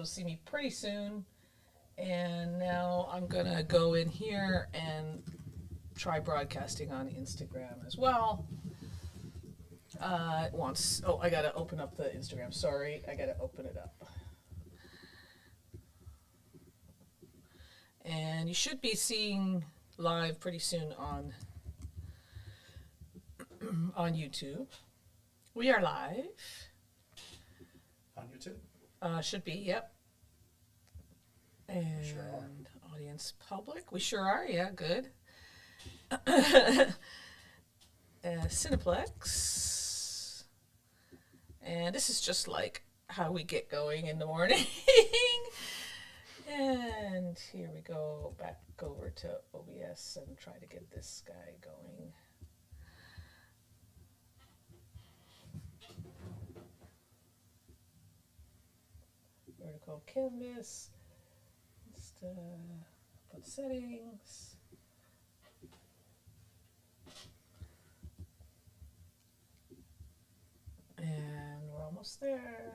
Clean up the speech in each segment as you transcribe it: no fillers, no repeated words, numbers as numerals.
to see me pretty soon. And now I'm going to go in here and try broadcasting on Instagram as well. I got to open up the Instagram. Sorry, I got to open it up. And you should be seeing live pretty soon on YouTube. We are live. On YouTube? Should be, yep. And sure are. Audience public. We sure are, yeah, good. Cineplex. And this is just like how we get going in the morning. And here we go, back over to OBS and try to get this guy going. Vertical canvas. Just put settings. And we're almost there.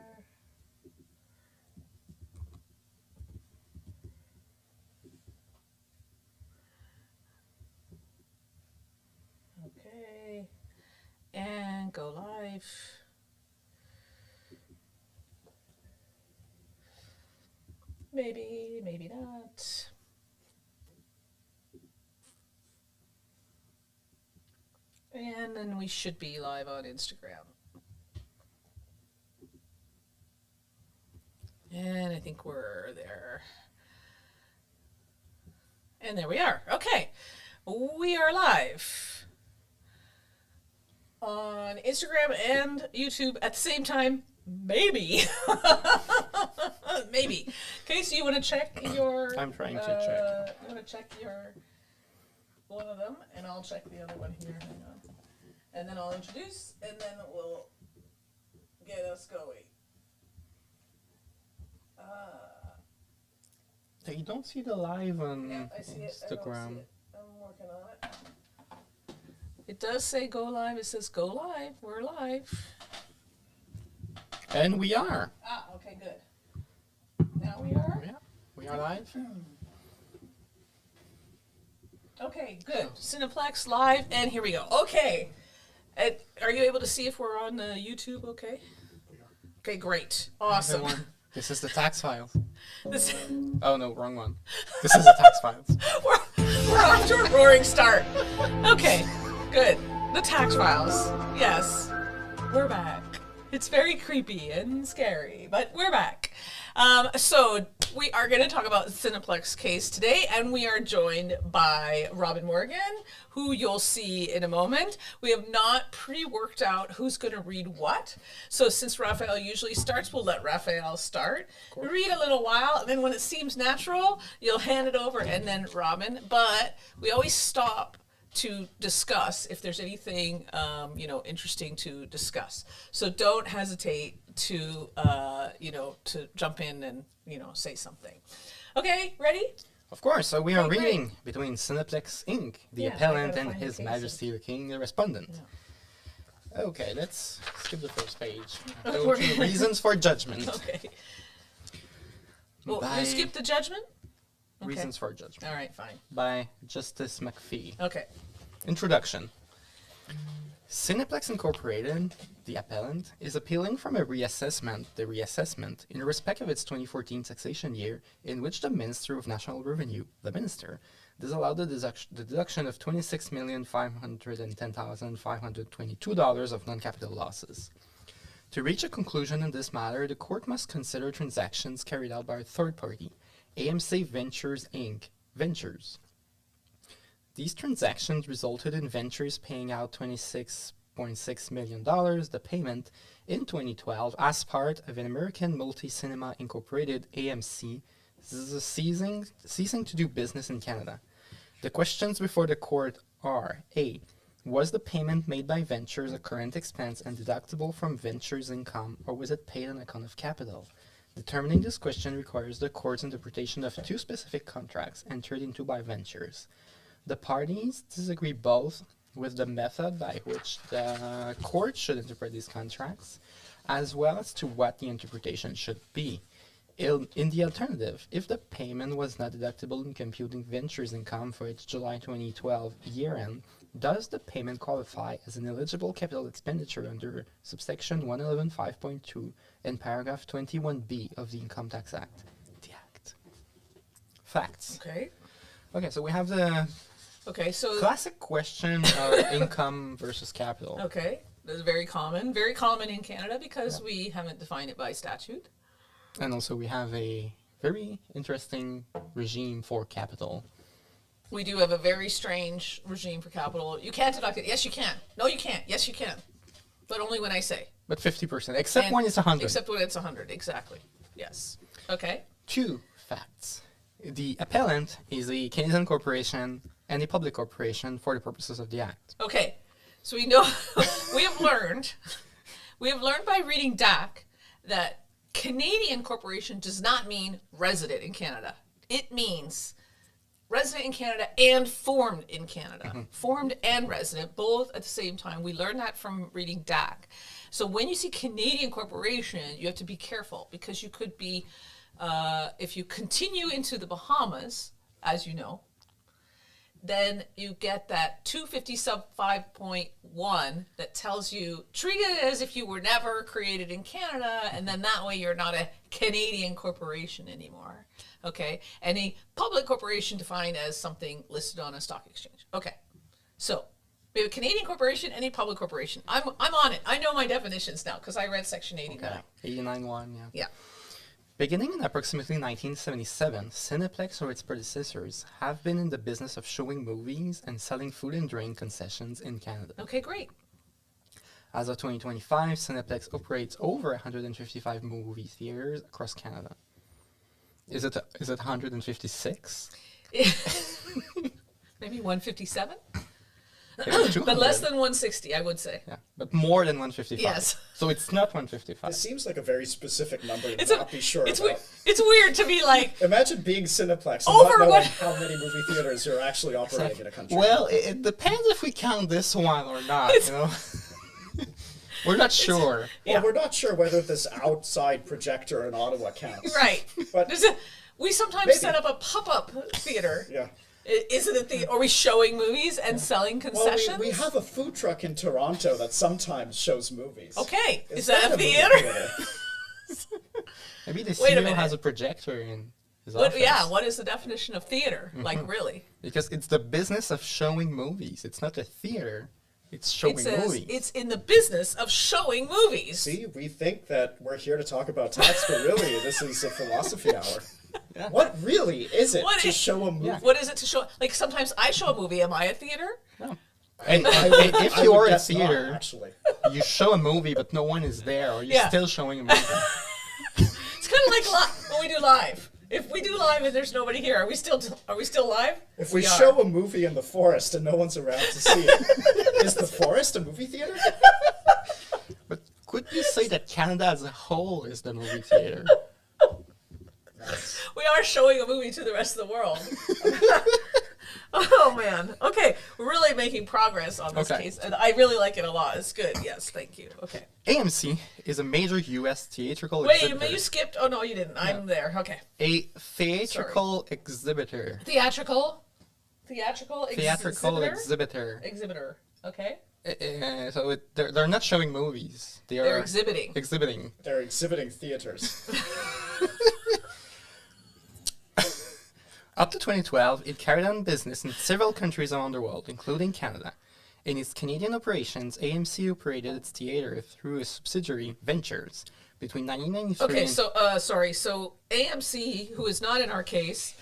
Okay. And go live. Maybe, maybe not. And then we should be live on Instagram. And I think we're there. And there we are. Okay. We are live on Instagram and YouTube at the same time. Maybe. Maybe. Okay, so you want to check your... I'm trying to check. You want to check your... one of them, and I'll check the other one here. Hang on. And then I'll introduce, and then we'll get us going. You don't see the live on Yeah, I see it. I don't Instagram. see it. I'm working on it. It does say go live. It says go live. We're live. And we are. Ah, okay, good. Now we are? Yeah, we are live. Okay, good. Cineplex live, and here we go. Okay. Are you able to see if we're on YouTube okay? Okay, great. Awesome. Everyone, this is the Tax Files. This, Oh no, wrong one. This is the Tax Files. we're off to a roaring start. Okay, good. The Tax Files. Yes, we're back. It's very creepy and scary, but we're back. So we are going to talk about the Cineplex case today, and we are joined by Robin Morgan, who you'll see in a moment. We have not pre-worked out who's going to read what. So since Raphael usually starts, we'll let Raphael start. Read a little while, and then when it seems natural, you'll hand it over, and then Robin. But we always stop to discuss if there's anything interesting to discuss. So don't hesitate to to jump in and say something. Okay, ready? Of course, so we are Okay, great. reading between Cineplex Inc., the Yeah, I appellant, gotta and find the His cases. Majesty the King, the respondent. Okay, let's skip the first page. Go We're- to reasons for judgment. Okay. Well, By you skipped the judgment? Okay. Reasons for judgment. All right, fine. By Justice McPhee. Okay. Introduction. Cineplex Incorporated, the appellant, is appealing from the reassessment, in respect of its 2014 taxation year, in which the Minister of National Revenue, the Minister, disallowed the deduction of $26,510,522 of non-capital losses. To reach a conclusion in this matter, the court must consider transactions carried out by a third party, AMC Ventures Inc. Ventures. These transactions resulted in Ventures paying out $26.6 million, the payment, in 2012 as part of an American Multi-Cinema Incorporated AMC ceasing to do business in Canada. The questions before the court are: A. Was the payment made by Ventures a current expense and deductible from Ventures' income, or was it paid on account of capital? Determining this question requires the court's interpretation of two specific contracts entered into by Ventures. The parties disagree both with the method by which the court should interpret these contracts, as well as to what the interpretation should be. In the alternative, if the payment was not deductible in computing ventures income for its July 2012 year-end, does the payment qualify as an eligible capital expenditure under subsection 111.5.2 and paragraph 21B of the Income Tax Act? The Act. Facts. Okay. Okay, so we have the Okay, so classic question of income versus capital. okay, that's very common in Canada because we haven't defined it by statute. And also we have a very interesting regime for capital. We do have a very strange regime for capital. You can't deduct it. Yes, you can. No, you can't. Yes, you can. But only when I say. But 50%, except And- when it's 100. Except when it's 100, exactly. Yes. Okay. 2 facts. The appellant is a Canadian corporation and a public corporation for the purposes of the Act. Okay. So we know, we have learned by reading DAC that Canadian corporation does not mean resident in Canada. It means resident in Canada and formed in Canada. Formed and resident, both at the same time. We learned that from reading DAC. So when you see Canadian corporation, you have to be careful because you could be, if you continue into the Bahamas, as you know, then you get that 250 sub 5.1 that tells you treat it as if you were never created in Canada, and then that way you're not a Canadian corporation anymore. Okay, and a public corporation defined as something listed on a stock exchange. Okay, so we have a Canadian corporation and a public corporation. I'm on it. I know my definitions now because I read section 89. Okay. 89.1, yeah. Yeah. Beginning in approximately 1977, Cineplex or its predecessors have been in the business of showing movies and selling food and drink concessions in Canada. Okay, great. As of 2025, Cineplex operates over 155 movie theaters across Canada. Is it 156? Maybe 157, Maybe but less 200. than 160, I would say. Yeah, but more than 155. Yes. So it's not 155. It seems like a very specific number to It's not be sure it's about. it's weird to be like, Imagine being Cineplex and Over not knowing what- how many movie theaters are actually operating in a country. Well, it depends if we count this one or not, you know? We're not sure. yeah. We're not sure whether this outside projector in Ottawa counts. right. But We sometimes Maybe. set up a pop-up theater. yeah. Is it a theater? Are we showing movies and selling Well, concessions? we have a food truck in Toronto that sometimes shows movies. Okay, is that a movie theater? Maybe the Wait a CEO minute. has a projector in his What, office. yeah, what is the definition of theater? Like, really? Because it's the business of showing movies. It's not a theater. It's showing It says movies. it's in the business of showing movies. See, we think that we're here to talk about tax, but really, this is a philosophy hour. Yeah. What really is it What to is- show a movie? Yeah. What is it to show? Like, sometimes I show a movie. Am I a theater? No. And I would- if I you would are a guess not, theater, actually. you show a movie but no one is there, or you're Yeah. still showing a movie. It's kind of like when we do live. If we do live and there's nobody here, are we still live? If we are. show a movie in the forest and no one's around to see it, is the forest a movie theater? But could you say that Canada as a whole is the movie theater? We are showing a movie to the rest of the world. Oh man. Okay, we're really making progress on this Okay. case, and I really like it a lot. It's good. Yes, thank you. Okay. AMC is a major U.S. theatrical Wait, exhibitor. you skipped. Oh no, you didn't. I'm there. Okay. A theatrical exhibitor. Theatrical Theatrical exhibitor. exhibitor. Okay. So they're not showing movies. They're exhibiting. Exhibiting. They're exhibiting theaters. Up to 2012, it carried on business in several countries around the world, including Canada. In its Canadian operations, AMC operated its theater through a subsidiary, Ventures, between 1993 Okay, and... so sorry. So AMC, who is not in our case,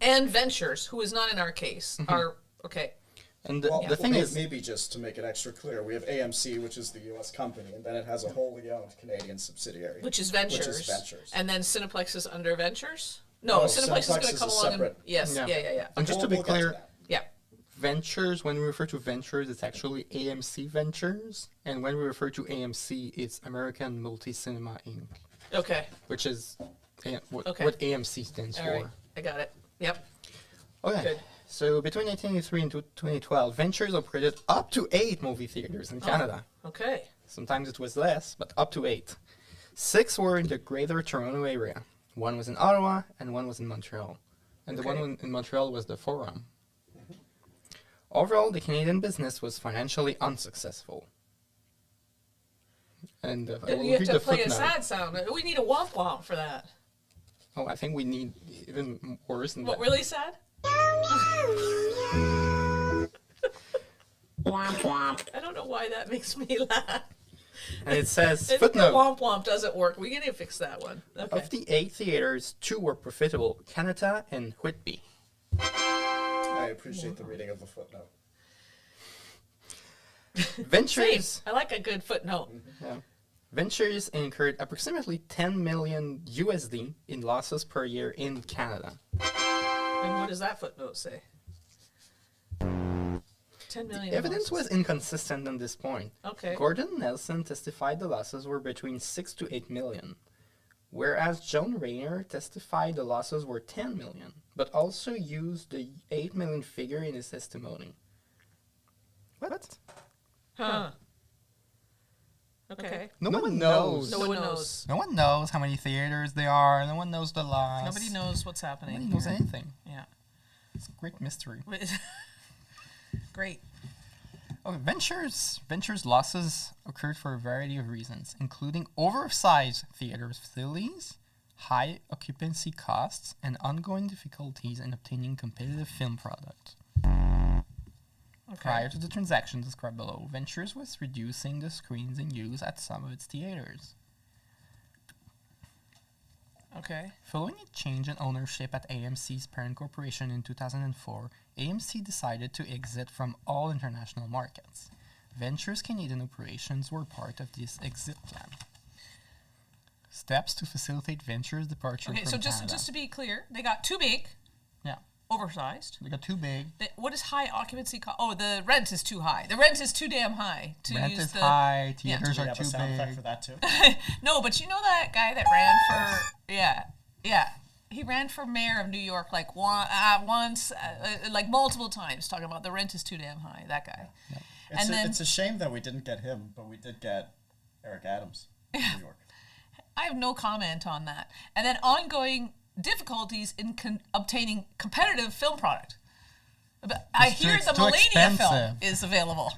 and Ventures, who is not in our case, are okay. And Well, the thing is... maybe just to make it extra clear, we have AMC, which is the U.S. company, and then it has a wholly owned Canadian subsidiary. Which is Ventures. And then Cineplex is under Ventures? No, No, Cineplex is Cineplex going to is come a along separate- and... Yes, Yeah. yeah. And just to be We'll get clear, that. Yeah. Ventures, when we refer to Ventures, it's actually AMC Ventures. And when we refer to AMC, it's American Multi-Cinema Inc., Okay. which is what Okay. AMC stands All for. right. I got it. Yep. Okay. Good. So between 1983 and 2012, Ventures operated up to 8 movie theaters in Canada. Okay. Sometimes it was less, but up to 8. 6 were in the Greater Toronto area. One was in Ottawa, and one was in Montreal. And the Okay. one in Montreal was the Forum. Overall, the Canadian business was financially unsuccessful. And I will You have read to the play a footnote. sad sound. We need a womp womp for that. Oh, I think we need even worse than What, that. really sad? I don't know why that makes me laugh. And it says, And the footnote, womp womp doesn't work. We need to fix that one. Okay. of the 8 theaters, 2 were profitable, Canada and Whitby. I appreciate the reading of the footnote. Ventures, Same. I like a good footnote. yeah. Ventures incurred approximately 10 million USD in losses per year in Canada. And what does that footnote say? 10 million. Evidence was losses. inconsistent on this point. Okay. Gordon Nelson testified the losses were between 6 to 8 million, whereas Joan Rayner testified the losses were 10 million, but also used the 8 million figure in his testimony. What? Huh. Okay. No one knows. No one knows. No one knows how many theaters there are. No one knows the loss. Nobody knows what's happening. Nobody knows here. anything. Yeah. It's a great mystery. Great. Okay, Ventures losses occurred for a variety of reasons, including oversized theater facilities, high occupancy costs, and ongoing difficulties in obtaining competitive film product. Okay. Prior to the transaction described below, Ventures was reducing the screens in use at some of its theaters. Okay. Following a change in ownership at AMC's parent corporation in 2004, AMC decided to exit from all international markets. Ventures' Canadian operations were part of this exit plan. Steps to facilitate Ventures' departure Okay. from So Canada. just to be clear, they got too big, Yeah, oversized. they got too big. What is high occupancy cost? Oh, the rent is too high. The rent is too damn high to Rent use is the. high, Yeah. theaters Do we are have a too sound effect big. for that too? No, but you know that guy that ran for yeah. He ran for mayor of New York like once, like multiple times, talking about the rent is too damn high. That guy. It's a shame that we didn't get him, but we did get Eric Adams in New York. I have no comment on that. And then ongoing difficulties in obtaining competitive film product. But I It's too- hear it's the too Millennia film expensive. is available.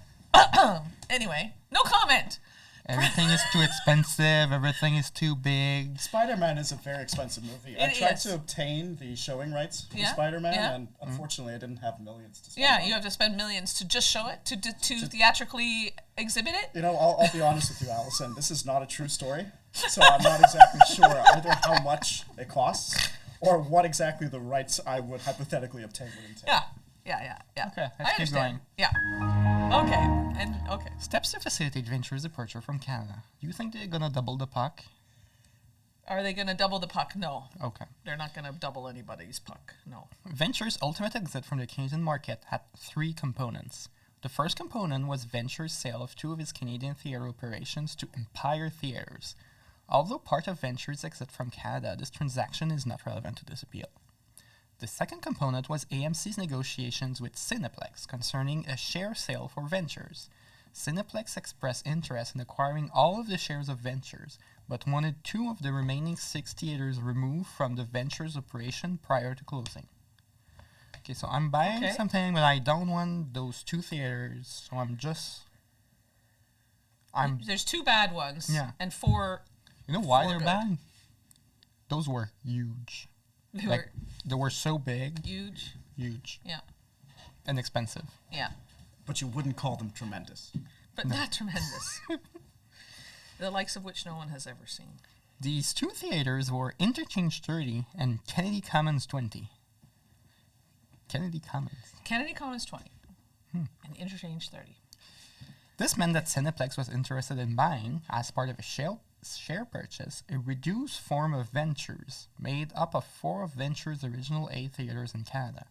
Anyway, no comment. Everything is too expensive, everything is too big. Spider-Man is a very expensive movie. I It tried is. to obtain the showing rights for Yeah, Spider-Man, yeah. and unfortunately I didn't have millions to spend. Yeah, on you it. have to spend millions to just show it, to theatrically exhibit it. You know, I'll be honest with you, Allison. This is not a true story, so I'm not exactly sure either how much it costs or what exactly the rights I would hypothetically obtain would entail. Yeah. Okay, let's I keep understand. going. Yeah. Okay. Steps to facilitate Ventures' departure from Canada. Do you think they're gonna double the puck? Are they going to double the puck? No. Okay. They're not going to double anybody's puck. No. Ventures' ultimate exit from the Canadian market had 3 components. The first component was Ventures' sale of 2 of its Canadian theater operations to Empire Theatres. Although part of Ventures' exit from Canada, this transaction is not relevant to this appeal. The second component was AMC's negotiations with Cineplex concerning a share sale for Ventures. Cineplex expressed interest in acquiring all of the shares of Ventures, but wanted 2 of the remaining 6 theaters removed from the Ventures operation prior to closing. Okay, so I'm buying Okay. something, but I don't want those 2 theaters, so There's 2 bad ones. Yeah. And 4. You know why 4 they're good. bad? Those were huge. They Like, were they were so big, huge. huge, Yeah. and expensive. Yeah. But you wouldn't call them tremendous. But not tremendous. The likes of which no one has ever seen. These 2 theaters were Interchange 30 and Kennedy Commons 20. Kennedy Commons. Kennedy Commons 20. And Interchange 30. This meant that Cineplex was interested in buying, as part of a share purchase, a reduced form of Ventures, made up of 4 of Ventures' original 8 theaters in Canada.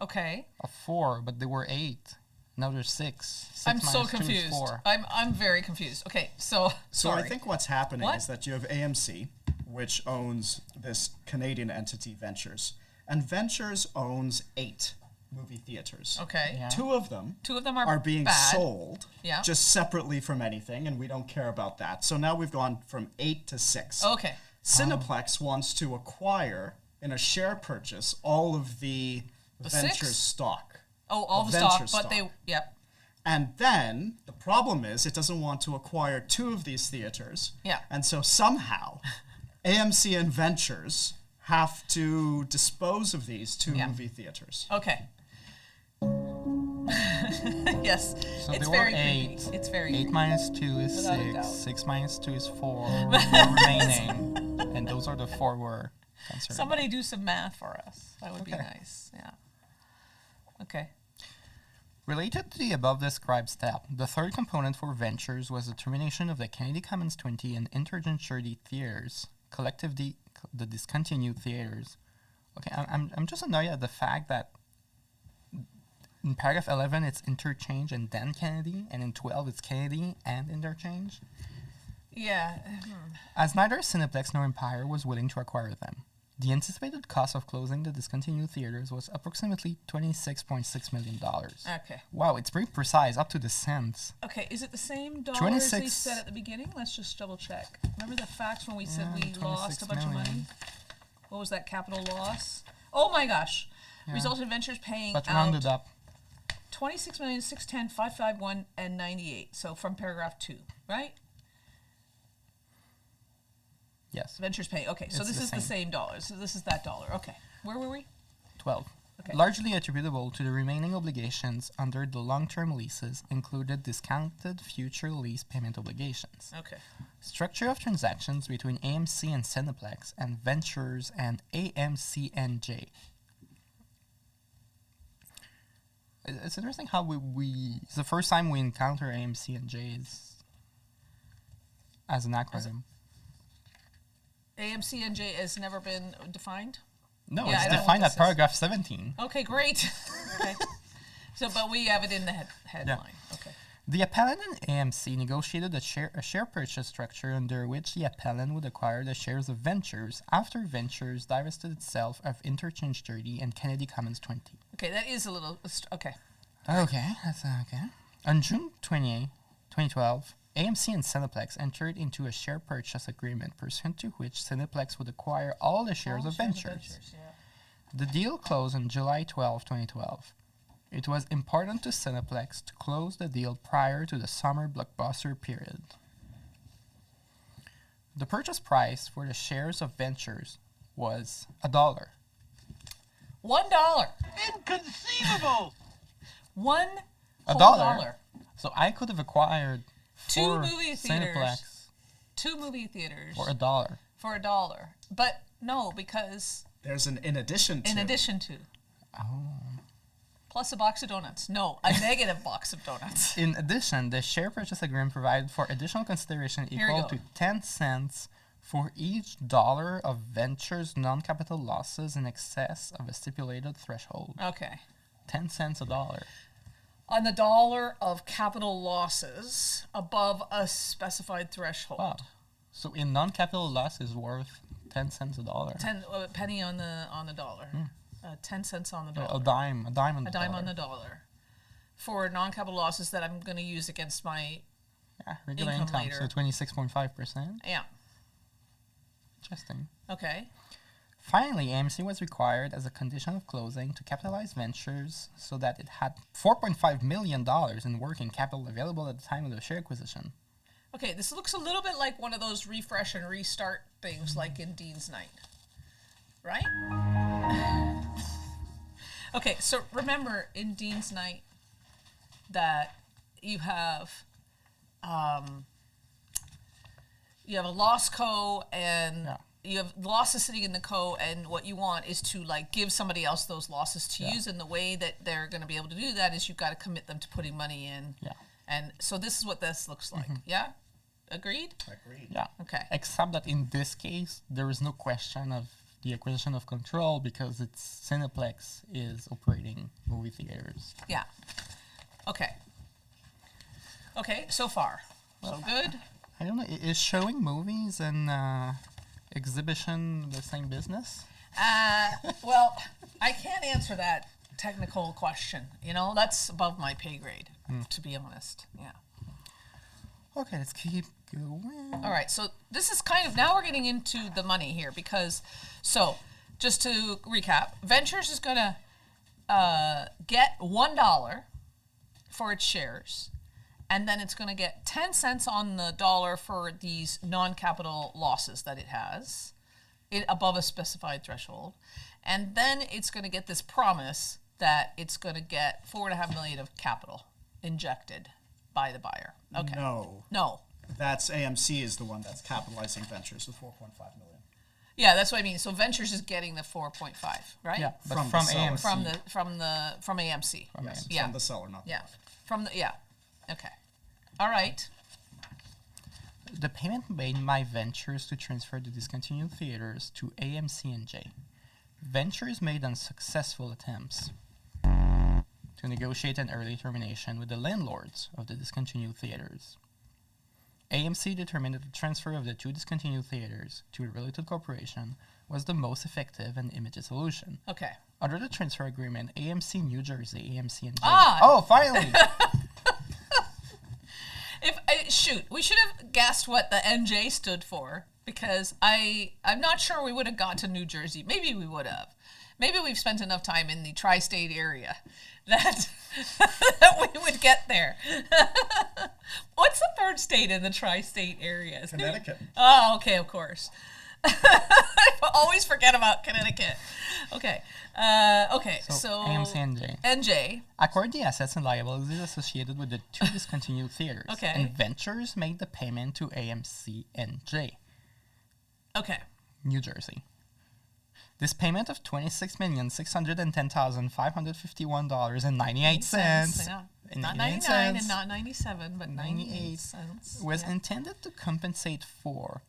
Okay. Of 4, but there were 8. Now there's 6. I'm 6 so minus 2 is confused. 4. I'm very confused. Okay, so So sorry. I think what's happening What? is that you have AMC, which owns this Canadian entity, Ventures, and Ventures owns 8 movie theaters. Okay. Yeah. 2 of them 2 of them are are being bad. sold Yeah. just separately from anything, and we don't care about that. So now we've gone from 8 to 6. Okay. Cineplex wants to acquire in a share purchase all of the venture 6? stock. Oh, all the venture stock, but they, yep. And then the problem is it doesn't want to acquire 2 of these theaters. Yeah. And so somehow AMC and Ventures have to dispose of these 2 movie theaters. Okay. Yes, So it's there very were 8. creepy. It's very 8 minus 2 is Without a 6. doubt. 6 minus 2 is 4. 4 remaining. And those are the 4 we're concerned Somebody do some math for us. That would be Okay. nice. Yeah. Okay. Related to the above described step, the third component for ventures was the termination of the Kennedy Commons 20 and intergency theaters, collectively the discontinued theaters. Okay, I'm just annoyed at the fact that in paragraph 11 it's interchange and then Kennedy, and in 12 it's Kennedy and interchange, Yeah. as neither Cineplex nor Empire was willing to acquire them. The anticipated cost of closing the discontinued theaters was approximately $26.6 million. Okay. Wow, it's pretty precise, up to the cents. Okay. Is it the same dollars 26 they said at the beginning? Let's just double check. Remember the facts when we said Yeah, we lost a 26 bunch of money? million. What was that capital loss? Oh my gosh. Yeah. Resulted in ventures paying But out rounded up. 26,610,551 and 98. So from paragraph 2, right? Yes, Ventures pay. Okay, so It's this the is the same. same dollar. So this is that dollar. Okay. Where were we? 12. Okay. Largely attributable to the remaining obligations under the long-term leases included discounted future lease payment obligations. Okay. Structure of transactions between AMC and Cineplex and Ventures and AMC&J. It's interesting how it's the first time we encounter AMC&J as an acronym. AMC and J has never been defined? No, Yeah, I it's don't know defined what at this is. paragraph 17. Okay, great. Okay. So, but we have it in the headline. Okay. The appellant and AMC negotiated a share purchase structure under which the appellant would acquire the shares of Ventures after Ventures divested itself of Interchange 30 and Kennedy Commons 20. Okay, that is a little, okay. Okay, that's okay. On June 28, 2012, AMC and Cineplex entered into a share purchase agreement pursuant to which Cineplex would acquire all the shares All of shares Ventures. yeah. The deal closed on July 12, 2012. It was important to Cineplex to close the deal prior to the summer blockbuster period. The purchase price for the shares of Ventures was $1. $1. Inconceivable! One A whole dollar. So I could have acquired Two four movie theaters. Cineplex 2 movie theaters for $1. for $1. But no, because There's an in addition to. in addition to. Oh. Plus a box of donuts. No, a negative box of donuts. In addition, the share purchase agreement provided for additional consideration Here we equal go. to 10 cents for each dollar of Ventures non-capital losses in excess of a stipulated threshold. Okay. 10 cents a dollar. On the dollar of capital losses above a specified threshold. Wow. So in non-capital loss is worth 10 cents a dollar. Penny on the dollar. 10 cents on the Yeah, dollar. a dime on A the dime dollar. on the dollar. For non-capital losses that I'm going to use against my, Yeah, regular income income, later. so 26.5%. yeah. Interesting. Okay. Finally, AMC was required as a condition of closing to capitalize Ventures so that it had $4.5 million in working capital available at the time of the share acquisition. Okay, this looks a little bit like one of those refresh and restart things like in Dean's Night. Right? Okay, so remember in Dean's Night that you have a loss co and Yeah. you have losses sitting in the co, and what you want is to like give somebody else those losses to use, and the way that they're going to be able to do that is you've got to commit them to putting money in. Yeah. And so this is what this looks like. Yeah? Agreed? Agreed. Yeah. Okay. Except that in this case, there is no question of the acquisition of control because it's Cineplex is operating movie theaters. Yeah. Okay. Okay, so far. So good. I don't know, is showing movies and exhibition the same business? Well, I can't answer that technical question. You know, that's above my pay grade, to be honest. Yeah. Okay, let's keep All right, so this is kind of, now we're getting into the money here because, so just to recap, Ventures is going to get $1 for its shares, and then it's going to get 10 cents on the dollar for these non-capital losses that it has above a specified threshold. And then it's going to get this promise that it's going to get $4.5 million of capital injected by the buyer. Okay. No. That's AMC is the one that's capitalizing Ventures with 4.5 million. Yeah, that's what I mean. So Ventures is getting the 4.5, right? Yeah, but From from the seller. AMC. From AMC. Yes, Yeah. from the seller, not the Yeah. buyer. Yeah. Okay. All right. The payment made by Ventures to transfer the discontinued theaters to AMC and J. Ventures made unsuccessful attempts to negotiate an early termination with the landlords of the discontinued theaters. AMC determined that the transfer of the two discontinued theaters to a related corporation was the most effective and immediate solution. Okay. Under the transfer agreement, AMC New Jersey, AMC and J. Ah! Oh, finally! Shoot, we should have guessed what the NJ stood for because I'm not sure we would have got to New Jersey. Maybe we would have. Maybe we've spent enough time in the tri-state area that that we would get there. What's the third state in the tri-state area? Connecticut. Oh, okay, of course. I always forget about Connecticut. Okay. So AMC and J. NJ. Acquired the assets and liabilities associated with the two discontinued theaters. Okay. And Ventures made the payment to AMC and J, Okay. New Jersey. This payment of $26,610,551.98 Yeah. and Not 98 99 and cents not 97, but 98 98 cents. was Yeah. intended to compensate for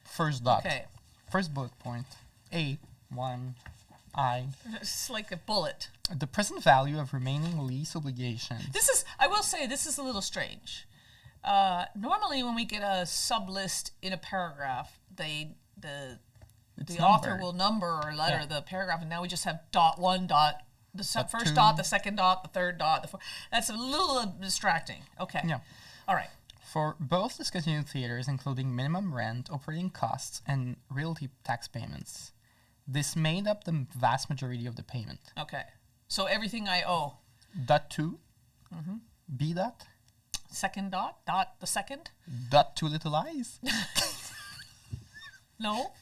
first dot. Okay. First bullet point. A1I. It's like a bullet. The present value of remaining lease obligations. I will say, this is a little strange. Normally, when we get a sublist in a paragraph, the It's author numbered. will number or letter Yeah. the paragraph, and now we just have dot one dot, the first two. dot, the second dot, the third dot. That's a little distracting. Okay. Yeah. All right. For both discontinued theaters, including minimum rent, operating costs, and realty tax payments, this made up the vast majority of the payment. Okay. So everything I owe. Dot 2, B dot, Second dot, the second? dot 2 little eyes. No.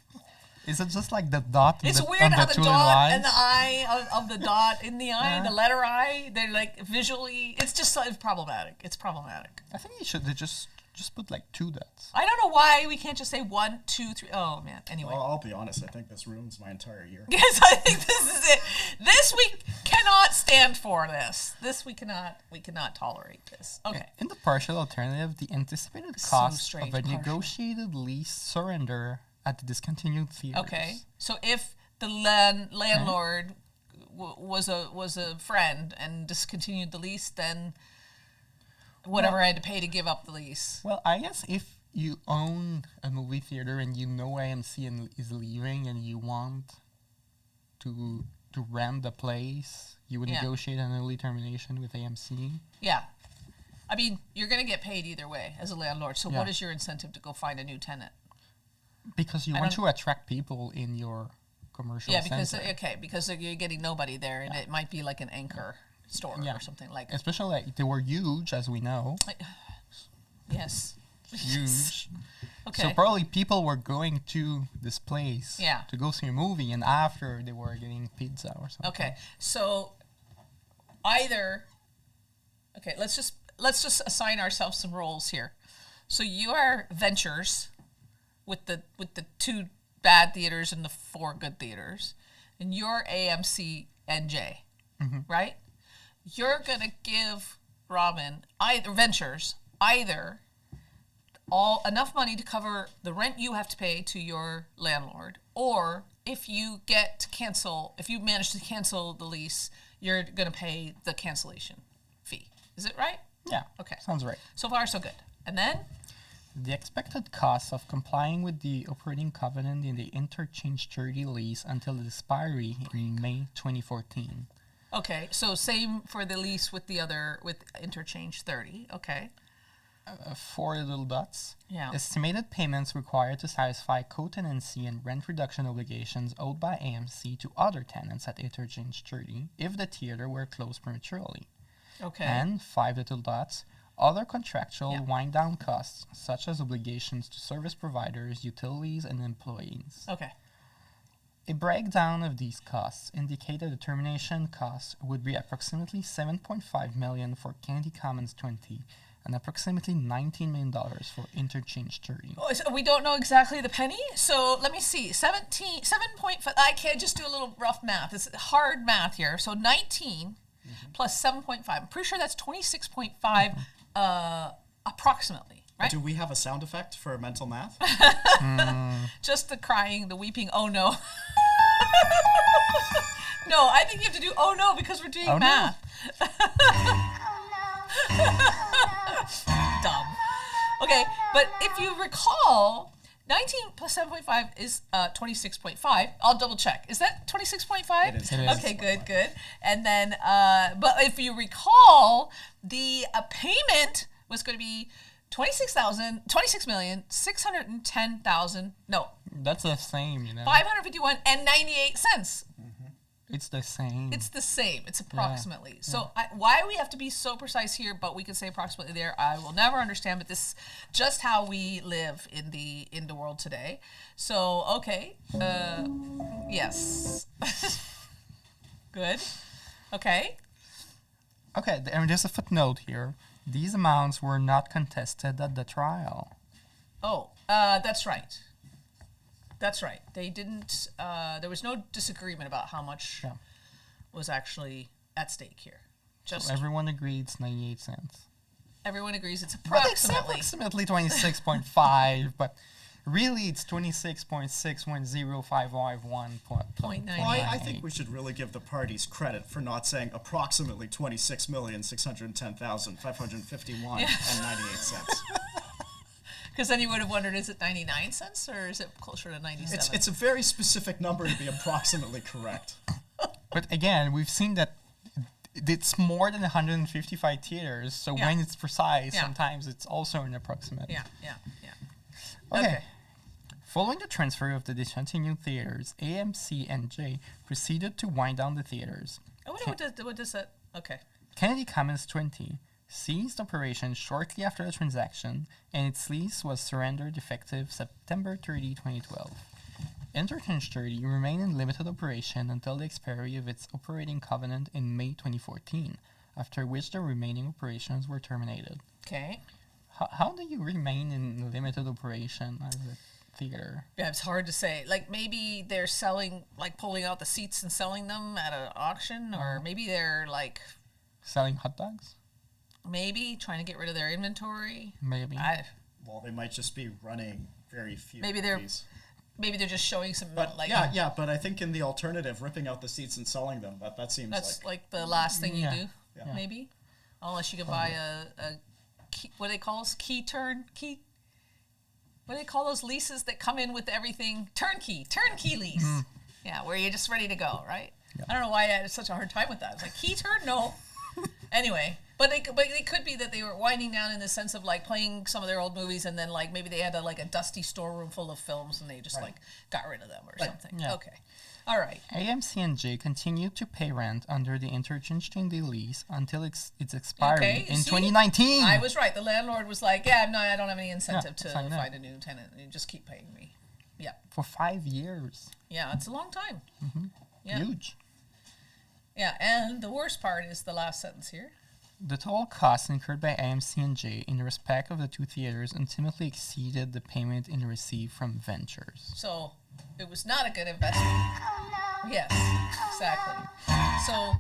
Is it just like the dot It's and weird and how the the two little dot eyes? and the eye of the dot in the eye, Yeah. the letter I, they're like visually, it's just problematic. It's problematic. I think you should just put like 2 dots. I don't know why we can't just say 1, 2, 3. Oh man. Anyway. Well, I'll be honest. I think this ruins my entire year. Yes, I think this is it. This we cannot stand for this. We cannot tolerate this. Okay. In the partial alternative, the anticipated So cost strange, of a partial. negotiated lease surrender at the discontinued theaters. Okay. So if the landlord was a friend and discontinued the lease, then whatever I had to pay to give up the lease. Well, I guess if you own a movie theater and you know AMC is leaving and you want to rent the place, you would Yeah. negotiate an early termination with AMC. Yeah. I mean, you're going to get paid either way as a landlord. So Yeah. what is your incentive to go find a new tenant? Because you I want don't- to attract people in your commercial Yeah, because center. because you're getting nobody there, and it might be like an anchor store Yeah. or something like. Especially like they were huge, as we know. Yes. Huge. Okay. So probably people were going to this place Yeah. to go see a movie, and after they were getting pizza or something. Okay. So either. Okay. Let's just assign ourselves some roles here. So you are Ventures, with the 2 bad theaters and the 4 good theaters, and you're AMC NJ, right? You're gonna give Robin Ventures either enough money to cover the rent you have to pay to your landlord, or if you manage to cancel the lease, you're gonna pay the cancellation fee. Is it right? Yeah. Okay. Sounds right. So far, so good. And then The expected cost of complying with the operating covenant in the interchange 30 lease until the expiry in May 2014. okay, so same for the lease with interchange 30. Okay. Four little dots. Yeah. Estimated payments required to satisfy co-tenancy and rent reduction obligations owed by AMC to other tenants at Interchange 30 if the theater were closed prematurely. Okay. And five little dots. Other contractual Yeah. wind-down costs, such as obligations to service providers, utilities, and employees. Okay. A breakdown of these costs indicated the termination costs would be approximately $7.5 million for Kennedy Commons 20 and approximately $19 million for Interchange 30. Oh, so we don't know exactly the penny. So let me see. 7.5. I can't just do a little rough math. It's hard math here. So 19 plus 7.5. I'm pretty sure that's 26.5 approximately, right? Do we have a sound effect for mental math? Just the crying, the weeping, oh no. No, I think you have to do oh no because we're doing Oh, no. math. Dumb. Okay, but if you recall, 19 plus 7.5 is 26.5. I'll double check. Is that 26.5? It is. It is. Okay, good. And then, but if you recall, the payment was going to be $26,610,000. No, That's the same, you know. 551 and 98 cents. It's the same. It's the same. It's approximately. So why we have to be so precise here, but we can say approximately there, I will never understand. But this is just how we live in the world today. So okay, yes, good, okay. Okay, and just a footnote here. These amounts were not contested at the trial. Oh, that's right. That's right. They didn't. There was no disagreement about how much Yeah. was actually at stake here. Just So everyone agreed it's 98 cents. everyone agrees it's But it's approximately. approximately 26.5, but really it's 26.610551.99. .99. Well, I think we should really give the parties credit for not saying approximately 26,610,551 and 98 cents. Because then you would have wondered, is it 99 cents or is it closer to 97? It's a very specific number to be approximately correct. But again, we've seen that it's more than 155 theaters, so Yeah. when it's precise, Yeah. sometimes it's also an approximate. yeah. Okay. Okay. Following the transfer of the discontinued theaters, AMC and J proceeded to wind down the theaters. I wonder what does that? Okay. Kennedy Commons 20 ceased operations shortly after the transaction, and its lease was surrendered effective September 30, 2012. Interchange 30 remained in limited operation until the expiry of its operating covenant in May 2014, after which the remaining operations were terminated. Okay. How do you remain in limited operation as a theater? Yeah, it's hard to say. Like maybe they're selling, like pulling out the seats and selling them at an auction, or maybe they're like Selling hot dogs? maybe trying to get rid of their inventory. Maybe. Well, they might just be running very few Maybe they're movies. Maybe they're just showing some But like yeah, but I think in the alternative, ripping out the seats and selling them, that seems that's like like the last thing you Yeah. do. Yeah. Maybe, unless you can buy a key, what do they call those key. What do they call those leases that come in with everything? Turnkey lease. Yeah, where you're just ready to go, right? I don't know why I had such a hard time with that. It's like key turn, no. Anyway, but it could be that they were winding down in the sense of like playing some of their old movies, and then like maybe they had a dusty storeroom full of films, and they just like got rid of them or something. Yeah. Okay, all right. AMC and J continued to pay rent under the Interchange-The Lease until its expiry Okay, in see? 2019. I was right. The landlord was like, "Yeah, no, I don't have any incentive to sign that. find a new tenant. You just keep paying me." Yeah, For 5 years. yeah, it's a long time. Yeah, Huge. yeah, and the worst part is the last sentence here. The total costs incurred by AMC and J in respect of the two theaters ultimately exceeded the payment in received from Ventures. So it was not a good investment. Yes, exactly. So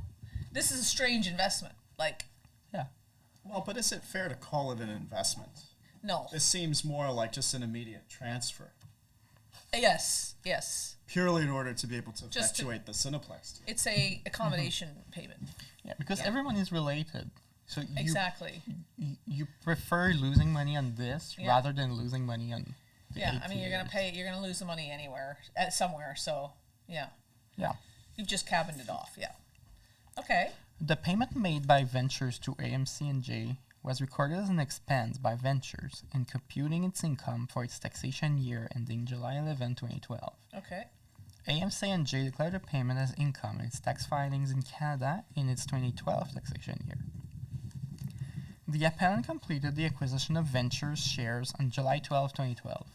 this is a strange investment. Like, Yeah. well, but is it fair to call it an investment? no. This seems more like just an immediate transfer, Yes. purely in order to be able to Just to- effectuate the Cineplex deal. It's a accommodation payment. Yeah, because Yeah. everyone is related. So Exactly. you prefer losing money on this Yeah. rather than losing money on the Yeah, 8 I mean, you're theaters. you're gonna lose the money anywhere, somewhere. So yeah, Yeah. you've just cabined it off. Yeah. Okay. The payment made by Ventures to AMC and J was recorded as an expense by Ventures in computing its income for its taxation year ending July 11, 2012. Okay. AMC&J declared the payment as income in its tax filings in Canada in its 2012 taxation year. The appellant completed the acquisition of Ventures shares on July 12, 2012.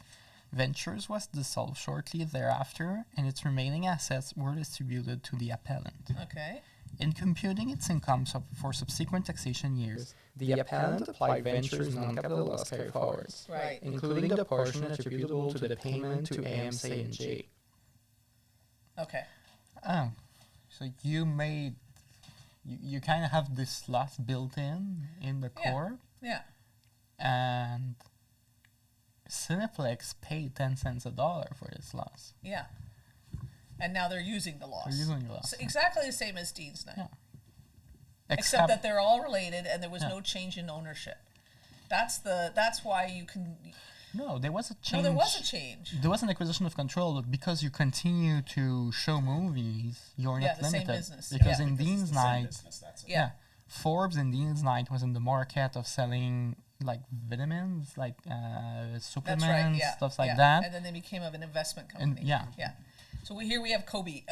Ventures was dissolved shortly thereafter, and its remaining assets were distributed to the appellant. Okay. In computing its income for subsequent taxation years, the appellant applied Ventures non-capital loss carryforwards, Right. including the portion attributable to the payment to AMC&J. Okay. Oh, so you made, you kind of have this loss built in the Yeah. core, Yeah. and Cineplex paid 10 cents a dollar for this loss. Yeah. And now they're using the loss. They're using the loss. So exactly the same as Dean's Night. Yeah. Except that they're all related and there was Yeah. no change in ownership. That's why you can. No, there was a change. No, there was a change. There was an acquisition of control, but because you continue to show movies, you're Yeah, not the same limited. business. Because Yeah. in Because it's Dean's the same Night, business, that's it. Yeah. Forbes in Dean's Night was in the market of selling like vitamins, like supplements, That's right. Yeah. stuff like yeah. that. And then they became of an investment And company. yeah. Yeah. So here we have Kobe,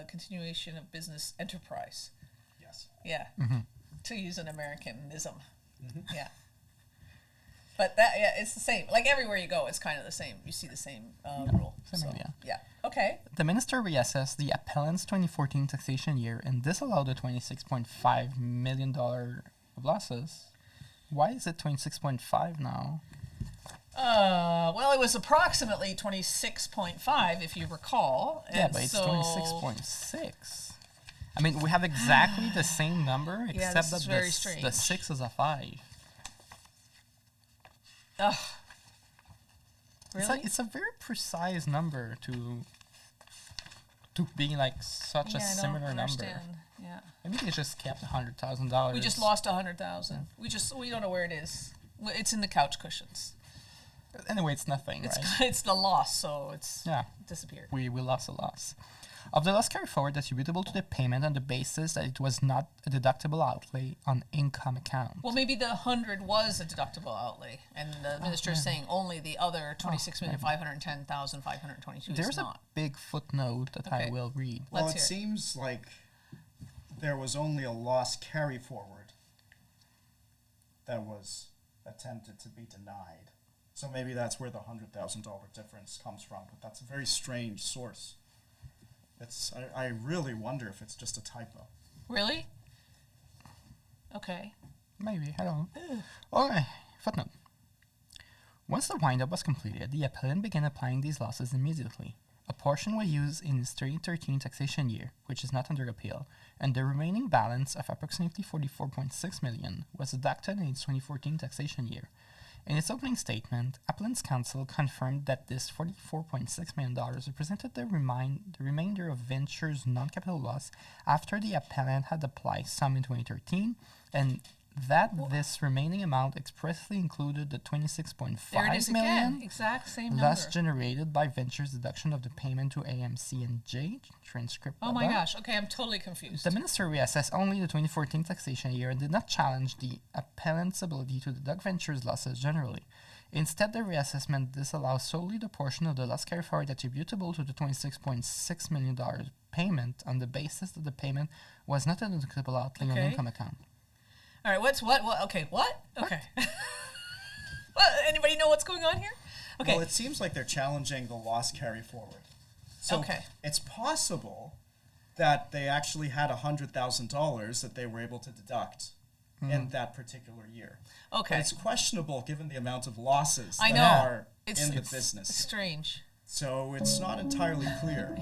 continuation of business enterprise. Yes. Yeah. Mm-hmm. To use an Americanism. Yeah. But it's the same. Like everywhere you go, it's kind of the same. You see the same rule. same So, idea. yeah. Okay. The minister reassessed the appellant's 2014 taxation year and disallowed the $26.5 million of losses. Why is it 26.5 now? Well, it was approximately 26.5, if you recall. Yeah, and but it's so, 26.6. I mean, we have exactly the same number, Yeah, except this is that very the strange. 6 is a 5. Ugh. It's, Really? it's a very precise number to be like such a I don't similar number. understand. Yeah. Maybe they just kept $100,000. We just lost 100,000. We don't know where it is. It's in the couch cushions. Anyway, it's nothing, It's right? it's the loss, so it's Yeah, disappeared. we lost a loss. Of the loss carry forward attributable to the payment on the basis that it was not a deductible outlay on income account. Well, maybe the 100 was a deductible outlay, and the minister is saying only the other 26,510,522 There's is a not. big footnote that I Okay. will read. Well, Let's it hear it. seems like there was only a loss carry forward that was attempted to be denied. So maybe that's where the $100,000 difference comes from, but that's a very strange source. I really wonder if it's just a typo. Really? Okay. Maybe, I don't know. Okay, footnote. Once the windup was completed, the appellant began applying these losses immediately. A portion was used in his 2013 taxation year, which is not under appeal, and the remaining balance of approximately $44.6 million was deducted in its 2014 taxation year. In its opening statement, appellant's counsel confirmed that this $44.6 million represented the remainder of Venture's non-capital loss after the appellant had applied some in 2013, and that this remaining amount expressly included the There it is $26.5 again. million Exact same thus number. generated by Venture's deduction of the payment to AMC&J, transcript. Oh my gosh. Okay, I'm totally confused. The minister reassessed only the 2014 taxation year and did not challenge the appellant's ability to deduct Venture's losses generally. Instead, the reassessment disallows solely the portion of the loss carryforward attributable to the $26.6 million payment on the basis that the payment was not a deductible outlay on Okay. income account. All right, what? Okay, what? Okay. Well, anybody know what's going on here? Okay. Well, it seems like they're challenging the loss carry forward. So Okay. it's possible that they actually had $100,000 that they were able to deduct in that particular year. Okay. But it's questionable given the amount of losses I that know. are It's- in the it's business. strange. So it's not entirely clear.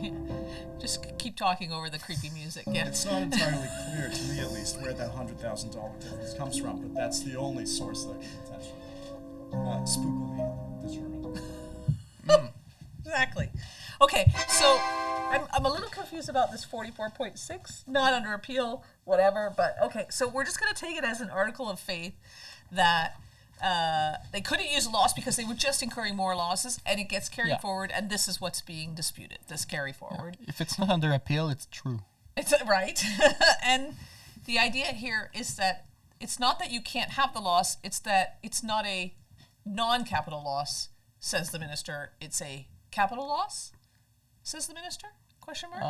Just keep talking over the creepy music. Yeah. It's not entirely clear to me, at least, where that $100,000 difference comes from. But that's the only source that can potentially spookily determine. Exactly. Okay, so I'm a little confused about this 44.6, not under appeal, whatever, but okay, so we're just going to take it as an article of faith that they couldn't use loss because they were just incurring more losses, and it gets carried Yeah. forward, and this is what's being disputed, this carry forward. If it's not under appeal, it's true. It's right. And the idea here is that it's not that you can't have the loss, it's that it's not a non-capital loss, says the minister. It's a capital loss, says the minister? Question mark?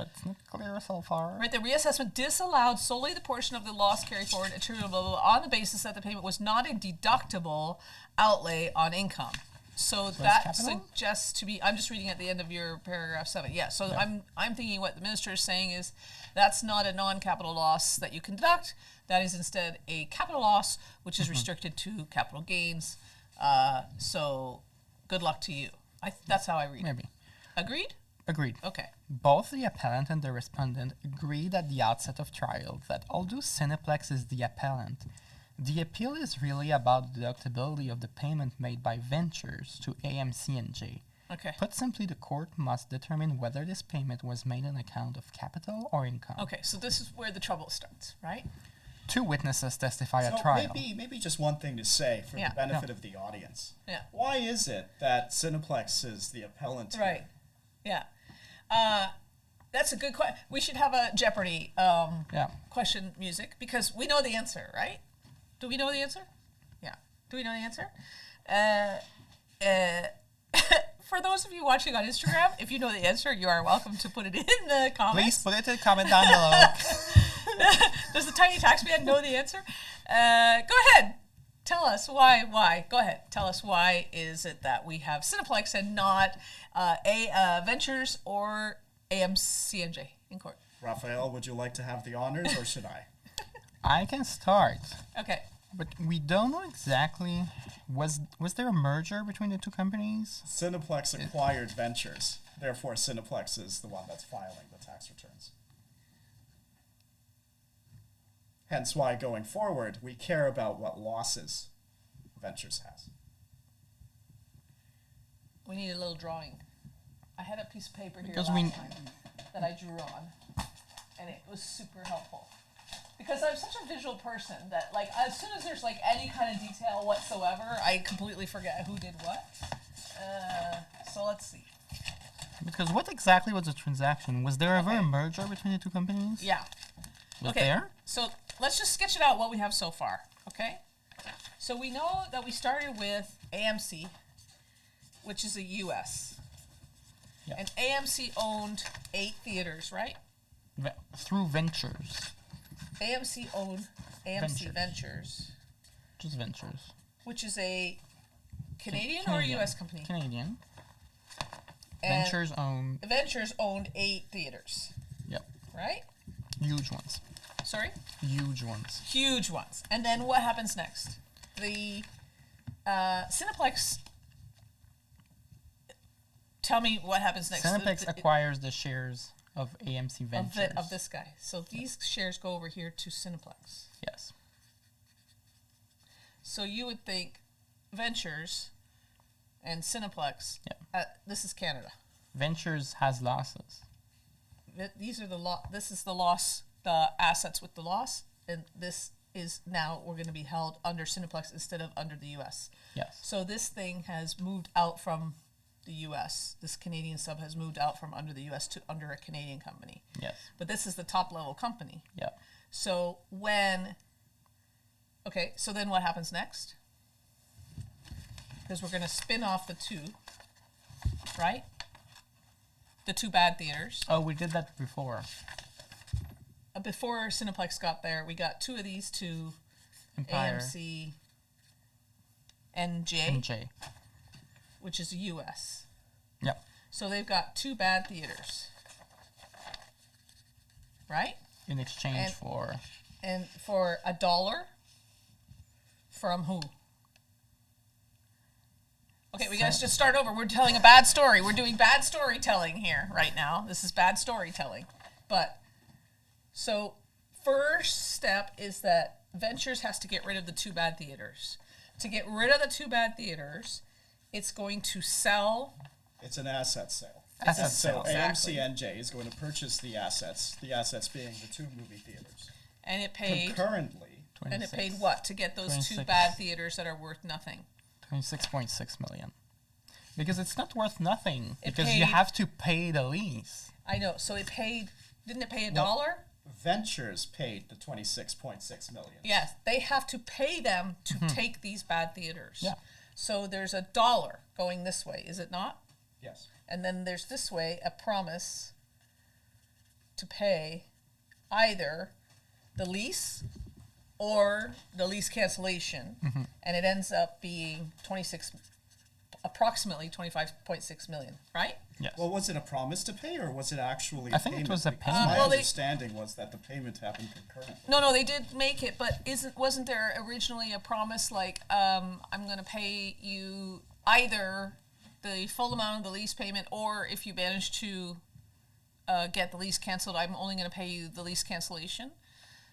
It's not clear so far. Right, the reassessment disallowed solely the portion of the loss carry forward attributable on the basis that the payment was not a deductible outlay on income. So that capital? suggests to be, I'm just reading at the end of your paragraph 7. Yeah, so I'm thinking what the minister is saying is that's not a non-capital loss that you can deduct. That is instead a capital loss, which is restricted to capital gains. So good luck to you. That's how I read it. Maybe. Agreed? Agreed. Okay. Both the appellant and the respondent agreed at the outset of trial that although Cineplex is the appellant, the appeal is really about the deductibility of the payment made by Ventures to AMC and J. Okay. Put simply, the court must determine whether this payment was made on account of capital or income. Okay, so this is where the trouble starts, right? 2 witnesses testify at So trial. maybe just one thing to say for Yeah. the benefit of the audience. Yeah. Why is it that Cineplex is the appellant here? Right. Yeah. That's a good question. We should have a Jeopardy question music because we know the answer, right? Do we know the answer? Yeah. Do we know the answer? For those of you watching on Instagram, if you know the answer, you are welcome to put it in the comments. Please put it in the comment down below. Does the tiny tax man know the answer? Go ahead. Tell us why. Go ahead. Tell us why is it that we have Cineplex and not Ventures or AMCNJ in court? Raphael, would you like to have the honors or should I? I can start. Okay. But we don't know exactly, was there a merger between the two companies? Cineplex acquired Ventures. Therefore, Cineplex is the one that's filing the tax returns. Hence why, going forward, we care about what losses Ventures has. We need a little drawing. I had a piece of paper here Because last time that I drew on, and it was super helpful. Because I'm such a visual person that, like, as soon as there's, like, any kind of detail whatsoever, I completely forget who did what. So let's see. Because what exactly was the transaction? Was there ever a merger between the two companies? Yeah. Was Okay. there? So let's just sketch it out what we have so far, okay? So we know that we started with AMC, which is a US. Yeah. And AMC owned 8 theaters, right? Through Ventures. AMC owned AMC Ventures, Just Ventures. which is a Canadian or a US company? Canadian. And Ventures owned 8 theaters, Yep. right? Huge ones. Sorry? Huge ones. Huge ones. And then what happens next? The Cineplex. Tell me what happens next. Cineplex acquires the shares of AMC Ventures. Of this guy. So these shares go over here to Cineplex. Yes. So you would think Ventures and Cineplex. Yeah. This is Canada. Ventures has losses. These are this is the loss, the assets with the loss, and this is now we're going to be held under Cineplex instead of under the U.S. Yes. So this thing has moved out from the U.S. This Canadian sub has moved out from under the U.S. to under a Canadian company. Yes. But this is the top level company. Yeah. So so then what happens next? Because we're going to spin off the 2, right? The 2 bad theaters. Oh, we did that before. Before Cineplex got there, we got 2 of these to Empire AMC and J. which is U.S. Yep. So they've got 2 bad theaters, right? In exchange for for $1 from who? Okay, we guys just start over. We're telling a bad story. We're doing bad storytelling here right now. This is bad storytelling. But so first step is that Ventures has to get rid of the 2 bad theaters. To get rid of the 2 bad theaters, it's going to sell. It's an asset sale. Asset So sale. Exactly. AMCNJ is going to purchase the assets being the 2 movie theaters. And it paid. Concurrently, And it paid what to get those 2 26. bad theaters that are worth nothing? 26.6 million. Because it's not worth nothing. It Because you paid- have to pay the lease. I know. So it paid. Didn't it pay $1? No. Ventures paid the 26.6 million. Yes, they have to pay them to take these bad theaters. Yeah. So there's $1 going this way, is it not? Yes. And then there's this way a promise to pay either the lease or the lease cancellation, and it ends up being approximately 25.6 million, right? Yes. Well, was it a promise to pay, or was it actually I think it was a Because payment. my Well, they- understanding was that the payment happened concurrently. No, they did make it, but wasn't there originally a promise like I'm going to pay you either the full amount of the lease payment, or if you manage to get the lease canceled, I'm only going to pay you the lease cancellation?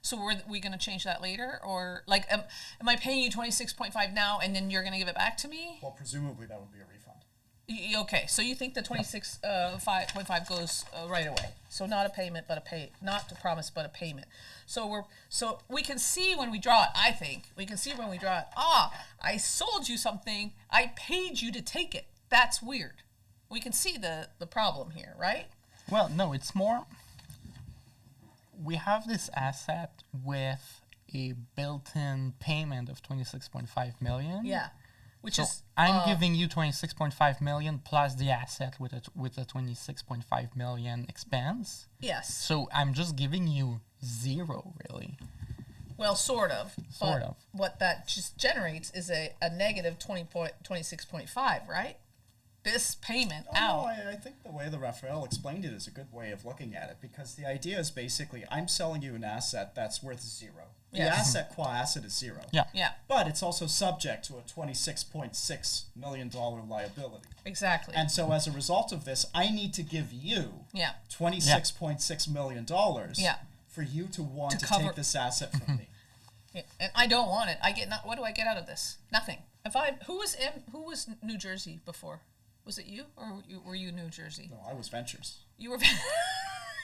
So were we going to change that later, or like am I paying you 26.5 now and then you're going to give it back to me? Well, presumably that would be a refund. Okay, so you think the 26.5 goes right away? So not a payment, but not a promise, but a payment. So we can see when we draw it. I think we can see when we draw it. I sold you something. I paid you to take it. That's weird. We can see the problem here, right? Well, no, it's more. We have this asset with a built-in payment of 26.5 million. Yeah, which So is I'm giving you 26.5 million plus the asset with a 26.5 million expense. yes. So I'm just giving you zero, really. Well, sort of. Sort but of. What that just generates is a negative 26.5, right? This payment Oh, out. no, I think the way the Raphael explained it is a good way of looking at it, because the idea is basically I'm selling you an asset that's worth zero. The Yes. asset qua asset is zero. Yeah. Yeah, But it's also subject to a $26.6 million liability. exactly. And so as a result of this, I need to give you yeah, $26.6 million Yeah. for you to want To to cover- take this asset from me. yeah. And I don't want it. What do I get out of this? Nothing. Who was New Jersey before? Was it you, or were you New Jersey? No, I was Ventures. You were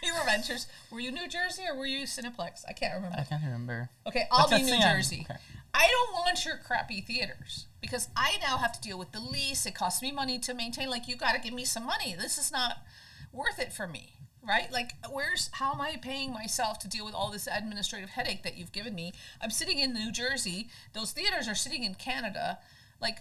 you were Ventures. Were you New Jersey or were you Cineplex? I can't remember. I can't remember. Okay, I'll But be that's New the end. Jersey. Okay. I don't want your crappy theaters because I now have to deal with the lease. It costs me money to maintain. Like, you got to give me some money. This is not worth it for me, right? Like, how am I paying myself to deal with all this administrative headache that you've given me? I'm sitting in New Jersey. Those theaters are sitting in Canada. Like,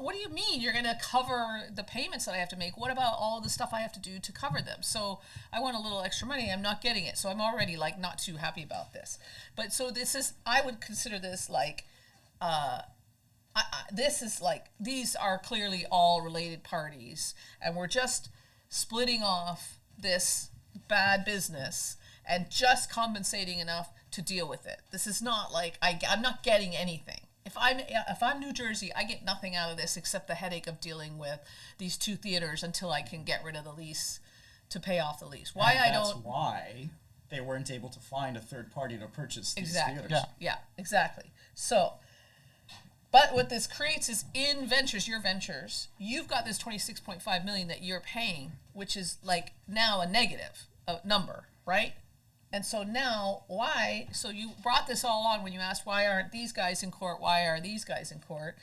what do you mean you're going to cover the payments that I have to make? What about all the stuff I have to do to cover them? So I want a little extra money. I'm not getting it. So I'm already like not too happy about this. But so I would consider this like, this is like, these are clearly all related parties, and we're just splitting off this bad business and just compensating enough to deal with it. This is not like, I'm not getting anything. If I'm New Jersey, I get nothing out of this except the headache of dealing with these two theaters until I can get rid of the lease to pay off the lease. That's why they weren't able to find a third party to purchase these theaters. Yeah. Exactly. So, but what this creates is in Ventures, your Ventures, you've got this 26.5 million that you're paying, which is like now a negative number, right? And so now, why? So you brought this all on when you asked, why aren't these guys in court? Why are these guys in court?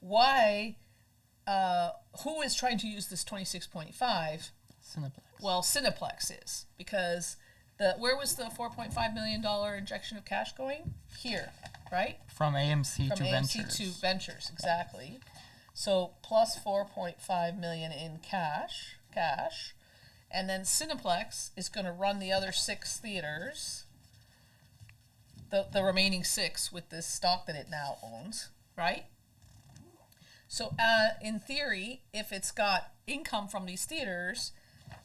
Why? Who is trying to use this 26.5? Cineplex. Well, Cineplex is, because where was the $4.5 million injection of cash going? Here, right? From AMC From to AMC Ventures. to Ventures, exactly. So plus 4.5 million in cash. And then Cineplex is going to run the other 6 theaters, the remaining 6 with this stock that it now owns, right? So in theory, if it's got income from these theaters,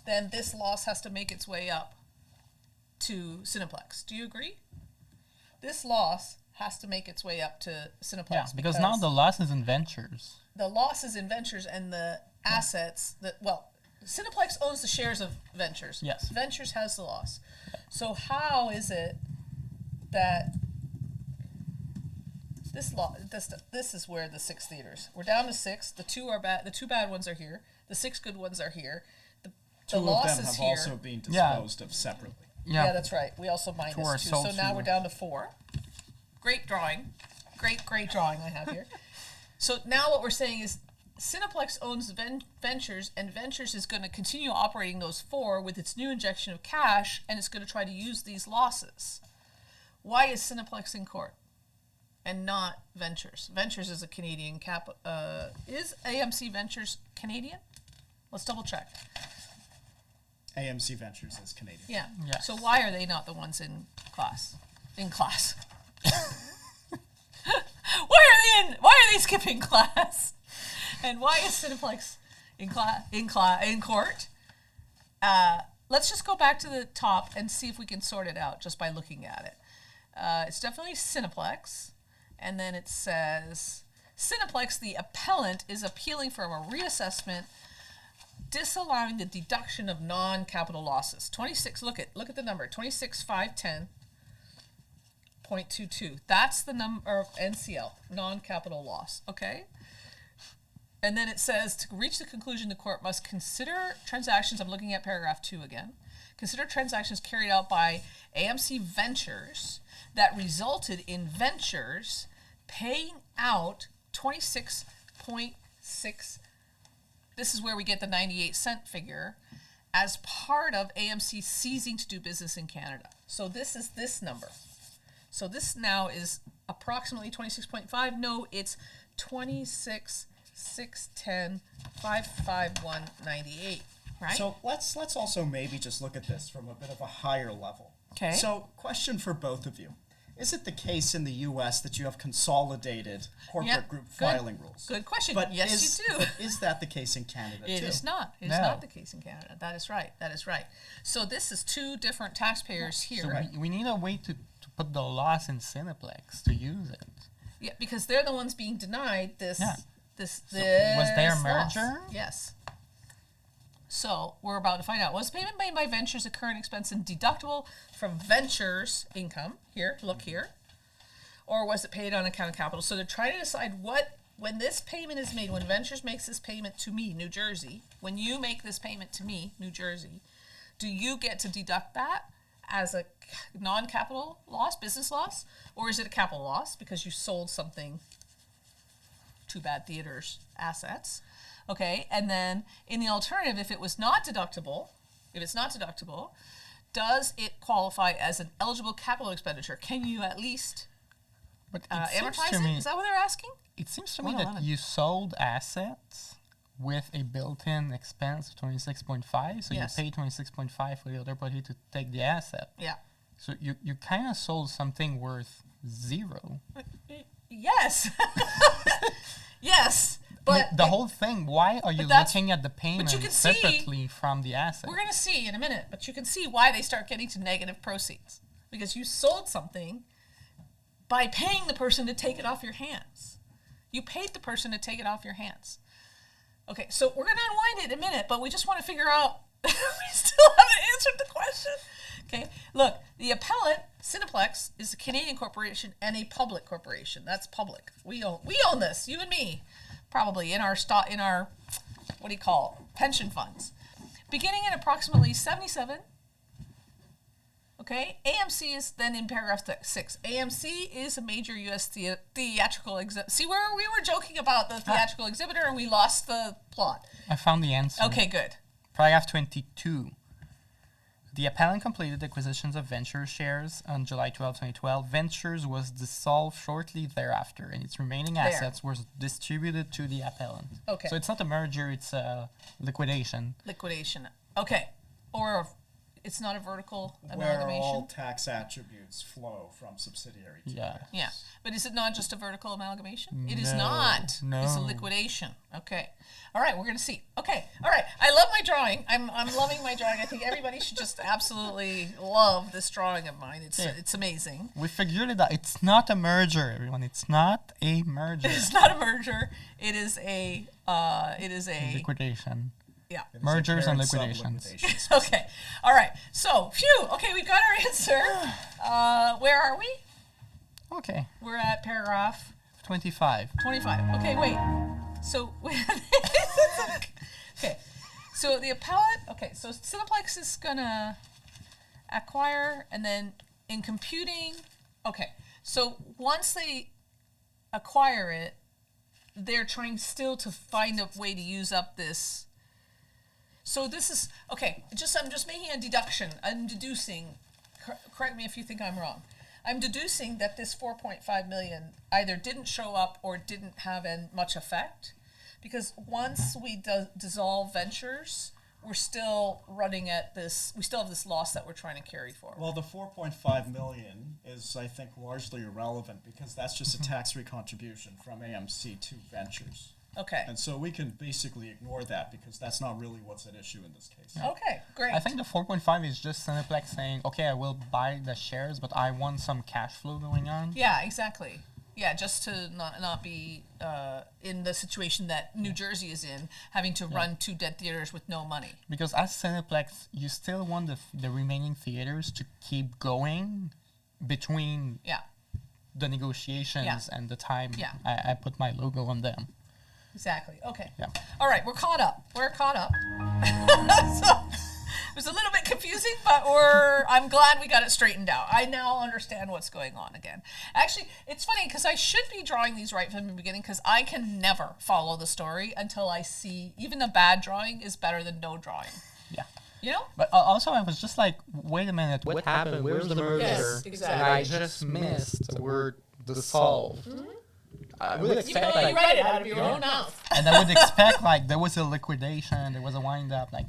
then this loss has to make its way up to Cineplex. Do you agree? This loss has to make its way up to Cineplex. Yeah, because now the loss is in Ventures. The losses in Ventures and the assets Cineplex owns the shares of Ventures. Yes. Ventures has the loss. So how is it that this is where the 6 theaters, we're down to 6. The 2 are bad. The 2 bad ones are here. The 6 good ones are here. The 2 of loss them is have here. also been disposed of separately. Yeah, that's right. We also minus 2 are 2. sold So now to- we're down to 4. Great drawing. Great drawing I have here. So now what we're saying is Cineplex owns Ventures, and Ventures is going to continue operating those 4 with its new injection of cash, and it's going to try to use these losses. Why is Cineplex in court and not Ventures? Ventures is a Canadian is AMC Ventures Canadian? Let's double check. AMC Ventures is Canadian. Yeah. Yes. So why are they not the ones in class? Why are they skipping class? And why is Cineplex in court? Let's just go back to the top and see if we can sort it out just by looking at it. It's definitely Cineplex, and then it says Cineplex, the appellant, is appealing from a reassessment disallowing the deduction of non-capital losses. 26. Look at the number 26,510.22. That's the number of NCL, non-capital loss. Okay. And then it says, to reach the conclusion, the court must consider transactions. I'm looking at paragraph 2 again. Consider transactions carried out by AMC Ventures that resulted in Ventures paying out 26.6. This is where we get the 98-cent figure as part of AMC ceasing to do business in Canada. So this is this number. So this now is approximately 26.5. No, it's 26,610,551.98. Right? So let's also maybe just look at this from a bit of a higher level. Okay. So question for both of you. Is it the case in the U.S. that you have consolidated corporate group filing rules? Good question. But Yes, you do. But is that the case in Canada, It too? is not. It is not the case in Canada. That is right. That is right. So this is 2 different taxpayers here. So we need a way to put the loss in Cineplex to use it. Yeah, because they're the ones being denied this. Yeah. This. Was there a loss. merger? Yes. So we're about to find out. Was payment made by Ventures a current expense and deductible from Ventures income? Here, look here. Or was it paid on account of capital? So they're trying to decide when this payment is made, when Ventures makes this payment to me, New Jersey, when you make this payment to me, New Jersey, do you get to deduct that as a non-capital loss, business loss? Or is it a capital loss because you sold something, Too Bad Theaters assets? Okay, and then in the alternative, if it's not deductible, does it qualify as an eligible capital expenditure? Can you at least But amortize it? Is that what they're asking? It seems to me 111. that you sold assets with a built-in expense of 26.5, so Yes. you pay 26.5 for the other party to take the asset. Yeah. So you kind of sold something worth 0. Yes. Yes. I mean, But the whole thing, why are you that's- looking at the payment you can see- separately from the asset? we're going to see in a minute, but you can see why they start getting to negative proceeds. Because you sold something by paying the person to take it off your hands. You paid the person to take it off your hands. Okay, so we're going to unwind it in a minute, but we just want to figure out, we still haven't answered the question. Okay, look, the appellant, Cineplex, is a Canadian corporation and a public corporation. That's public. We own this, you and me, probably, in our pension funds. Beginning in approximately 77, okay, AMC is then in paragraph 6. AMC is a major U.S. theatrical exhibitor. See where we were joking about the theatrical exhibitor and we lost the plot. I found the answer. Okay, good. Paragraph 22. The appellant completed acquisitions of Ventures shares on July 12, 2012. Ventures was dissolved shortly thereafter, and its remaining assets were distributed to the appellant. Okay. So it's not a merger, it's a liquidation. Liquidation. Okay. Or it's not a vertical Where amalgamation. all tax attributes flow from subsidiary to Yeah. Yeah, but is it not just a vertical amalgamation? It is No, not. It's a no. liquidation. Okay. All right, we're going to see. Okay. All right. I love my drawing. I'm loving my drawing. I think everybody should just absolutely love this drawing of mine. It's amazing. We figured it out. It's not a merger, everyone. It's not a merger. It's not a merger. It is a Liquidation. yeah. It is a Mergers and parent liquidations. sub-liquidations. Okay. All right. So, phew. Okay, we've got our answer. Where are we? Okay. We're at paragraph 25. 25. Okay, wait. So, okay. So the appellate, okay, so Cineplex is gonna acquire, and then in computing, okay. So once they acquire it, they're trying still to find a way to use up this. So this is, okay, I'm just making a deduction. I'm deducing, correct me if you think I'm wrong. I'm deducing that this 4.5 million either didn't show up or didn't have much effect. Because once we dissolve ventures, we're still running at this, we still have this loss that we're trying to carry forward. Well, the 4.5 million is, I think, largely irrelevant because that's just a tax-free contribution from AMC to ventures. Okay. And so we can basically ignore that because that's not really what's at issue in this case. Okay, great. I think the 4.5 is just Cineplex saying, okay, I will buy the shares, but I want some cash flow going on. Yeah, exactly. Yeah, just to not be in the situation that New Jersey is in, having to run 2 dead theaters with no money. Because as Cineplex, you still want the remaining theaters to keep going between the negotiations and the time I put my logo on them. Exactly. Okay. Yeah. All right, we're caught up. So, it was a little bit confusing, but I'm glad we got it straightened out. I now understand what's going on again. Actually, it's funny because I should be drawing these right from the beginning because I can never follow the story until I see even a bad drawing is better than no drawing. Yeah. You know? But also, I was just like, wait a minute. What happened? Where's the murder? Yes, exactly. And I just missed the word dissolved. I would expect you read it out of your own mouth. And I would expect, like, there was a liquidation, there was a wind-up, like,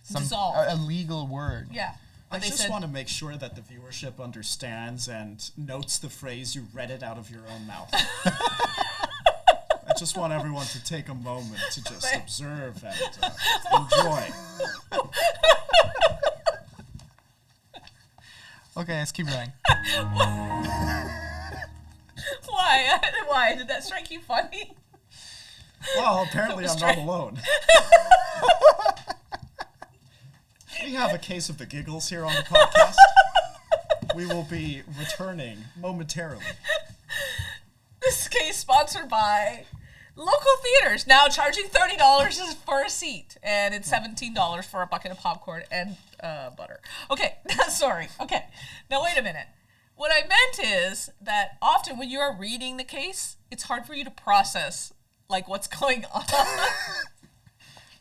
some Dissolve. a legal word. Yeah. I But they just said, want to make sure that the viewership understands and notes the phrase, you read it out of your own mouth. I just want everyone to take a moment to just observe and enjoy. Okay, let's keep going. why? Why? Did that strike you funny? Well, apparently I'm not alone. We have a case of the giggles here on the podcast. We will be returning momentarily. This case sponsored by local theaters, now charging $30 for a seat, and it's $17 for a bucket of popcorn and butter. Okay, sorry. Okay, now wait a minute. What I meant is that often when you are reading the case, it's hard for you to process like what's going on.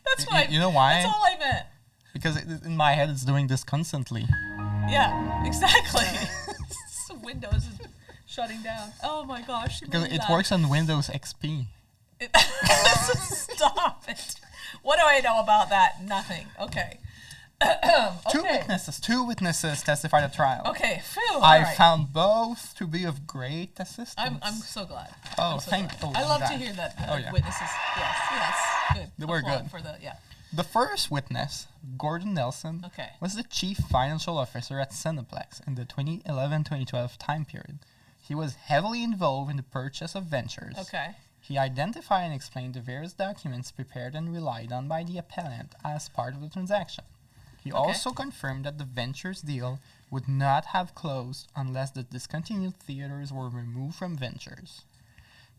That's what You know why? That's all I meant. Because in my head, it's doing this constantly. Yeah, exactly. Windows is shutting down. Oh my gosh. Because it works on Windows XP. Stop it. What do I know about that? Nothing. Okay. Two witnesses testified at trial. Okay. Phew, I all right. found both to be of great assistance. I'm so glad. Oh, I'm so thank glad. you. I love to hear that witnesses. Yes. Good. They were Applaud good. for the The first witness, Gordon Nelson, Okay. was the chief financial officer at Cineplex in the 2011-2012 time period. He was heavily involved in the purchase of ventures. Okay. He identified and explained the various documents prepared and relied on by the appellant as part of the transaction. He also confirmed that the ventures deal would not have closed unless the discontinued theaters were removed from ventures.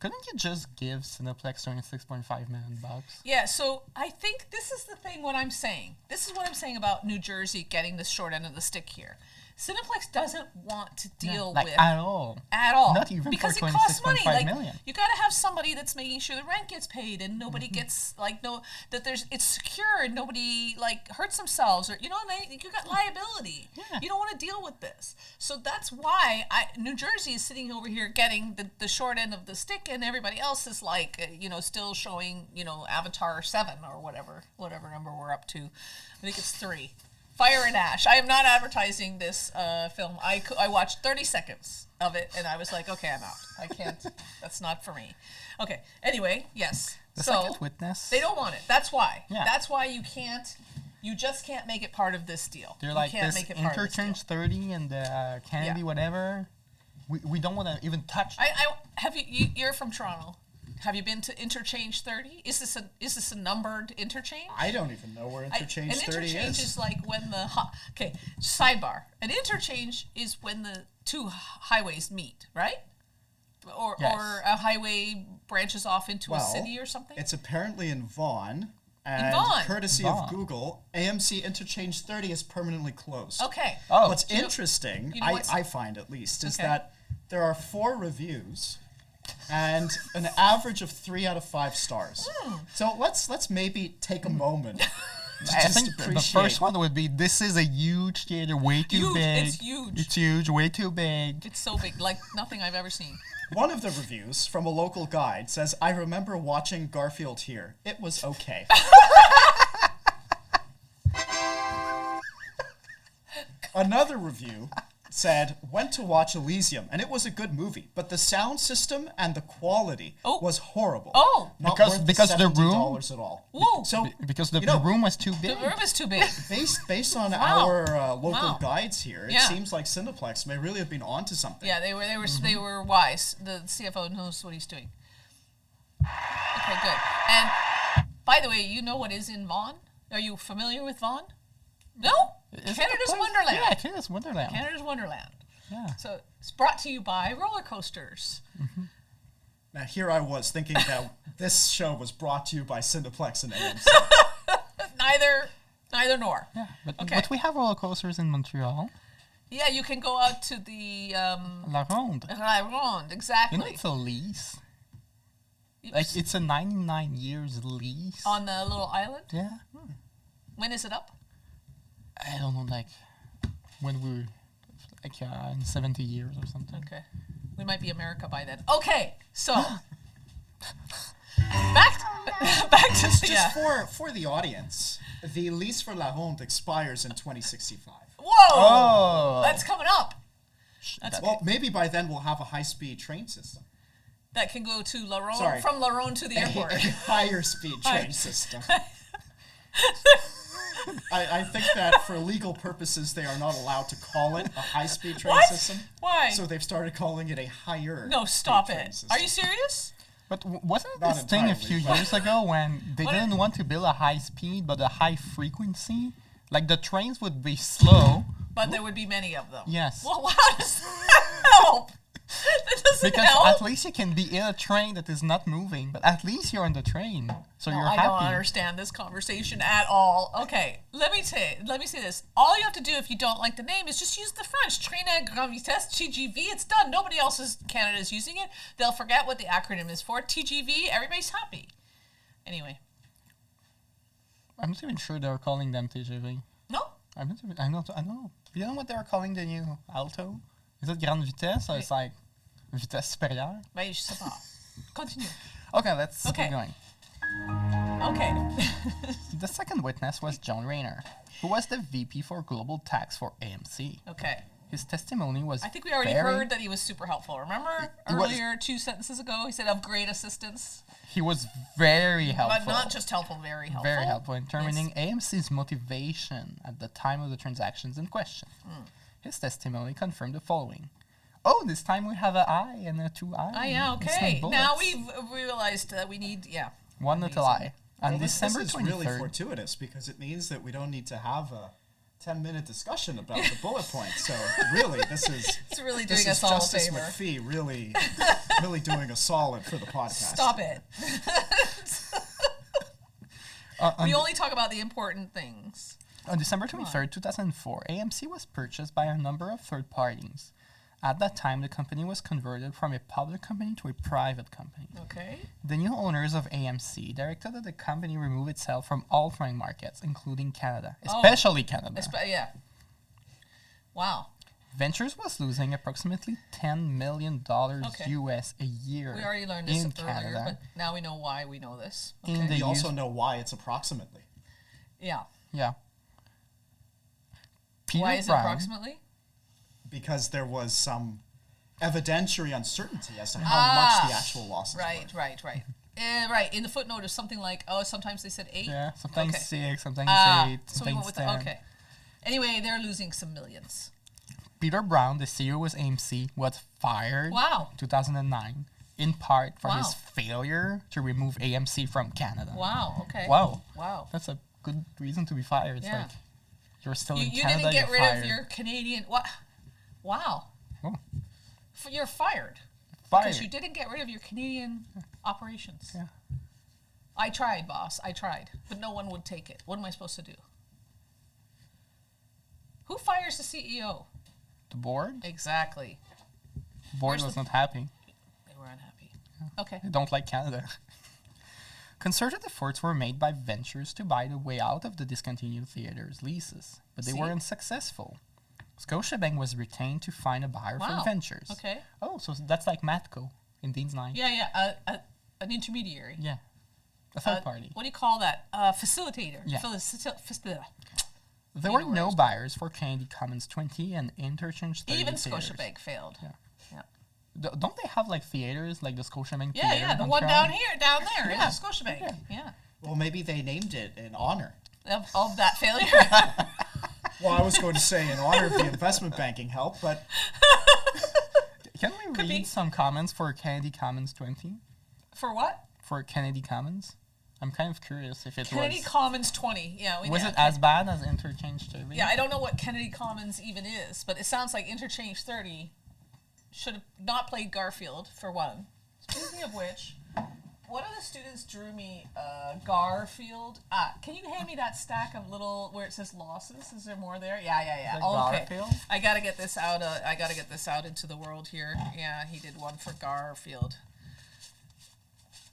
Couldn't you just give Cineplex $26.5 million? Yeah, so I think this is the thing what I'm saying. This is what I'm saying about New Jersey getting the short end of the stick here. Cineplex doesn't want to deal with at all. At all. Not even because for it costs money. $26.5 Like million. you got to have somebody that's making sure the rent gets paid and nobody gets it's secure and nobody like hurts themselves or you got liability. Yeah. You don't want to deal with this. So that's why New Jersey is sitting over here getting the short end of the stick and everybody else is like still showing Avatar 7 or whatever number we're up to. I think it's 3. Fire and Ash. I am not advertising this film. I watched 30 seconds of it, and I was like, okay, I'm out. I can't. That's not for me. Okay. Anyway, yes. The so second witness. they don't want it. That's why. Yeah. That's why you can't. You just can't make it part of this deal. They're you like can't this make it part of this deal. interchange 30 and the Kennedy whatever. We don't want to even touch. I have you're from Toronto. Have you been to Interchange 30? Is this a numbered interchange? I don't even know where interchange 30 An interchange is like when the sidebar. An interchange is when the two highways meet, right? Or a highway branches off into a city or something. It's apparently in Vaughan. And Vaughan. courtesy Vaughan. of Google, AMC Interchange 30 is permanently closed. Okay. Oh, What's interesting, you know I find at least, is Okay. that there are 4 reviews and an average of 3 out of 5 stars. So let's maybe take a moment to I just think the appreciate. first one would be, this is a huge theater, way too Huge, big. it's huge. It's huge, way too big. It's so big, like nothing I've ever seen. One of the reviews from a local guide says, "I remember watching Garfield here. It was okay." Another review said, "Went to watch Elysium, and it was a good movie, but the sound system and the quality was horrible. Oh. Not Because- worth because the room- $70 at all." Whoa. So Because the, you know, the room was too The big. room is too big. based on Wow. our local Wow. guides here, it Yeah. seems like Cineplex may really have been onto something. Yeah, they were wise. The CFO knows what he's doing. Okay, good. And by the way, you know what is in Vaughan? Are you familiar with Vaughan? No? Is it a Canada's place? Wonderland. Yeah, Canada's Wonderland. Canada's Wonderland. Yeah. So it's brought to you by roller coasters. Now here I was thinking that this show was brought to you by Cineplex and AMC. Neither nor. Yeah, but, Okay. but we have roller coasters in Montreal. Yeah, you can go out to the La Ronde. Ronde, exactly. You know, it's a lease. Oops. Like, it's a 99 years lease. On the little island. Yeah. When is it up? I don't know, like, when we're, like, in 70 years or something. Okay. We might be America by then. Okay, so back to Just yeah. for the audience, the lease for La Ronde expires in 2065. Whoa! Oh! That's coming up. That's Well, maybe by then we'll have a high-speed train system. that can go to La Ronde, Sorry. from La Ronde to the airport. A higher speed train system. I think that for legal purposes they are not allowed to call it a high-speed train What? system. Why? So they've started calling it a higher No, stop speed train it. system. Are you serious? But wasn't Not this thing a entirely, few but- years ago when they What didn't want to build a high speed but a high frequency? Like, the trains would be slow But there would be many of them. Yes. Well, how does that help? That doesn't because help. at least you can be in a train that is not moving, but at least you're on the train, so No, you're I happy. don't understand this conversation at all. Okay, let me say this. All you have to do if you don't like the name is just use the French. Train à grande vitesse, TGV. It's done. Nobody else in Canada is using it. They'll forget what the acronym is for. TGV. Everybody's happy. Anyway, I'm not even sure they're calling them TGV. no. I don't know. You know what they're calling the new Alto? Is it grande vitesse or it's like vitesse supérieure? Ben, je sais pas. Continue. Okay, let's Okay. keep going. Okay. The second witness was John Rayner, who was the VP for Global Tax for AMC. Okay. His testimony was I think we already very- heard that he was super helpful. Remember He was- earlier, 2 sentences ago, he said of great assistance. He was very helpful. But not just helpful, very helpful. Very helpful in determining Yes. AMC's motivation at the time of the transactions in question. His testimony confirmed the following. Oh, this time we have an eye and a 2 eyes. Ah, yeah, and some okay. Now bullets. we've realized that we need, One little eye. On Well, this December is 23rd. really fortuitous because it means that we don't need to have a 10-minute discussion about the bullet points. So really, It's really this doing is us all a Justice favor. McPhee really doing a solid for the podcast. Stop it. on, We only talk about the important things. on December 23rd, 2004, AMC was purchased by a number of third parties. At that time, the company was converted from a public company to a private company. Okay. The new owners of AMC directed that the company remove itself from all foreign markets, including Canada, especially Canada. Yeah. Wow. Ventures was losing approximately $10 million Okay. US a year. We already learned this in earlier, Canada. but now we know why we know this. In Okay. the We also use- know why it's approximately. Yeah. Yeah. Peter Why is it Brown, approximately? Because there was some evidentiary uncertainty as to how much the actual losses Right. were. Right. In the footnote, there's something like, sometimes they said 8. Yeah, sometimes Okay. 6, sometimes 8, So we sometimes went with 10. okay. Anyway, they're losing some millions. Peter Brown, the CEO of AMC, was fired Wow. 2009, in part for his Wow. failure to remove AMC from Canada. Wow. Okay. Wow. That's a good reason to be fired. It's Yeah. like, you're still You, in you Canada, didn't get you're rid fired. of your Canadian. What? Wow. Oh. You're fired. Fired. Because you didn't get rid of your Canadian operations. Yeah. I tried, boss. I tried. But no one would take it. What am I supposed to do? Who fires the CEO? The board? Exactly. The board Where's was the- not happy. They were unhappy. Okay. They don't like Canada. Concerted efforts were made by ventures to buy the way out of the discontinued theaters' leases, but they were unsuccessful. Scotiabank was retained to find a buyer for ventures. Okay. Oh, so that's like Matco in Dean's Line. Yeah. An intermediary. Yeah. A third party. What do you call that? Facilitator. Yeah. There You were know where no it's- buyers for Canady Commons 20 and Interchange 30 Even theaters. Scotiabank failed. Yeah. Yeah. Don't they have like theaters, like the Scotiabank Yeah, Theater? the in one Montreal? down there is Scotiabank. Yeah. Well, maybe they named it in honor. Of that failure. Well, I was going to say in honor of the investment banking help, but Can we Could read be. some comments for Canady Commons 20? For what? For Canady Commons? I'm kind of curious if it Kennedy was. Commons 20. Yeah. Was it as bad as Interchange 30? Yeah, I don't know what Kennedy Commons even is, but it sounds like Interchange 30 should have not played Garfield, for one. Speaking of which, one of the students drew me Garfield. Can you hand me that stack of little, where it says losses? Is there more there? Yeah. Is it Okay. Garfield? I gotta get this out. I gotta get this out into the world here. Yeah, he did one for Garfield.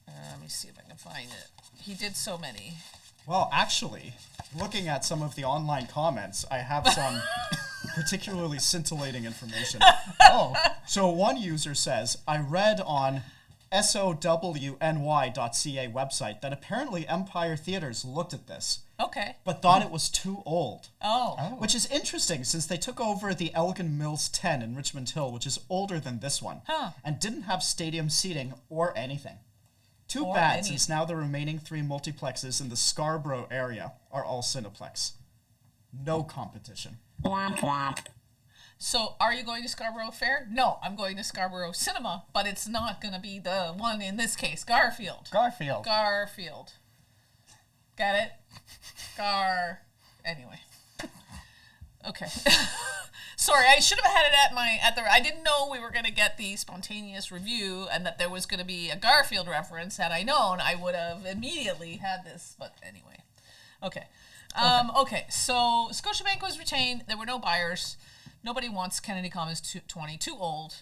Let me see if I can find it. He did so many. well, actually, looking at some of the online comments, I have some particularly scintillating information. Oh, So one user says, I read on SOWNY.ca website that apparently Empire Theaters looked at this, Okay. but thought it was too old. Oh. Which is interesting since they took over the Elgin Mills 10 in Richmond Hill, which is older than this one, Huh. and didn't have stadium seating or anything. Too Or bad, any- since now the remaining 3 multiplexes in the Scarborough area are all Cineplex. No competition. So, are you going to Scarborough Fair? No, I'm going to Scarborough Cinema, but it's not going to be the one in this case, Garfield. Garfield. Garfield. Got it? Anyway. Okay. Sorry, I should have had it I didn't know we were going to get the spontaneous review and that there was going to be a Garfield reference. Had I known, I would have immediately had this, but anyway. Okay. Okay, so Scotiabank was retained. There were no buyers. Nobody wants Kennedy Commons 20. Too old.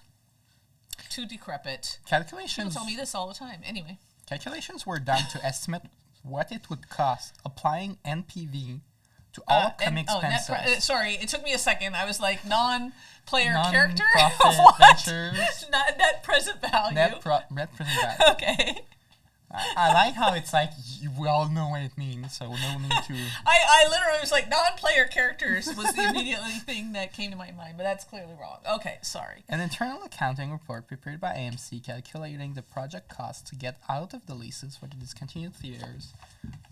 Too decrepit. People Calculations. tell me this all the time. Anyway. Calculations were done to estimate what it would cost applying NPV to all upcoming expenses. Sorry, it took me a second. I was like, non-player character? Non-profit What? ventures. Net present value. Net present value. Okay. I like how it's like we all know what it means, so no need to. I literally was like, non-player characters was the immediately thing that came to my mind, but that's clearly wrong. Okay, sorry. An internal accounting report prepared by AMC calculating the project cost to get out of the leases for the discontinued theaters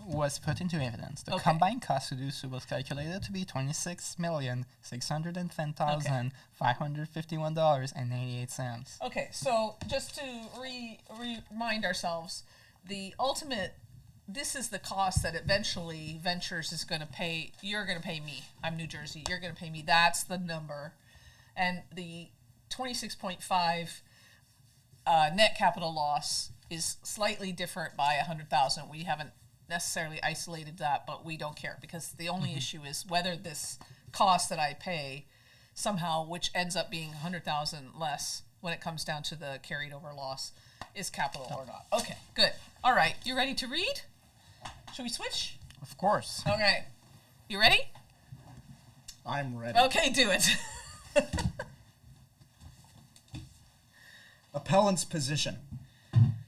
was put into evidence. The Okay. combined cost to do so was calculated to be $26,610,551.98. Okay, so just to remind ourselves, the ultimate, this is the cost that eventually Ventures is going to pay. You're going to pay me. I'm New Jersey. You're going to pay me. That's the number. And the 26.5 net capital loss is slightly different by 100,000. We haven't necessarily isolated that, but we don't care because the only issue is whether this cost that I pay somehow, which ends up being 100,000 less when it comes down to the carried over loss, is capital or not. Okay, good. All right, you ready to read? Should we switch? Of course. Okay. You ready? I'm ready. Okay, do it. Appellant's position.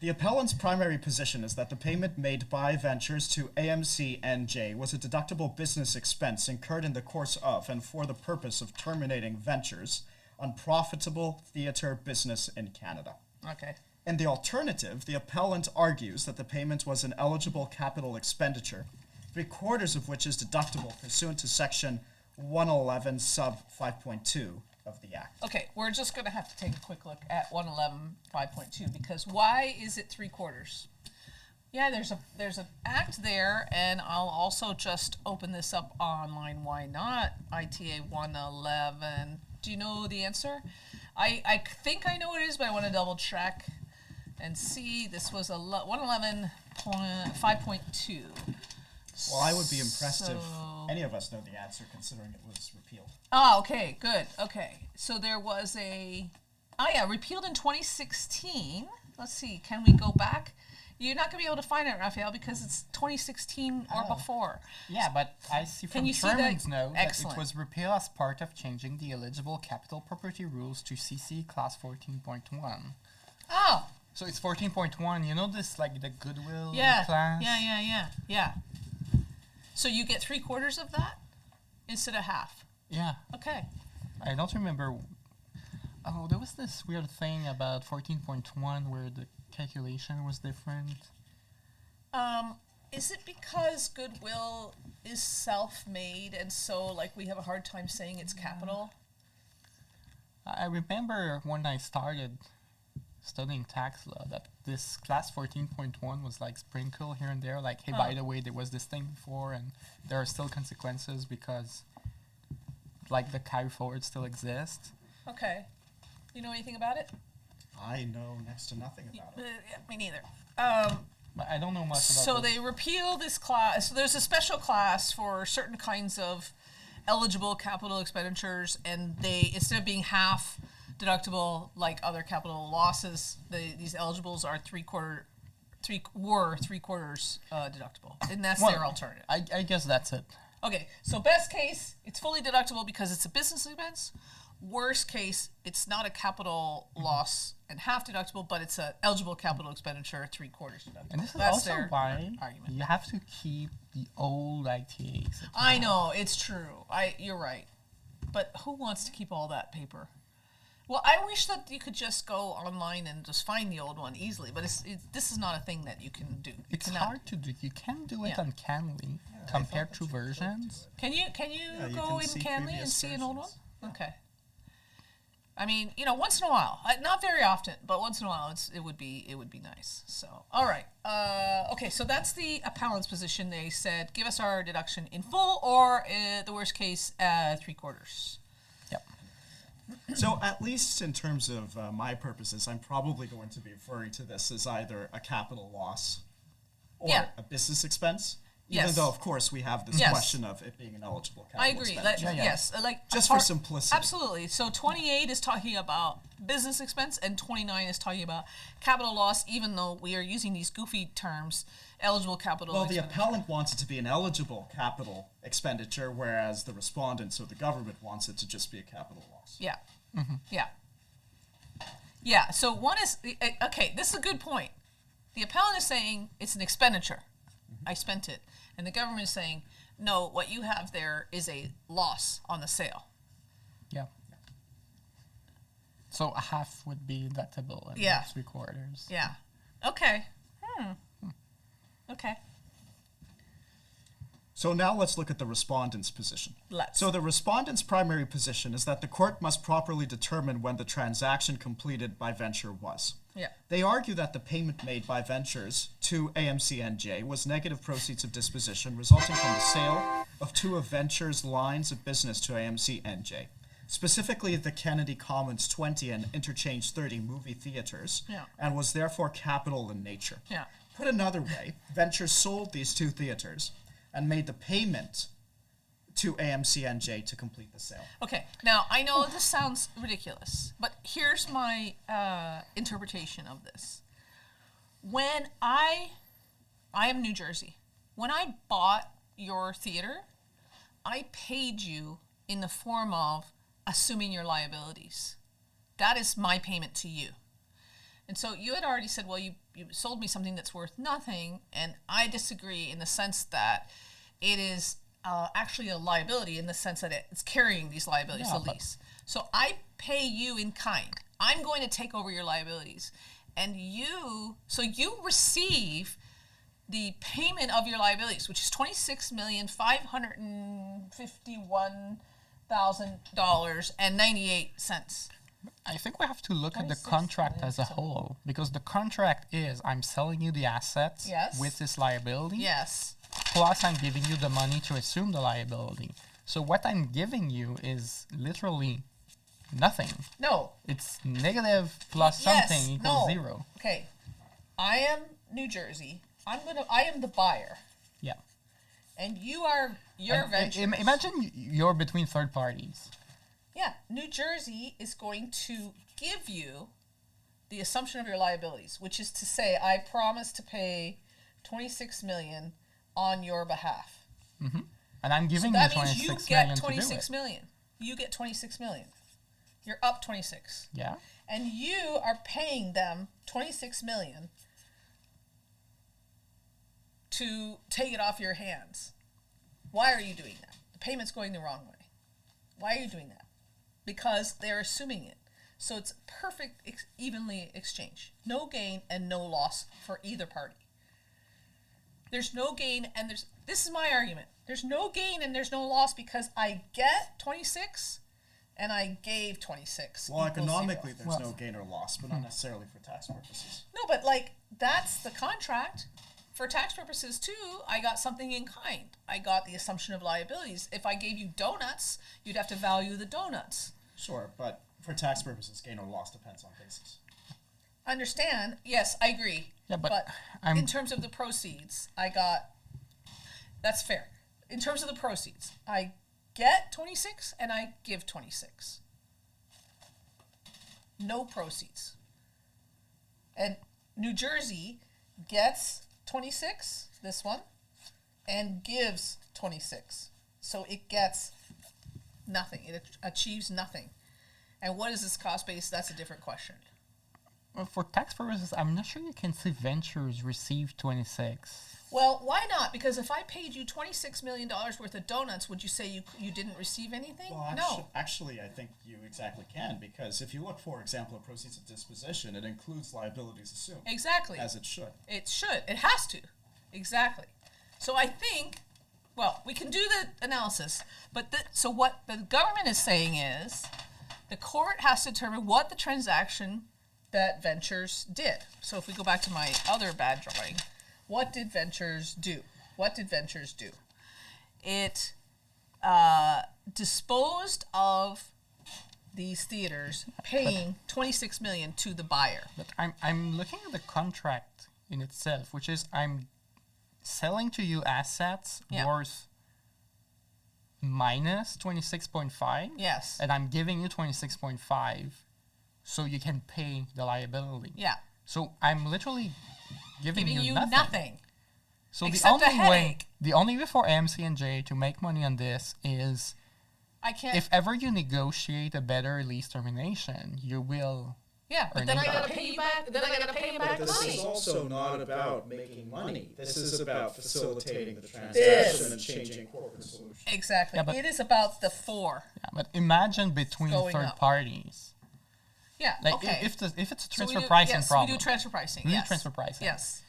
The appellant's primary position is that the payment made by Ventures to AMC NJ was a deductible business expense incurred in the course of and for the purpose of terminating Ventures' unprofitable theater business in Canada. Okay. In the alternative, the appellant argues that the payment was an eligible capital expenditure, 3/4 of which is deductible pursuant to Section 111 sub 5.2 of the Act. Okay, we're just going to have to take a quick look at 111 5.2 because why is it 3/4? Yeah, there's an act there, and I'll also just open this up online. Why not? ITA 111. Do you know the answer? I think I know what it is, but I want to double check and see. This was a 111 5.2. Well, I would be impressed if So- any of us know the answer, considering it was repealed. Oh, okay, good. Okay. So there was repealed in 2016. Let's see. Can we go back? You're not going to be able to find it, Raphael, because it's 2016 or before. Yeah, but I see Can from you see that? Sherman's note that Excellent. it was repealed as part of changing the eligible capital property rules to CC Class 14.1. Oh, So it's 14.1. You know this, like the goodwill yeah. class? Yeah. So you get 3/4 of that instead of half. Yeah. Okay. I don't remember. Oh, there was this weird thing about 14.1 where the calculation was different. Is it because goodwill is self-made and so like we have a hard time saying it's capital? I remember when I started studying tax law that this class 14.1 was like sprinkled here and there, like, hey, by the way, there was this thing before and there are still consequences because like the carry forward still exists. Okay. You know anything about it? I know next to nothing about it. Yeah, me neither. But I don't know much about So this. they repeal this class. So there's a special class for certain kinds of eligible capital expenditures, and they, instead of being half deductible like other capital losses, these eligibles are three quarters deductible, and that's their alternative. I guess that's it. Okay, so best case, it's fully deductible because it's a business expense. Worst case, it's not a capital loss and half deductible, but it's an eligible capital expenditure, 3/4 deductible. And this is That's also their why argument. you have to keep the old ITAs. I know, it's true. You're right. But who wants to keep all that paper? Well, I wish that you could just go online and just find the old one easily, but this is not a thing that you can do. You It's cannot. hard to do. You can do it Yeah. on Canly compared to versions. Can you you go can in see Canly and previous see an old one? versions. Okay. I mean, once in a while, not very often, but once in a while, it would be nice. So, all right, okay. So that's the appellant's position. They said, give us our deduction in full, or the worst case, 3/4. Yep. So at least in terms of my purposes, I'm probably going to be referring to this as either a capital loss or Yeah. a business expense. Even Yes. though, of course, we have this Yes. question of it being an eligible capital I agree. expenditure. Yes, like Just for simplicity. Absolutely. So 28 is talking about business expense, and 29 is talking about capital loss. Even though we are using these goofy terms, eligible capital. Well, the expenditure. appellant wants it to be an eligible capital expenditure, whereas the respondent, so the government, wants it to just be a capital loss. Yeah. Yeah. Yeah. So one is okay. This is a good point. The appellant is saying it's an expenditure. I spent it, and the government is saying no. What you have there is a loss on the sale. Yeah. So a half would be deductible and Yeah. 3/4. Yeah. Okay. Okay. So now let's look at the respondent's position. Let's. So the respondent's primary position is that the court must properly determine when the transaction completed by Venture was. Yeah. They argue that the payment made by Ventures to AMCNJ was negative proceeds of disposition resulting from the sale of two of Ventures' lines of business to AMCNJ, specifically the Kennedy Commons 20 and Interchange 30 movie theaters, Yeah. and was therefore capital in nature. Yeah. Put another way, Ventures sold these two theaters and made the payment to AMCNJ to complete the sale. Okay. Now I know this sounds ridiculous, but here's my interpretation of this. When I am New Jersey. When I bought your theater, I paid you in the form of assuming your liabilities. That is my payment to you. And so you had already said, well, you sold me something that's worth nothing, and I disagree in the sense that it is actually a liability in the sense that it's carrying these liabilities, Yeah, the but- lease. So I pay you in kind. I'm going to take over your liabilities. And you receive the payment of your liabilities, which is $26,551,000.98. I think we have to look at the 26 contract million as a whole, because the contract is I'm selling you the assets Yes. with this liability, Yes. plus I'm giving you the money to assume the liability. So what I'm giving you is literally nothing. No. It's negative plus something equals zero. Okay. I am New Jersey. I am the buyer. Yeah. And you're Ventures. Imagine you're between third parties. Yeah, New Jersey is going to give you the assumption of your liabilities, which is to say, I promise to pay $26 million on your behalf. And I'm So giving you that means 26 you million get to do 26 it. million. You get 26 million. You're up 26. Yeah. And you are paying them 26 million to take it off your hands. Why are you doing that? The payment's going the wrong way. Why are you doing that? Because they're assuming it. So it's perfect evenly exchange. No gain and no loss for either party. There's no gain and this is my argument. There's no gain and there's no loss because I get 26 and I gave 26. Well, equals economically, zero. there's no gain or loss, but not necessarily for tax purposes. No, but like that's the contract. For tax purposes too, I got something in kind. I got the assumption of liabilities. If I gave you donuts, you'd have to value the donuts. Sure, but for tax purposes, gain or loss depends on basis. Understand? Yes, I agree. Yeah, but in terms of the proceeds, that's fair. In terms of the proceeds, I get 26 and I give 26. No proceeds. And New Jersey gets 26, this one, and gives 26. So it gets nothing. It achieves nothing. And what is this cost base? That's a different question. Well, for tax purposes, I'm not sure you can see ventures receive 26. Well, why not? Because if I paid you $26 million worth of donuts, would you say you didn't receive anything? Well, No. actually, I think you exactly can, because if you look, for example, at proceeds of disposition, it includes liabilities assumed. Exactly. As it should. It should. It has to. Exactly. So I think, well, we can do the analysis, but so what the government is saying is the court has to determine what the transaction that Ventures did. So if we go back to my other bad drawing, what did Ventures do? What did Ventures do? It disposed of these theaters, paying $26 million to the buyer. But I'm looking at the contract in itself, which is I'm selling to you assets Yeah. worth minus 26.5. Yes. And I'm giving you 26.5 so you can pay the liability. Yeah. So I'm literally giving you nothing. So Except a headache. the only way for AMC and J to make money on this is I can't. if ever you negotiate a better lease termination, you will. Yeah, but then I earning gotta back. pay you back. Then I gotta pay you back But this money. is also not about making money. This is about facilitating the transaction and changing corporate solutions. Exactly. Yeah, but- It is about the four. Yeah, but imagine between Going third up. parties. Yeah. Like okay. if it's a So we transfer do- pricing yes, problem. we do transfer pricing. We do Yes. transfer pricing. Yes.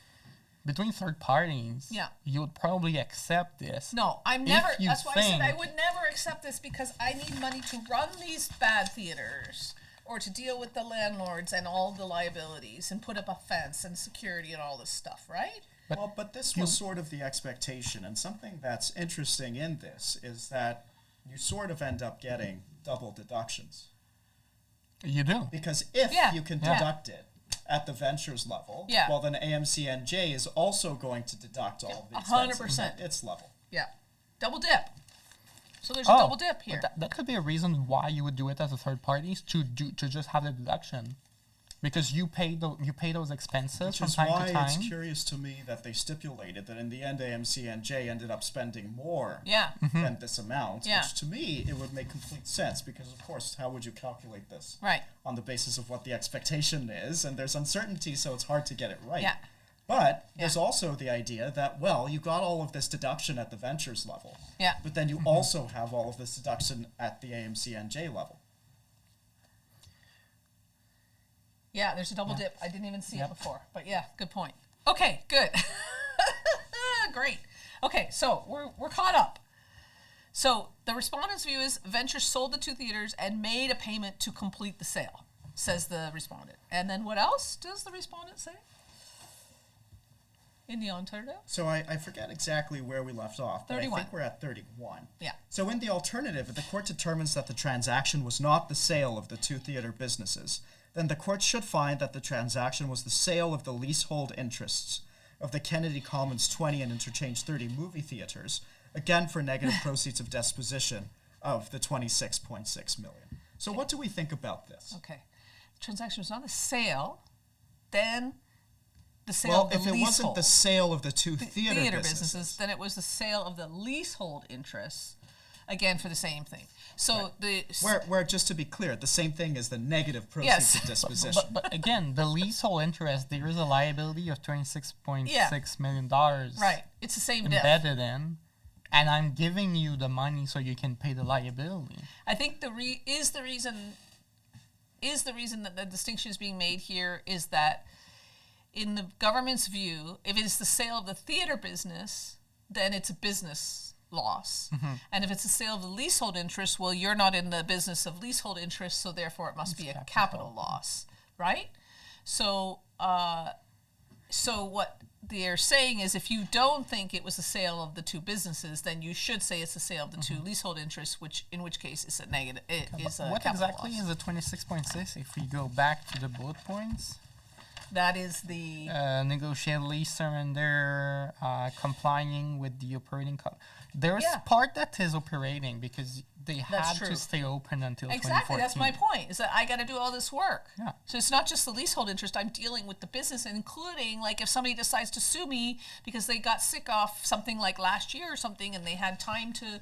Between third parties, Yeah. you would probably accept this. No, I'm If never. you That's why I said I think- would never accept this because I need money to run these bad theaters or to deal with the landlords and all the liabilities and put up a fence and security and all this stuff, right? Well, but this was sort of the expectation, and something that's interesting in this is that you sort of end up getting double deductions. You do. Because if Yeah, you can yeah. deduct it at the ventures level, Yeah. well, then AMCNJ is also going to deduct all of the 100%. expenses at its level. Yeah. Double dip. So there's a double dip here. But that could be a reason why you would do it as a third party to just have the deduction, because you pay those expenses Which from is time why to time. it's curious to me that they stipulated that in the end AMCNJ ended up spending more Yeah. than this amount, Yeah. which to me it would make complete sense because of course how would you calculate this? Right. On the basis of what the expectation is, and there's uncertainty, so it's hard to get it right. Yeah. But there's also the idea that, well, you got all of this deduction at the ventures level, Yeah. but then you also have all of this deduction at the AMCNJ level. Yeah, there's a double dip. I didn't even see Yep. it before. But yeah, good point. Okay, good. Great. Okay, so we're caught up. So the respondent's view is Venture sold the two theaters and made a payment to complete the sale, says the respondent. And then what else does the respondent say? In the alternative? So I forget exactly where we left off, but 31. I think we're at 31. Yeah. So in the alternative, if the court determines that the transaction was not the sale of the two theater businesses, then the court should find that the transaction was the sale of the leasehold interests of the Kennedy Commons 20 and Interchange 30 movie theaters, again for negative proceeds of disposition of the 26.6 million. So what do we think about this? Okay. The transaction was not a sale then the sale Well, of the if it leasehold. wasn't the sale of the two The theater, businesses, then it was the sale of the leasehold interests, again for the same thing. So where just to be clear, the same thing as the negative proceeds Yes. of disposition. But again, the leasehold interest, there is a liability of $26.6 million dollars right, it's the same diff. embedded in, and I'm giving you the money so you can pay the liability. I think the reason that the distinction is being made here is that in the government's view, if it is the sale of the theater business, then it's a business loss. And if it's a sale of the leasehold interest, well, you're not in the business of leasehold interest, so therefore it must be a capital loss, right? So, so what they're saying is, if you don't think it was a sale of the two businesses, then you should say it's a sale of the two leasehold interests, in which case it's a negative. It is a What capital exactly loss. is the 26.6 if we go back to the bullet points? That is the Negotiate lease surrender, complying with the operating There's Yeah. part that is operating because they That's had true. to stay open until exactly. 2014. That's my point. Is that I got to do all this work. Yeah. So it's not just the leasehold interest. I'm dealing with the business, including like if somebody decides to sue me because they got sick off something like last year or something, and they had time to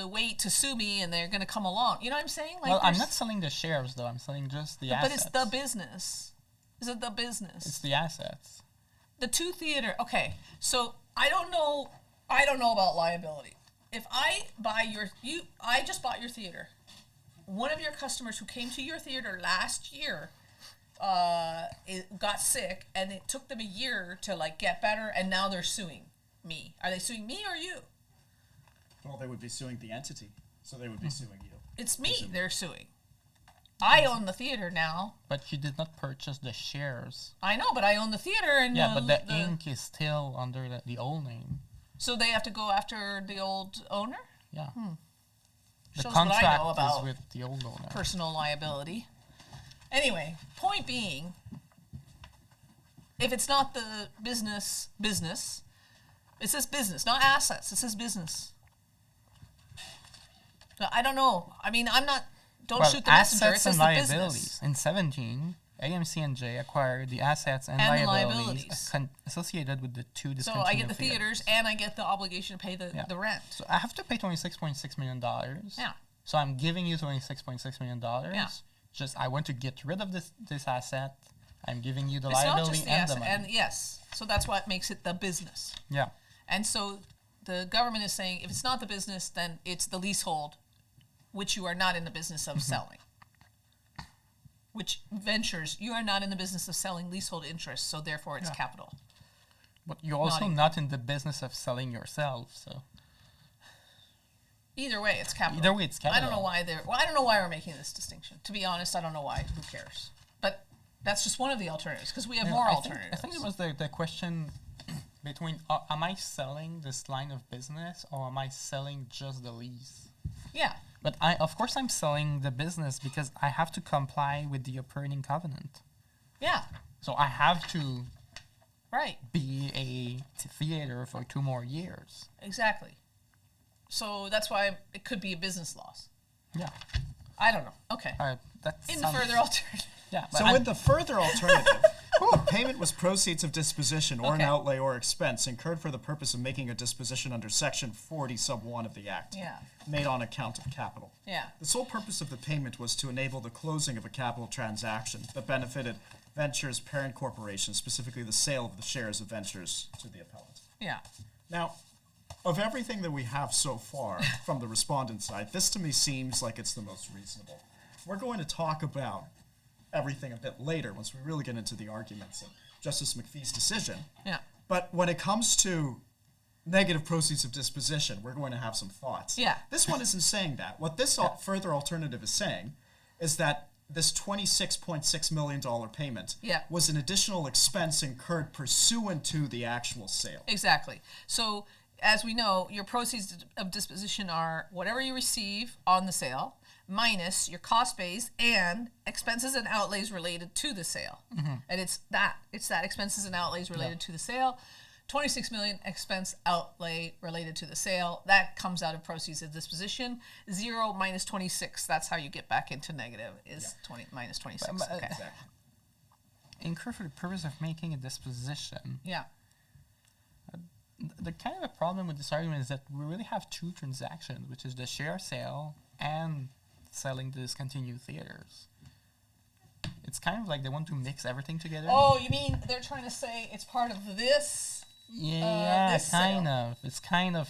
wait to sue me, and they're going to come along. You know what I'm saying? Like, Well, I'm there's- not selling the shares though. I'm selling just the But assets. it's the business. Is it the business? It's the assets. The two theater. Okay, so I don't know about liability. If I buy I just bought your theater. One of your customers who came to your theater last year, got sick, and it took them a year to like get better, and now they're suing me. Are they suing me or you? Well, they would be suing the entity, so they would be suing you. It's me they're suing. I own the theater now. But you did not purchase the shares. I know, but I own the theater, and Yeah, but the ink is still under the old name. So they have to go after the old owner. Yeah. The Shows what I contract know about is with the old owner. personal liability. Anyway, point being, if it's not the business, it says business, not assets. It says business. So I don't know. I mean, don't shoot the messenger. It assets says and the liabilities. business. In 17, AMC&J acquired the assets and, And the liabilities, liabilities. Associated with the two So discontinued I get the theaters, and I get the obligation to pay the rent. So I have to pay $26.6 million. Yeah. So I'm giving you $26.6 million. Yeah. Just I want to get rid of this asset. I'm giving you the It's not liability just the and asset. the money. And yes, so that's what makes it the business. Yeah. And so the government is saying if it's not the business, then it's the leasehold, which you are not in the business of selling. Which ventures, you are not in the business of selling leasehold interests, so therefore it's capital. But you're also even. not in the business of selling yourself. So Either way, it's capital. either way, it's capital. I don't know why I don't know why we're making this distinction. To be honest, I don't know why. Who cares? But that's just one of the alternatives because we have more alternatives. I think it was the question between am I selling this line of business or am I selling just the lease? Yeah. But of course I'm selling the business because I have to comply with the operating covenant. Yeah. So I have to Right. be a theater for 2 more years. Exactly. So that's why it could be a business loss. Yeah. I don't know. Okay. That's In the further alternative. Yeah. So in the further alternative, the payment was proceeds of disposition or an Okay. outlay or expense incurred for the purpose of making a disposition under Section 40 sub 1 of the Act, Yeah. made on account of capital. Yeah. The sole purpose of the payment was to enable the closing of a capital transaction that benefited Ventures' parent corporation, specifically the sale of the shares of Ventures to the appellant. Yeah. Now, of everything that we have so far from the respondent side, this to me seems like it's the most reasonable. We're going to talk about everything a bit later once we really get into the arguments of Justice McPhee's decision. Yeah. But when it comes to negative proceeds of disposition, we're going to have some thoughts. Yeah. This one isn't saying that. What this further alternative is saying is that this $26.6 million payment Yeah. was an additional expense incurred pursuant to the actual sale. Exactly. So, as we know, your proceeds of disposition are whatever you receive on the sale minus your cost base and expenses and outlays related to the sale. And it's that expenses and outlays related to the sale. 26 million expense outlay related to the sale. That comes out of proceeds of disposition. 0 minus 26. That's how you get back into negative is 20 minus 26. Okay. Exactly. incur for the purpose of making a disposition. Yeah. The kind of a problem with this argument is that we really have two transactions, which is the share sale and selling the discontinued theaters. It's kind of like they want to mix everything together. Oh, you mean they're trying to say it's part of this? Yeah, this kind sale. of. It's kind of.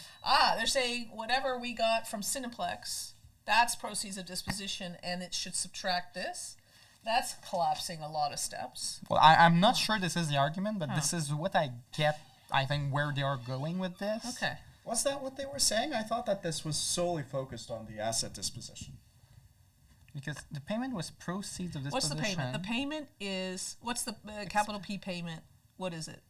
They're saying whatever we got from Cineplex, that's proceeds of disposition, and it should subtract this. That's collapsing a lot of steps. Well, I'm not sure this is the argument, but this is what I get. I think where they are going with this. Okay. Was that what they were saying? I thought that this was solely focused on the asset disposition. Because the payment was proceeds of What's disposition. the payment? The payment is, what's the capital P payment? What is it?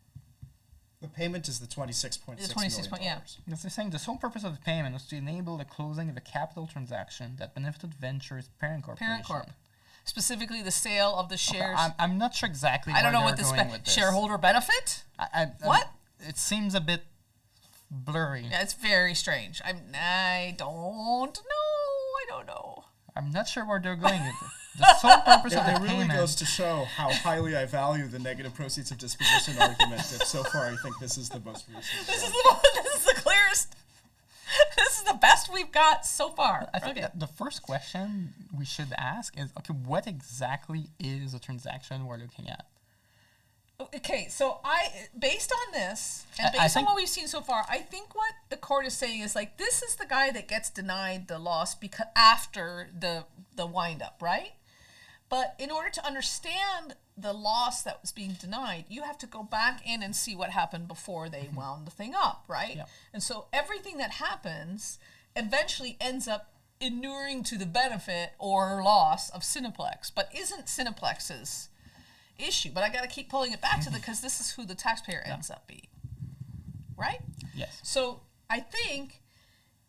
The payment is the $26.6 The 26 million. yeah. Yes, they're saying the sole purpose of the payment was to enable the closing of a capital transaction that benefited Ventures parent corporation. Parent Corp. Specifically the sale of the shares. I'm not sure exactly I don't know where what they're the going with this. shareholder benefit? What? It seems a bit blurry. Yeah, it's very strange. I don't know. I'm not sure where they're going with it. The sole purpose of It the really payment. goes to show how highly I value the negative proceeds of disposition argument. That so far, I think this is the most recent. This is the clearest. This is the best we've got so far. I think that the first question we should ask is, okay, what exactly is a transaction we're looking at? Okay, so based on this, and I based on think- what we've seen so far, I think what the court is saying is like, this is the guy that gets denied the loss because after the wind up, right? But in order to understand the loss that was being denied, you have to go back in and see what happened before they wound the thing up, right? Yeah. And so everything that happens eventually ends up inuring to the benefit or loss of Cineplex, but isn't Cineplex's issue. But I got to keep pulling it back to because this is who the taxpayer ends up being, right? Yes. So I think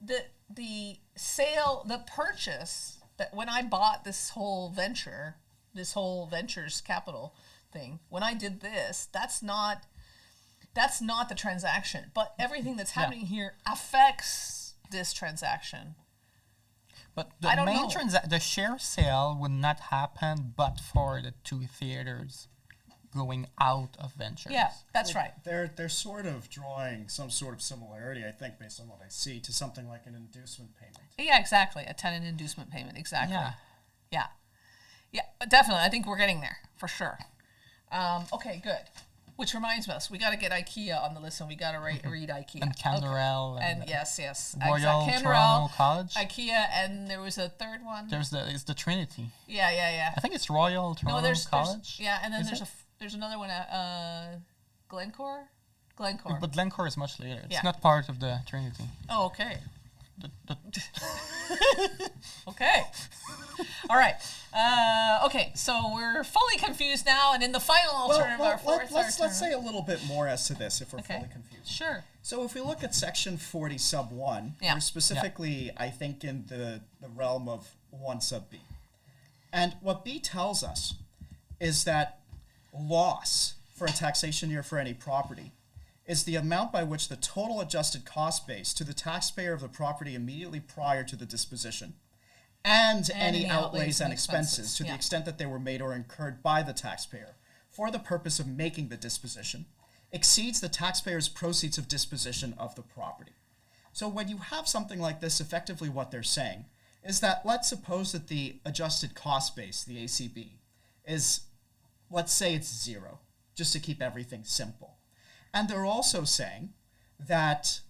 that the sale, the purchase, that when I bought this whole ventures capital thing, when I did this, that's not the transaction. But everything that's happening here affects this transaction. But I the don't main know. the share sale would not happen but for the two theaters going out of Ventures. Yeah, that's right. They're sort of drawing some sort of similarity, I think, based on what I see, to something like an inducement payment. Yeah, exactly. A tenant inducement payment. Exactly. Yeah. Yeah, definitely. I think we're getting there for sure. Okay, good. Which reminds us, we got to get IKEA on the list, and we got to read IKEA. And Canderel Okay. And and yes. Royal Exact- Toronto Canderel, College. IKEA, and there was a third one. It's the Trinity. Yeah. I think it's Royal Toronto there's College. yeah, and then Is there's another one at Glencore. But Glencore is much later. It's Yeah. not part of the Trinity. Oh, okay. The Okay. All right. Okay, so we're fully confused now, and in the final alternative, our fourth let's alternative. say a little bit more as to this if we're Okay. fully confused. Sure. So if we look at section 40 sub 1, Yeah. we're specifically, I think, in the realm of 1 sub B. And what B tells us is that loss for a taxation year for any property is the amount by which the total adjusted cost base to the taxpayer of the property immediately prior to the disposition and any outlays and expenses to the yeah. extent that they were made or incurred by the taxpayer for the purpose of making the disposition exceeds the taxpayer's proceeds of disposition of the property. So when you have something like this, effectively what they're saying is that let's suppose that the adjusted cost base, the ACB, is, let's say it's 0, just to keep everything simple. And they're also saying that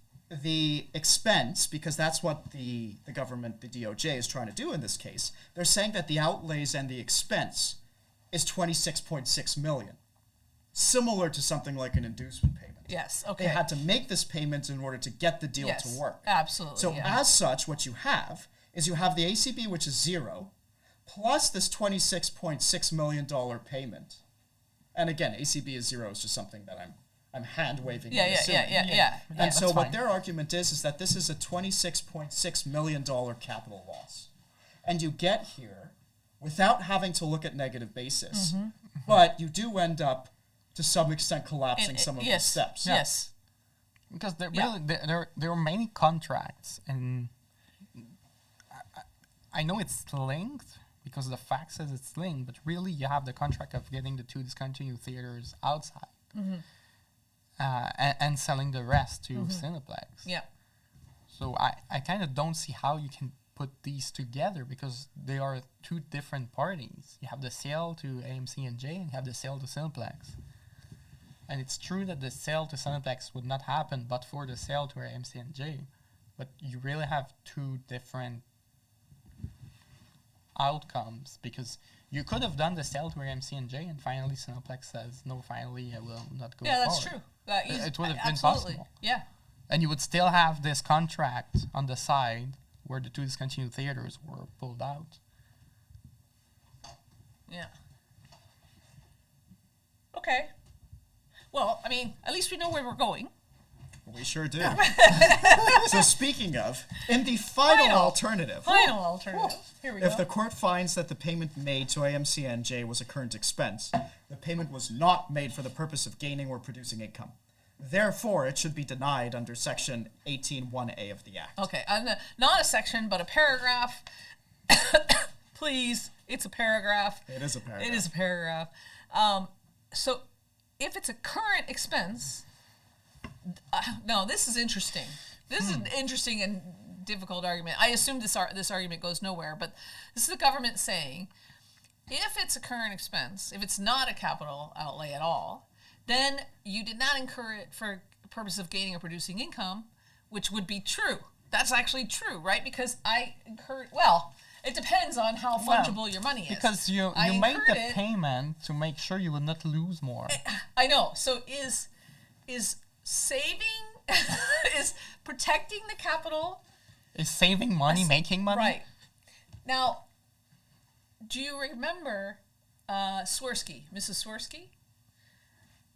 the expense, because that's what the government, the DOJ, is trying to do in this case, they're saying that the outlays and the expense is $26.6 million, similar to something like an inducement payment. Yes. Okay. They had to make this payment in order to get the deal yes, to work. Absolutely. So yeah. as such, what you have is you have the ACB, which is 0, plus this $26.6 million payment. And again, ACB is 0 is just something that I'm hand waving. Yeah. And so that's what fine. their argument is that this is a $26.6 million capital loss. And you get here without having to look at negative basis. But you do end up, to some extent, collapsing some of the steps. Yes. Because Yeah. there are many contracts, and I know it's linked because the fact says it's linked, but really you have the contract of getting the 2 discontinued theaters outside and selling the rest to Cineplex. Yeah. So I kind of don't see how you can put these together because they are 2 different parties. You have the sale to AMC and J, and you have the sale to Cineplex. And it's true that the sale to Cineplex would not happen but for the sale to AMC and J. But you really have 2 different outcomes because you could have done the sale to AMC and J and finally Cineplex says, no, finally I will not go Yeah, that's forward. true. It would have been Absolutely. possible. Yeah. And you would still have this contract on the side where the 2 discontinued theaters were pulled out. Yeah. Okay. Well, I mean, at least we know where we're going. We sure do. So speaking of, in the final alternative, Final alternative. Here we go. if the court finds that the payment made to AMC and J was a current expense, the payment was not made for the purpose of gaining or producing income. Therefore, it should be denied under Section 18(1)(a) of the Act. Okay, not a section, but a paragraph. Please, it's a paragraph. It is a paragraph. It is a paragraph. So, if it's a current expense, no, this is interesting. This is an interesting and difficult argument. I assume this argument goes nowhere, but this is the government saying, if it's a current expense, if it's not a capital outlay at all, then you did not incur it for purpose of gaining or producing income, which would be true. That's actually true, right? Because I incurred, well, it depends on how fungible your money is. Because you I made the incurred it. payment to make sure you would not lose more. I know. So is saving, is protecting the capital. Is saving money making money? Right. Now, do you remember Swirsky, Mrs. Swirsky?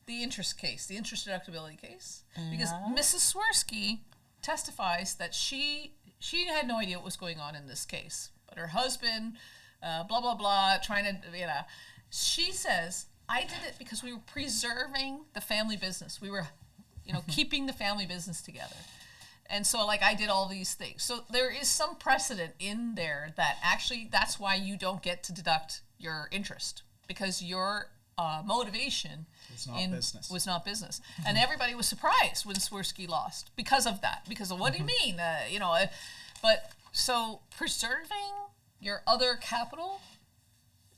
The interest case, the interest deductibility case? Because Mrs. Swirsky testifies that she had no idea what was going on in this case. But her husband, blah, blah, blah, trying to, she says, I did it because we were preserving the family business. We were, keeping the family business together. And so, I did all these things. So there is some precedent in there that actually that's why you don't get to deduct your interest, because your motivation was not business. And everybody was surprised when Swirsky lost because of that. Because of what do you mean? But so preserving your other capital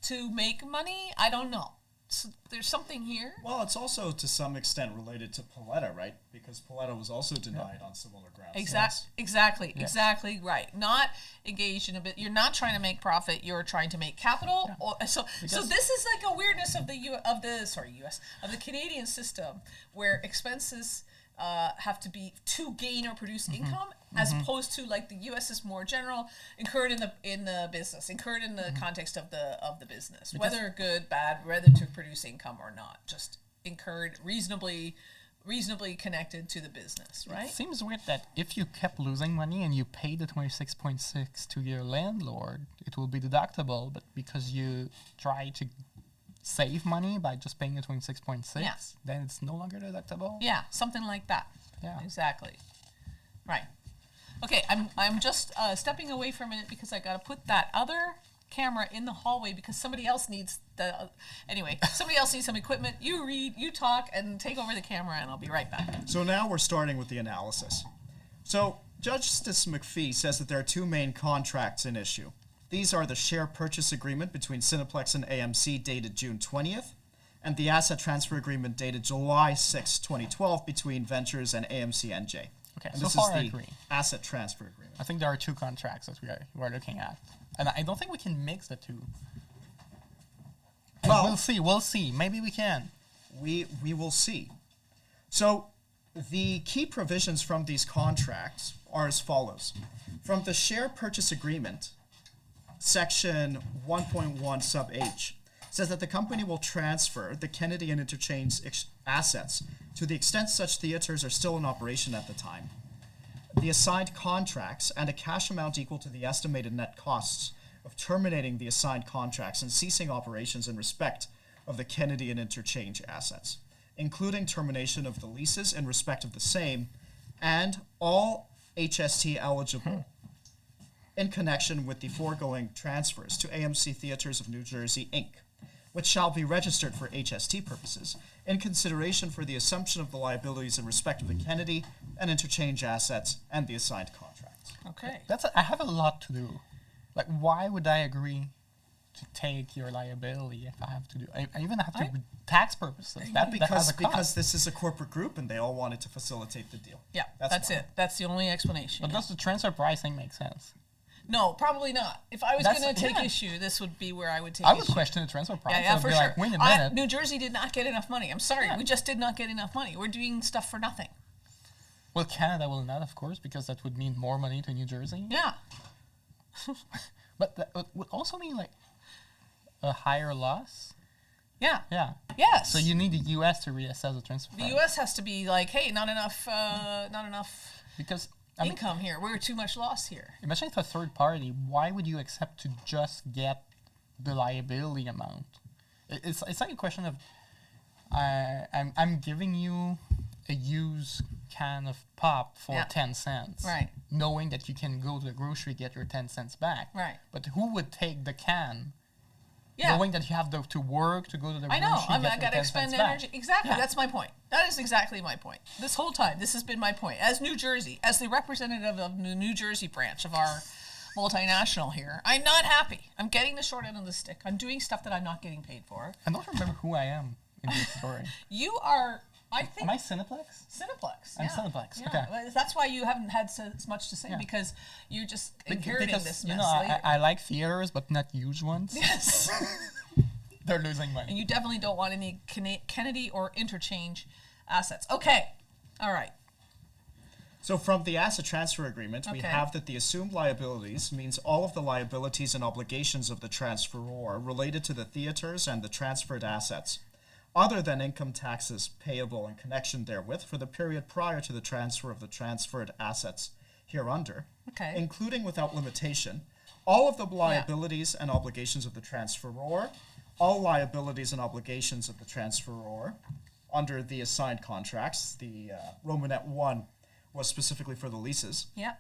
to make money, I don't know. So there's something here. Well, it's also to some extent related to Paletta, right? Because Paletta was also denied on similar grounds. Exactly right. Not engaged in a bit. You're not trying to make profit. You're trying to make capital. So this is like a weirdness of the Canadian system, where expenses have to be to gain or produce income, as opposed to the U.S. is more general, incurred in the business, incurred in the context of the business, whether good, bad, whether to produce income or not, just incurred reasonably connected to the business, right? It seems weird that if you kept losing money and you paid the 26.6 to your landlord, it will be deductible, but because you try to save money by just paying the 26.6, then it's no longer deductible. Yeah, something like that. Yeah, exactly. Right. Okay, I'm just stepping away for a minute because I got to put that other camera in the hallway because somebody else needs somebody else needs some equipment. You read, you talk, and take over the camera, and I'll be right back. So now we're starting with the analysis. So Justice McPhee says that there are 2 main contracts in issue. These are the share purchase agreement between Cineplex and AMC dated June 20th, and the asset transfer agreement dated July 6, 2012 between Ventures and AMC NJ. Okay, and so this far is I the agree. asset transfer agreement. I think there are 2 contracts that we are looking at. And I don't think we can mix the 2. Well, we'll see. Maybe we can. We will see. So the key provisions from these contracts are as follows. From the share purchase agreement, Section 1.1 sub H says that the company will transfer the Kennedy and Interchange assets to the extent such theaters are still in operation at the time. The assigned contracts and a cash amount equal to the estimated net costs of terminating the assigned contracts and ceasing operations in respect of the Kennedy and Interchange assets, including termination of the leases in respect of the same, and all HST eligible in connection with the foregoing transfers to AMC Theaters of New Jersey, Inc., which shall be registered for HST purposes, in consideration for the assumption of the liabilities in respect of the Kennedy and interchange assets and the assigned contracts. Okay. I have a lot to do. Like, why would I agree to take your liability if I have to do? I even have to tax purposes. That has a cost. Because this is a corporate group and they all wanted to facilitate the deal. Yeah, that's why. it. That's the only explanation. But does the transfer pricing make sense? No, probably not. If I was That's- going to take yeah. issue, this would be where I would take I issue. would question the transfer price. Yeah, I'd for be sure. like, wait a minute. New Jersey did not get enough money. I'm sorry, Yeah. we just did not get enough money. We're doing stuff for nothing. Well, Canada will not, of course, because that would mean more money to New Jersey. Yeah. But that would also mean like a higher loss. Yeah. Yeah. Yes. So you need the U.S. to reassess the transfer the price. U.S. has to be like, hey, not enough Because I mean, income here. We're too much loss here. imagine if a third party, why would you accept to just get the liability amount? It's like a question of I'm giving you a used can of pop for Yeah. 10 cents. Right. Knowing that you can go to the grocery, get your 10 cents back. Right. But who would take the can Yeah. knowing that you have to work to go to the I grocery, know. I get your got to 10 expend cents back? energy. Exactly. Yeah. That's my point. That is exactly my point. This whole time, this has been my point. As New Jersey, as the representative of the New Jersey branch of our multinational here, I'm not happy. I'm getting the short end of the stick. I'm doing stuff that I'm not getting paid for. I don't remember who I am in this story. You are, I think, Am I Cineplex? Cineplex. I'm yeah. Cineplex, Yeah. okay. Well, that's why you haven't had so much to say, Yeah. because you're just Bec- inheriting because, this you mess know, later. I like theaters, but not huge ones. Yes. They're losing money. And you definitely don't want any Kennedy or interchange assets. Okay. All right. So from the asset transfer agreement, we Okay. have that the assumed liabilities means all of the liabilities and obligations of the transferor related to the theaters and the transferred assets, other than income taxes payable in connection therewith for the period prior to the transfer of the transferred assets hereunder, Okay. including without limitation, all of the liabilities and obligations of the transferor, all liabilities and obligations of the transferor under the assigned contracts. The Romanet 1 was specifically for the leases. Yeah.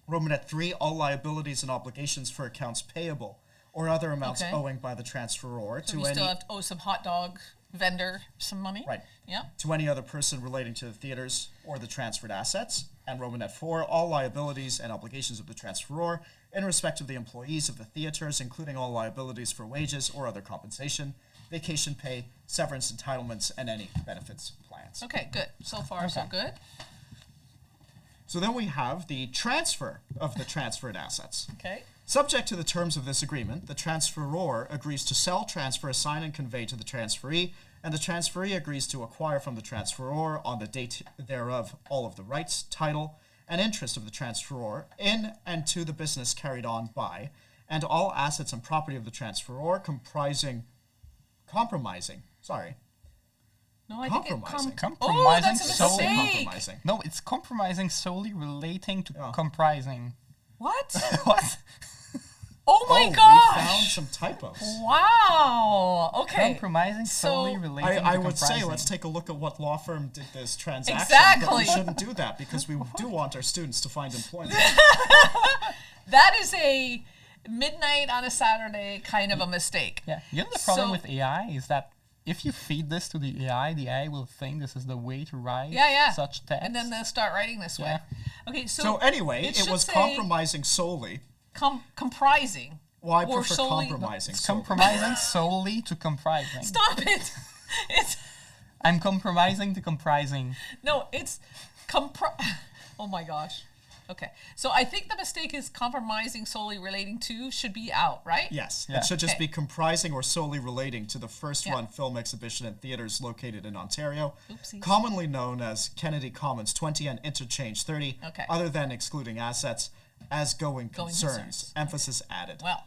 Romanet 3, all liabilities and obligations for accounts payable or other amounts Okay. owing by the transferor So to we any still have to owe some hot dog vendor some money. right Yeah. to any other person relating to the theaters or the transferred assets. And Romanet 4, all liabilities and obligations of the transferor in respect of the employees of the theaters, including all liabilities for wages or other compensation, vacation pay, severance entitlements, and any benefits plans. Okay, good. So far, so Okay. good. So then we have the transfer of the transferred assets. Okay. Subject to the terms of this agreement, the transferor agrees to sell, transfer, assign, and convey to the transferee, and the transferee agrees to acquire from the transferor on the date thereof all of the rights, title, and interest of the transferor in and to the business carried on by, and all assets and property of the transferor compromising No, I think Compromising. Oh, Compromising that's a solely. mistake. compromising. No, it's compromising solely relating to Yeah. comprising. What? What? Oh my We gosh. found some typos. Wow. Okay. Compromising solely So- relating I to would say comprising. let's take a look at what law firm did this transaction. But Exactly. we shouldn't do that because we do want our students to find employment. That is a midnight on a Saturday kind of a mistake. Yeah, you know the problem So- with AI is that if you feed this to the AI will think this is the way to write Yeah. such text. And then they'll start writing this way. Okay, So anyway, it should was say compromising solely. comprising. Well, I or prefer solely- compromising. it's solely. compromising solely to comprising. Stop it. It's I'm compromising to comprising. no, it's Oh my gosh. Okay. So I think the mistake is compromising solely relating to should be out, right? Yes, Yeah. it should just Okay. be comprising or solely relating to the first Yeah. run film exhibition in theaters located in Ontario, Oopsies. commonly known as Kennedy Commons 20 and Interchange 30, Okay. other than excluding assets, as going concerns. concerns. Emphasis added. Well.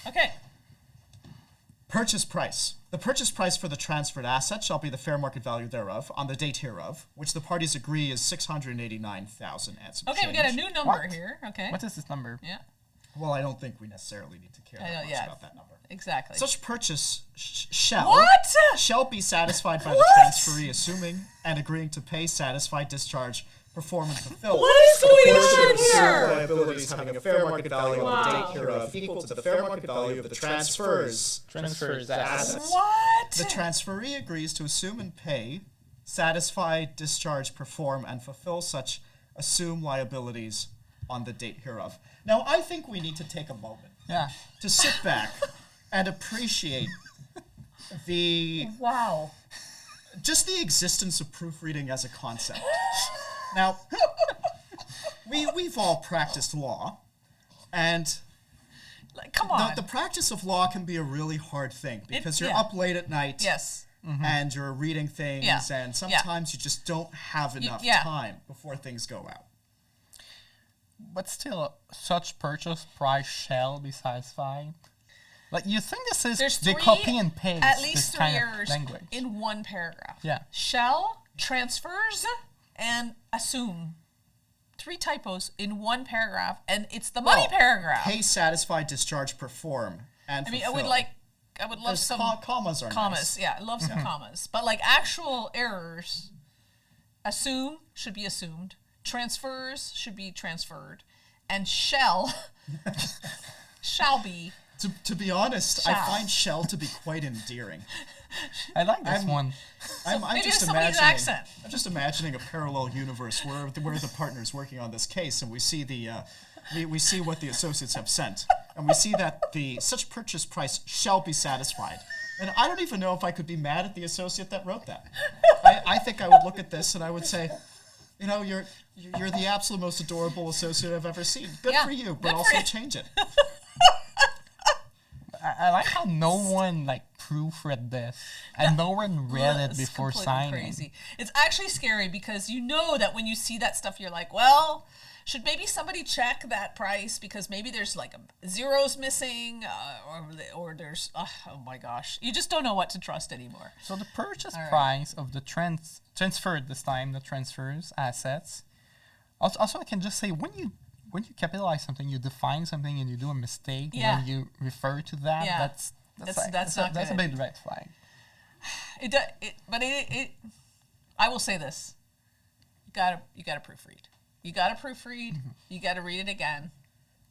Okay. Purchase price. The purchase price for the transferred asset shall be the fair market value thereof on the date hereof, which the parties agree is $689,000 and some Okay, we got a change. new number What? here. Okay. What is this number? Yeah. Well, I don't think we necessarily need to care I that know, much yeah. about that number. Exactly. Such purchase shall What? shall be satisfied by the What? transferee assuming and agreeing to pay, satisfy, discharge, perform, and fulfill. What is going Portion on of assumed here? liabilities having a fair market value on the Wow. date hereof equal to the fair market value of the transfers. Transfers assets. What? The transferee agrees to assume and pay, satisfy, discharge, perform, and fulfill such assumed liabilities on the date hereof. Now, I think we need to take a moment Yeah. to sit back and appreciate Wow. just the existence of proofreading as a concept. Now, we've all practiced law, and Like, come on. the practice of law can be a really hard thing because you're yeah. up late at night. Yes. And you're reading things, Yeah. and sometimes you just don't have enough yeah. time before things go out. But still, such purchase price shall be satisfied. Like, you think this is There's the three, copy and paste at this least 3 kind of errors language. in one paragraph. Yeah. Shall, transfers, and assume. 3 typos in one paragraph, and it's the money paragraph. Pay, satisfy, discharge, perform, and I mean, fulfill. I would love There's some commas are commas. nice. Yeah, I love some commas. But like actual errors, assume should be assumed. Transfers should be transferred, and shall be. To be honest, I Shall. find shell to be quite endearing. I like this I'm- one. I'm maybe just it's somebody's imagining. accent. I'm just imagining a parallel universe where the partner's working on this case, and we see we see what the associates have sent, and we see that the such purchase price shall be satisfied. And I don't even know if I could be mad at the associate that wrote that. I think I would look at this and I would say, you know, you're the absolute most adorable associate I've ever seen. Good Yeah, for you, good but for also you. change it. I like how no one like proofread this and no one read it It's before completely signing. Crazy. It's actually scary because you know that when you see that stuff, you're like, well, should maybe somebody check that price because maybe there's like zeros missing, or there's oh my gosh, you just don't know what to trust anymore. So the purchase All right. price of the transferred this time, the transfers assets. Also, I can just say when you capitalize something, you define something, and you do a mistake Yeah. when you refer to that. Yeah. That's not that's a good. big red flag. But I will say this: you gotta proofread. You gotta proofread. You gotta read it again.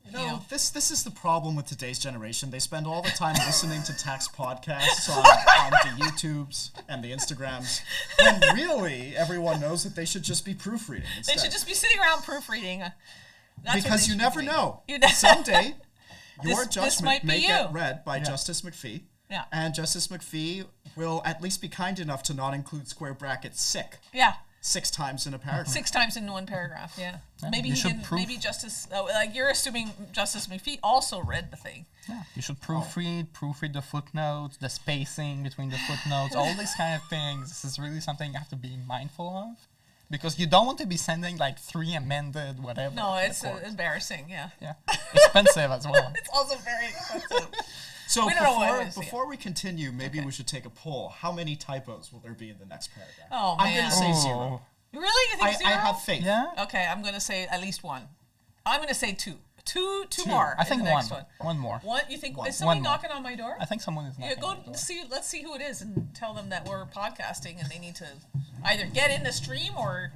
You know, this is the problem with today's generation. They spend all the time listening to tax podcasts on the YouTubes and the Instagrams, when really everyone knows that they should just be proofreading They instead. should just be sitting around proofreading. That's what Because they you should never be. know. You ne- Someday, your This judgment might may be get you. read by Justice McPhee, Yeah. and Justice McPhee will at least be kind enough to not include square brackets sick Yeah. 6 times in a paragraph. 6 times in one paragraph, yeah. Maybe you he should didn't. proof- Maybe Justice, like you're assuming Justice McPhee also read the thing. Yeah, you should proofread the footnotes, the spacing between the footnotes, all these kind of things. This is really something you have to be mindful of, because you don't want to be sending like 3 amended whatever. No, to the it's court. embarrassing. Yeah, Yeah, expensive as well. it's also very expensive. So We don't know what it is, before we continue, maybe we should take a poll. How many typos will there be in the next paragraph? Oh I'm man, going to say 0. really? You think I zero? have faith. Yeah, Okay, I'm gonna say at least 1. I'm gonna say 2. Two more. I in think the next one. one more. One? You think is One somebody more. knocking on my door? I think someone is Yeah, knocking go on the door. see. Let's see who it is and tell them that we're podcasting and they need to either get in the stream or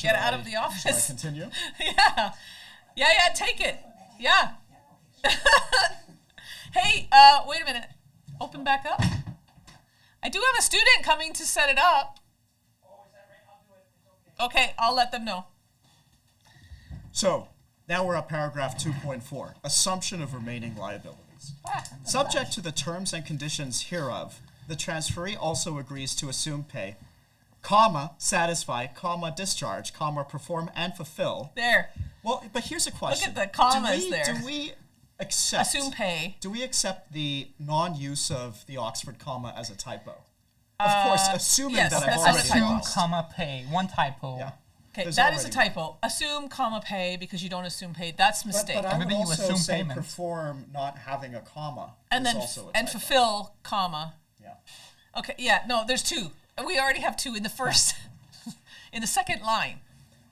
get out of the Should I office. continue? Yeah. Take it. Yeah. Hey, wait a minute. Open back up. I do have a student coming to set it up. Okay, I'll let them know. So, now we're at paragraph 2.4, assumption of remaining liabilities. Subject to the terms and conditions hereof, the transferee also agrees to assume pay, comma, satisfy, comma, discharge, comma, perform, and fulfill. There. Well, but here's a question. the commas there. Do we accept... Assume pay. Do we accept the non-use of the Oxford comma as a typo? Of course, assuming yes, that I've that's not a already typo. Assume, lost. comma, pay. One typo. Yeah. Okay, There's that is a already typo. Assume, comma, pay because you don't assume pay. That's a mistake. But I would Maybe you also assume say payment. perform not having a comma and is then also a and typo. fulfill, comma. Yeah. Okay, yeah, no, there's 2. We already have 2 in the first, in the second line.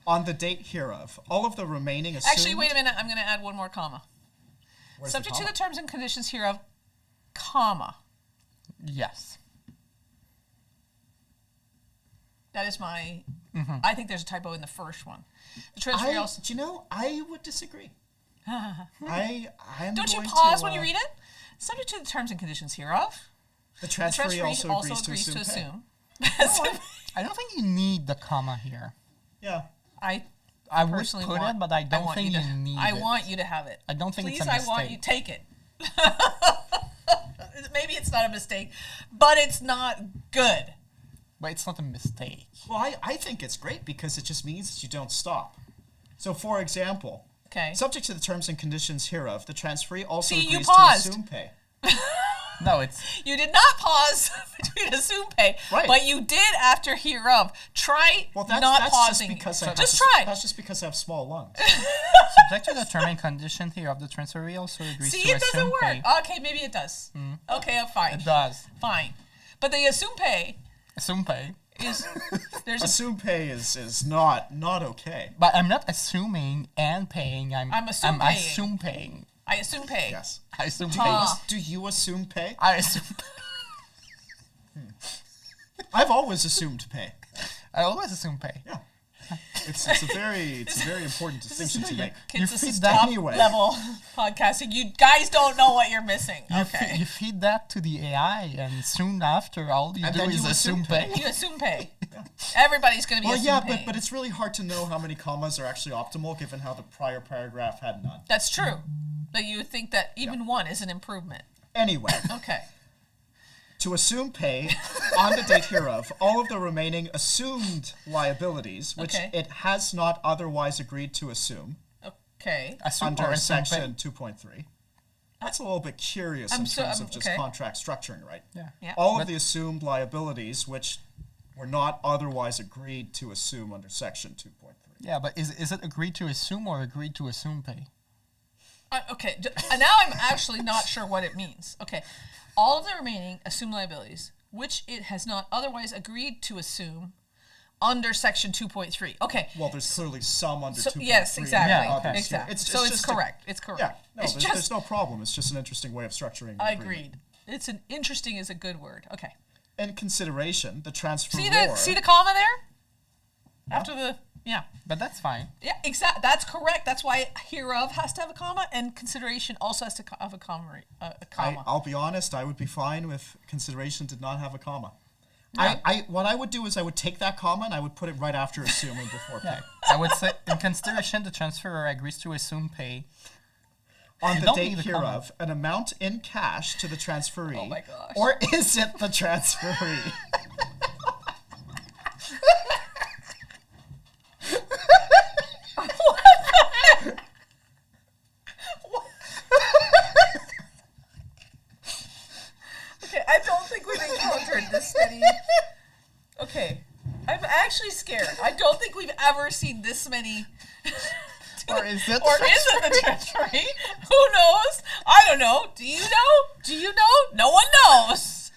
On the date hereof, all of the remaining assumed... Actually, wait a minute. I'm going to add one more comma. Where's Subject to comma? the terms and conditions hereof, comma. Yes. That is my I think there's a typo in the first one. The transferee also. Do you know, I would disagree. I'm Don't you going pause to, when you read it? Subject to the terms and conditions hereof. The The transferee transferee also agrees to assume pay. I don't think you need the comma here. Yeah. I I would personally put want, it, but I don't want think you you to, need I it. want you to have it. I don't think Please, it's a I want you mistake. take it. Maybe it's not a mistake, but it's not good. But it's not a mistake. Well, I think it's great because it just means that you don't stop. So, for example, Okay. subject to the terms and conditions hereof, the transferee also See, you agrees paused. to assume pay. No, it's You did not pause between assume pay, Right. but you did after hereof. Try Well, that's, not that's pausing. just because I have Just to- try. That's just because I have small lungs. subject to the term and condition hereof. The transferee also agrees See, to it doesn't assume work. pay. Okay, maybe it does. Okay, fine. It does. Fine. But the assume pay Assume pay. is there's a Assume pay is not okay. But I'm not assuming and paying. I'm assume paying. assume paying. I assume pay. Yes. I assume Huh. paying. Do you assume pay? I assume. I've always assumed pay. I always assume pay. Yeah. It's a very important distinction to make. Kids, You this feed is that top anyway. level podcasting. You guys don't know what you're missing. Okay. You feed that to the AI, and soon after, all you And do then is you assume assume pay. You assume pay. Everybody's going to be Well, assume yeah, pay. but it's really hard to know how many commas are actually optimal given how the prior paragraph had none. That's true. But you would think that even one is an improvement. Anyway, Okay. to assume pay on the date hereof, all of the remaining assumed liabilities, which Okay. it has not otherwise agreed to assume Okay. Assume or under assume pay. section 2.3. That's a little bit curious in terms of just okay. contract structuring, right? Yeah. Yeah. All But- of the assumed liabilities which were not otherwise agreed to assume under section 2.3. Yeah, but is it agreed to assume or agreed to assume pay? Okay. Now I'm actually not sure what it means. Okay. All of the remaining assumed liabilities, which it has not otherwise agreed to assume under section 2.3. Okay. Well, there's clearly some under So, 2.3. yes, exactly. Yeah, okay. others here. Exactly. So it's just a- correct. It's correct. Yeah, no, it's there's no problem. It's just an interesting way of structuring. I the agreement. agreed. It's an interesting is a good word. Okay. In consideration, the transfer See the comma there? After the But that's fine. Yeah, exactly. That's correct. That's why hereof has to have a comma, and consideration also has to have a comma. I'll be honest, I would be fine if consideration did not have a comma. Yeah. What I would do is I would take that comma and I would put it right after assume and before pay. I would say, in consideration, the transferor agrees to assume pay. On You the don't date need a comma. hereof, an amount in cash to the transferee. Oh my gosh. Or is it the transferee? Okay, I don't think we've encountered this many. Okay, I'm actually scared. I don't think we've ever seen this many. Or is it? Or is it the transferee? Who knows? I don't know. Do you know? Do you know? No one knows.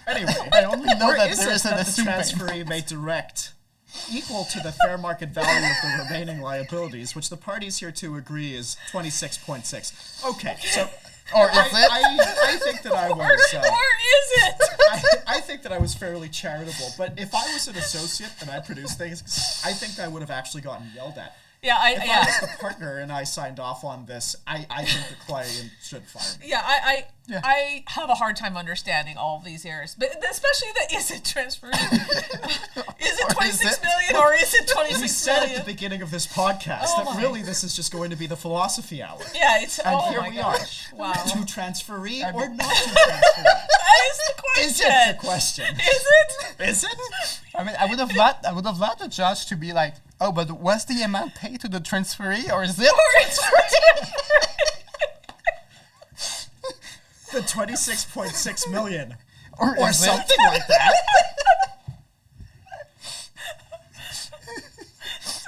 Anyway, I only know or that is there it is an that the assume pay. transferee may direct equal to the fair market value of the remaining liabilities, which the parties hereto agree is 26.6. Okay, so Or is it? I think that I Or was. is it? I think that I was fairly charitable, but if I was an associate and I produced things, I think I would have actually gotten yelled at. Yeah, If I yeah. was the partner and I signed off on this, I think the client should fire me. Yeah, Yeah. I have a hard time understanding all of these errors, but especially the is it transfer? Is it Or 26 is it? million or is it 26 We said at the million? beginning of this podcast Oh that my. really this is just going to be the philosophy hour. Yeah, it's And oh here my we gosh! are. Wow, To transferee or not to transferee? that is the question. Is it the question? Is it? Is it? I mean, I would have loved the judge to be like, oh, but was the amount paid to the transferee, or is it? Or it's The 26.6 million. Or Or is it? something like that.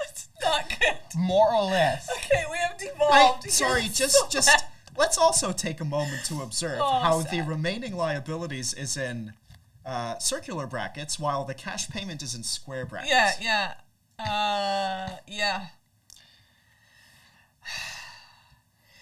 It's not good. More or less. Okay, we have devolved. here Sorry, so just bad. let's also take a moment to observe Oh, how sad. the remaining liabilities is in circular brackets while the cash payment is in square brackets. Yeah. Yeah.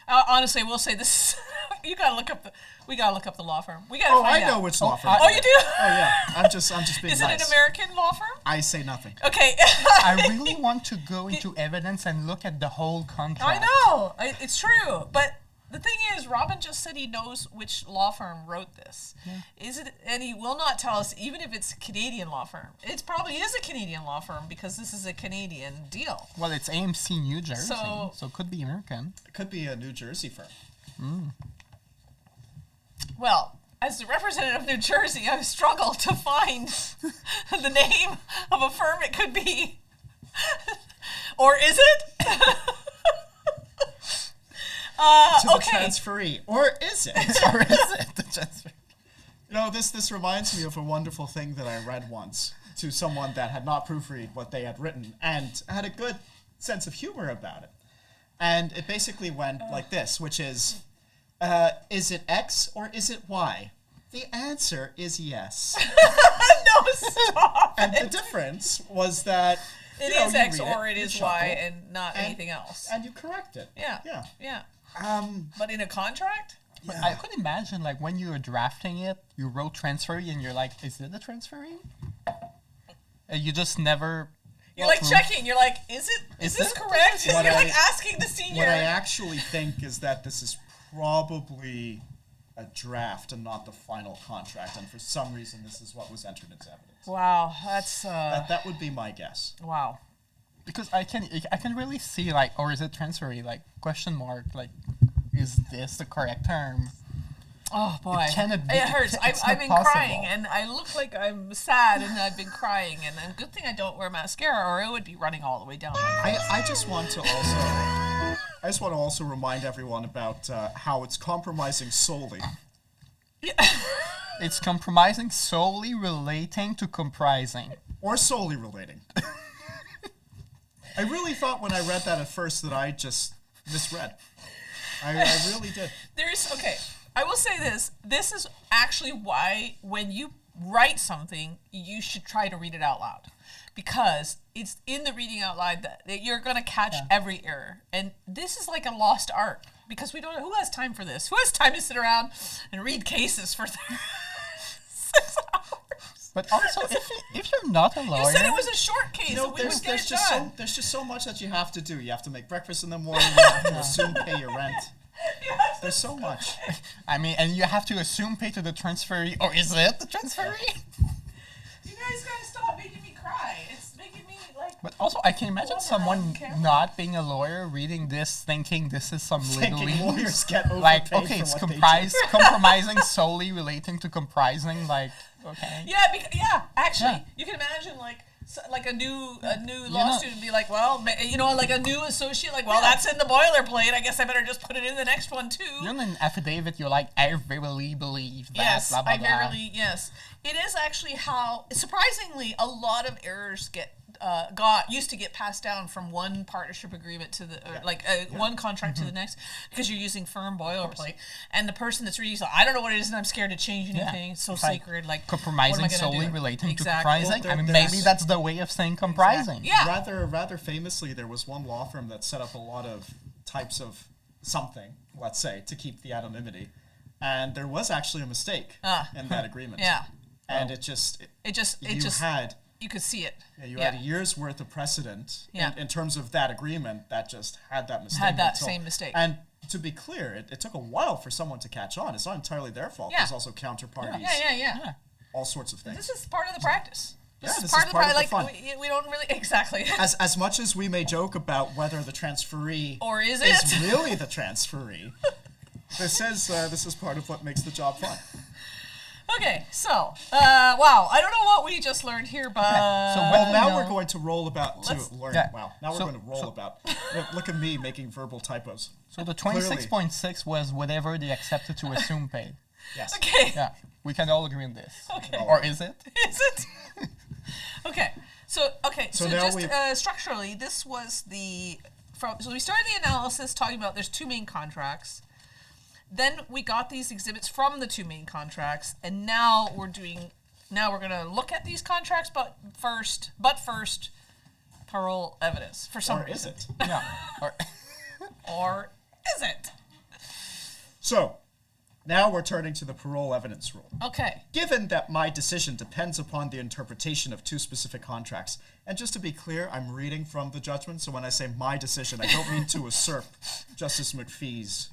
Honestly, I will say this is You gotta look up the. We gotta look up the law firm. We gotta Oh, find I know out. which law firm. Oh, you do? Oh yeah, I'm just being Is it nice. an American law firm? I say nothing. Okay. I really want to go into evidence and look at the whole contract. I know. It's true. But the thing is, Robin just said he knows which law firm wrote this. Is it? And he will not tell us, even if it's a Canadian law firm. It probably is a Canadian law firm because this is a Canadian deal. Well, it's AMC New Jersey, So- so it could be American. It could be a New Jersey firm. Well, as the representative of New Jersey, I've struggled to find the name of a firm it could be. Or is it? To the Okay. transferee, or is it? Or is it the transfer? You know, this reminds me of a wonderful thing that I read once to someone that had not proofread what they had written and had a good sense of humor about it. And it basically went like this, which is it X or is it Y? The answer is yes. No, stop. And the difference was that It you know, is you X read or it you is chuckle, Y and not anything else. and you correct it. Yeah. Yeah. Yeah. Um, But in a contract? But I could imagine, like, when you were drafting it, you wrote transferee and you're like, is it a transferee? And you just never... You're like proof. checking. You're like, is this it? correct? What You're I- like asking the senior. What I actually think is that this is probably a draft and not the final contract, and for some reason this is what was entered into evidence. Wow, that's That would be my guess. wow. Because I can really see, like, or is it transferee? Like, question mark, like, is this the correct term? Oh boy, cannot be- it hurts. it's I've not been possible. crying, and I look like I'm sad, and I've been crying, and good thing I don't wear mascara, or it would be running all the way down my face. I just want to also remind everyone about how it's compromising solely. It's compromising solely relating to comprising. Or solely relating. I really thought when I read that at first that I just misread. I really did. Okay. I will say this. This is actually why when you write something, you should try to read it out loud. Because it's in the reading out loud that you're going to catch every error. And this is like a lost art. Because we don't know who has time for this. Who has time to sit around and read cases for 6 hours? But also, if you're not a lawyer... You said it was a short case, You know, and we would get it done. there's just so much that you have to do. You have to make breakfast in the morning. You have to assume pay your rent. There's so much. I mean, and you have to assume pay to the transferee, or is it the transferee? You guys gotta stop making me cry. It's making me like. But also, I can imagine Over someone on camera. not being a lawyer reading this, thinking this is some Thinking legalese. lawyers get overpaid Like, okay, for it's what they do. compromising solely relating to comprising. Like, okay. Yeah, actually, Yeah. you can imagine like a new law know- student be like, well, like a new associate, like, well, that's in the boilerplate. I guess I better just put it in the next one too. You're in an affidavit, you're like, I verily believe that, Yes, blah, blah, I blah. verily, yes. It is actually how, surprisingly, a lot of errors used to get passed down from one partnership agreement to the, one contract to the next, because you're using firm boilerplate. And the person that's reading, I don't know what it is, and I'm scared to change anything. It's so It's like sacred. Like, compromising what am I gonna solely do? relating Exactly. to comprising. Well, I mean, there's- maybe that's the way of saying comprising. Yeah. Rather famously, there was one law firm that set up a lot of types of something, let's say, to keep the anonymity. And there was actually a mistake in that agreement. Yeah. And it just you could see it. you had a year's worth of precedent Yeah. in terms of that agreement that just had that mistake. Had that same mistake. And to be clear, it took a while for someone to catch on. It's not entirely their fault. Yeah. There's also counterparties, Yeah. all sorts of things. This is part of the practice. Yeah, This is part of the fun. practice. We don't really exactly. As much as we may joke about whether the transferee Or is is it? really the transferee, this is part of what makes the job fun. Okay, so wow, I don't know what we just learned here, but So Well, now no. we're going to roll about to Let's- learn. Yeah. Wow, now we're So- going to roll about. Look at me making verbal typos. So the Clearly. 26.6 was whatever they accepted to assume pay. Yes. okay, Yeah, we can all agree on this. Okay. Or is it? is it? Okay, so So now just we- structurally, this was so we started the analysis talking about there's two main contracts. Then we got these exhibits from the two main contracts, and now we're going to look at these contracts, but first, parole evidence for some Or is reason. it? Yeah. Or, Or is it? So, Now we're turning to the parole evidence rule. Okay. Given that my decision depends upon the interpretation of two specific contracts, and just to be clear, I'm reading from the judgment, so when I say my decision, I don't mean to usurp Justice McPhee's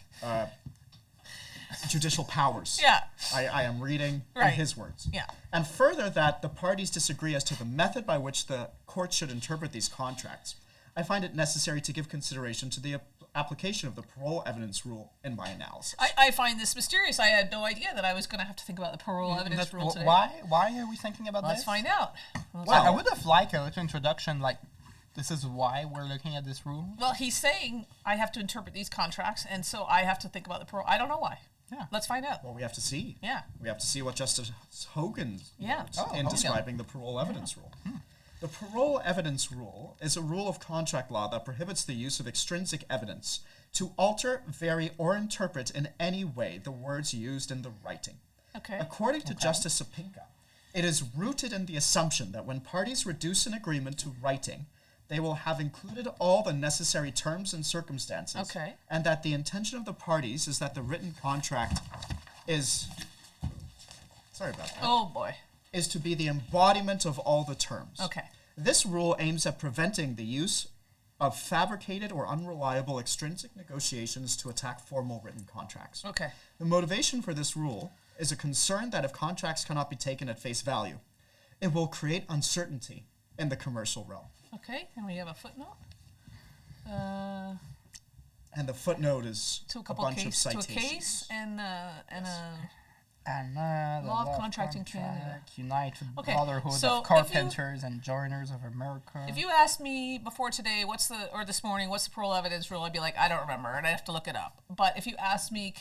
judicial powers. Yeah. I am reading in Right. his words. Yeah. And further, that the parties disagree as to the method by which the court should interpret these contracts, I find it necessary to give consideration to the application of the parole evidence rule in my analysis. I find this mysterious. I had no idea that I was going to have to think about the parole evidence rule today. Why are we thinking about Let's this? find out. Well, I would have liked a little introduction, like, this is why we're looking at this rule. Well, he's saying I have to interpret these contracts, and so I have to think about the parole. I don't know why. Yeah. Let's find out. Well, we have to see. Yeah. We have to see what Justice Hogan Yeah. wrote Oh, in Hogan. describing the parole evidence rule. The parole evidence rule is a rule of contract law that prohibits the use of extrinsic evidence to alter, vary, or interpret in any way the words used in the writing. Okay. According to Justice Sapinka, it is rooted in the assumption that when parties reduce an agreement to writing, they will have included all the necessary terms and circumstances, Okay. and that the intention of the parties is that the written contract is, sorry about that, Oh, boy. is to be the embodiment of all the terms. Okay. This rule aims at preventing the use of fabricated or unreliable extrinsic negotiations to attack formal written contracts. Okay. The motivation for this rule is a concern that if contracts cannot be taken at face value, it will create uncertainty in the commercial realm. Okay. And we have a footnote. And the footnote is To a a couple bunch of case, to a citations. case and a And Law of Contract in Canada. United Okay, Brotherhood so of Carpenters and Joiners of America. If you asked me before today, or this morning, what's the parole evidence rule, I'd be like, I don't remember, and I have to look it up. But if you ask me,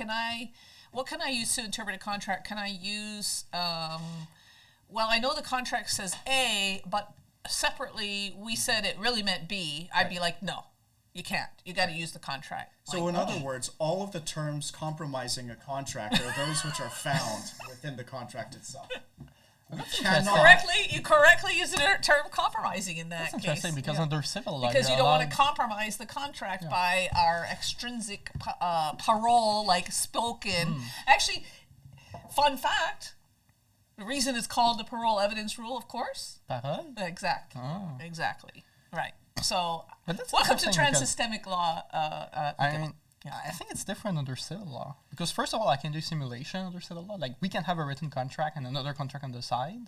what can I use to interpret a contract? Can I use, well, I know the contract says A, but separately we said it really meant B. I'd be like, no, you can't. You got to use the contract. So in other words, all of the terms compromising a contract are those which are found within the contract itself. We cannot. You correctly use the term compromising in that That's case. interesting because under civil law, Because you you're don't want allowed- to compromise the contract by our extrinsic parole, like spoken. Actually, fun fact, the reason it's called the parole evidence rule, of course. Parole? Exactly. Oh. Exactly. Right. So, But that's welcome to interesting because- transsystemic law. I mean, I think it's different under civil law because first of all, I can do simulation under civil law. Like we can have a written contract and another contract on the side.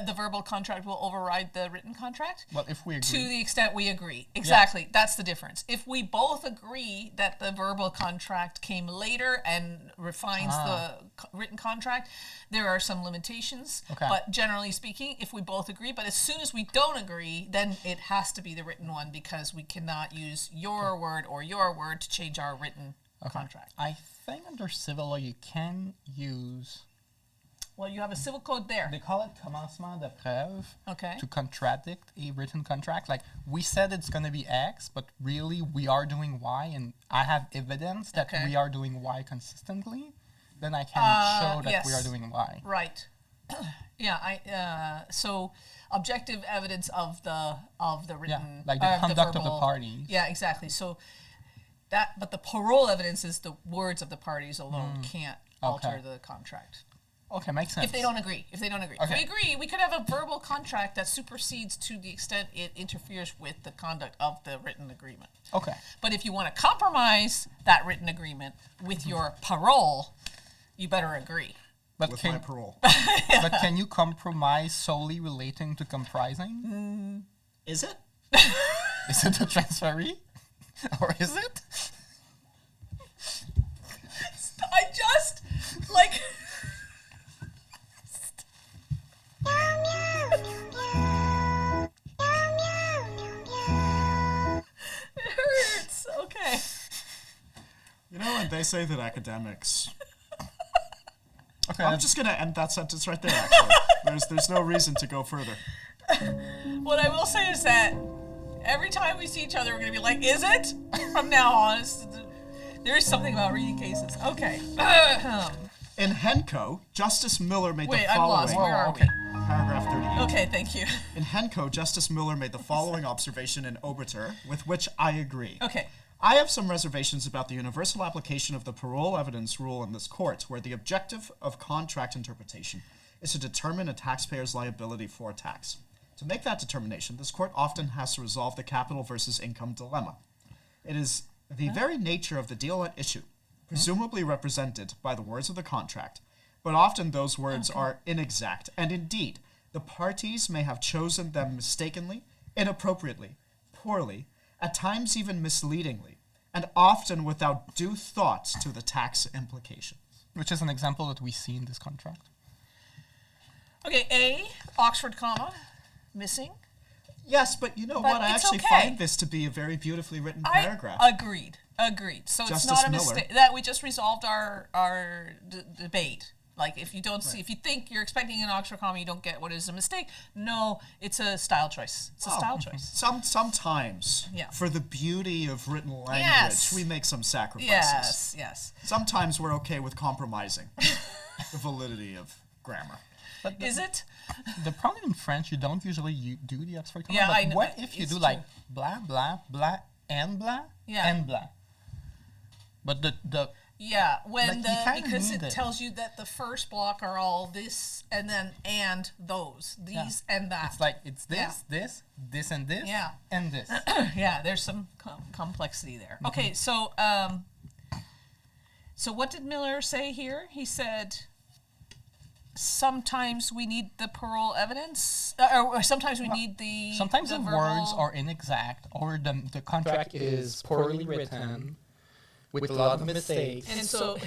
The verbal contract will override the written contract. Well, if we agree. To the extent we agree. Exactly. That's the difference. If we both agree that the verbal contract came later and refines the written contract, there are some limitations. Okay. But generally speaking, if we both agree, but as soon as we don't agree, then it has to be the written one because we cannot use your word or your word to change our written contract. I think under civil law you can use. Well, you have a civil code there. They call it commencement de preuve. Okay. To contradict a written contract. Like we said it's going to be X, but really we are doing Y, and I have evidence that Okay. we are doing Y consistently. Then I can show that we are yes. doing Y. Right. Yeah. So objective evidence of the written. like the conduct of the verbal- parties. Yeah, exactly. So but the parole evidence is the words of the parties alone can't alter the contract. Okay, makes sense. If they don't agree. If we agree, we could have a verbal contract that supersedes to the extent it interferes with the conduct of the written agreement. Okay. But if you want to compromise that written agreement with your parole, you better agree. But With can, my parole. but can you compromise solely relating to comprising? Is it? Is it a transferee? Or is it? I just, like... It hurts. Okay. You know when they say that academics... Okay. I'm just going to end that sentence right there, actually. There's no reason to go further. What I will say is that every time we see each other, we're going to be like, is it? From now on. There is something about reading cases. Okay. In Henco, Justice Miller made Wait, the I'm following... lost. Where are okay. Paragraph 38. Okay, thank you. In Henco, Justice Miller made the following observation in obiter, with which I agree. Okay. I have some reservations about the universal application of the parole evidence rule in this court, where the objective of contract interpretation is to determine a taxpayer's liability for tax. To make that determination, this court often has to resolve the capital versus income dilemma. It is the very nature of the deal at issue, presumably represented by the words of the contract, but often those words are inexact, and indeed, the parties may have chosen them mistakenly, inappropriately, poorly, at times even misleadingly, and often without due thought to the tax implications. Which is an example that we see in this contract. Okay, A, Oxford comma, missing. Yes, but you know But what? I it's actually okay. find this to be a very beautifully written paragraph. Agreed. So Justice it's not a Miller. mistake. That we just resolved our debate. Like if you don't see, if you think you're expecting an Oxford comma, you don't get what is a mistake. No, it's a style choice. It's a style choice. Sometimes, Yeah. for the beauty of written language, Yes. we make some sacrifices. Yes. Sometimes we're okay with compromising the validity of grammar. But Is it? the problem in French, you don't usually do the Oxford comma. Yeah, but I know, what but if you it's do like true. blah, blah, blah, and blah, Yeah. and blah? But the Yeah, when Like, you kinda because need it it. tells you that the first block are all this and then and those, these and that. it's like, it's this, Yeah. this, and this, Yeah. and this. Yeah, there's some complexity there. Okay, so so what did Miller say here? He said sometimes we need the parole evidence, or sometimes we need the Sometimes the words verbal- are inexact, or the contract Contract is poorly written, with a lot of mistakes. and so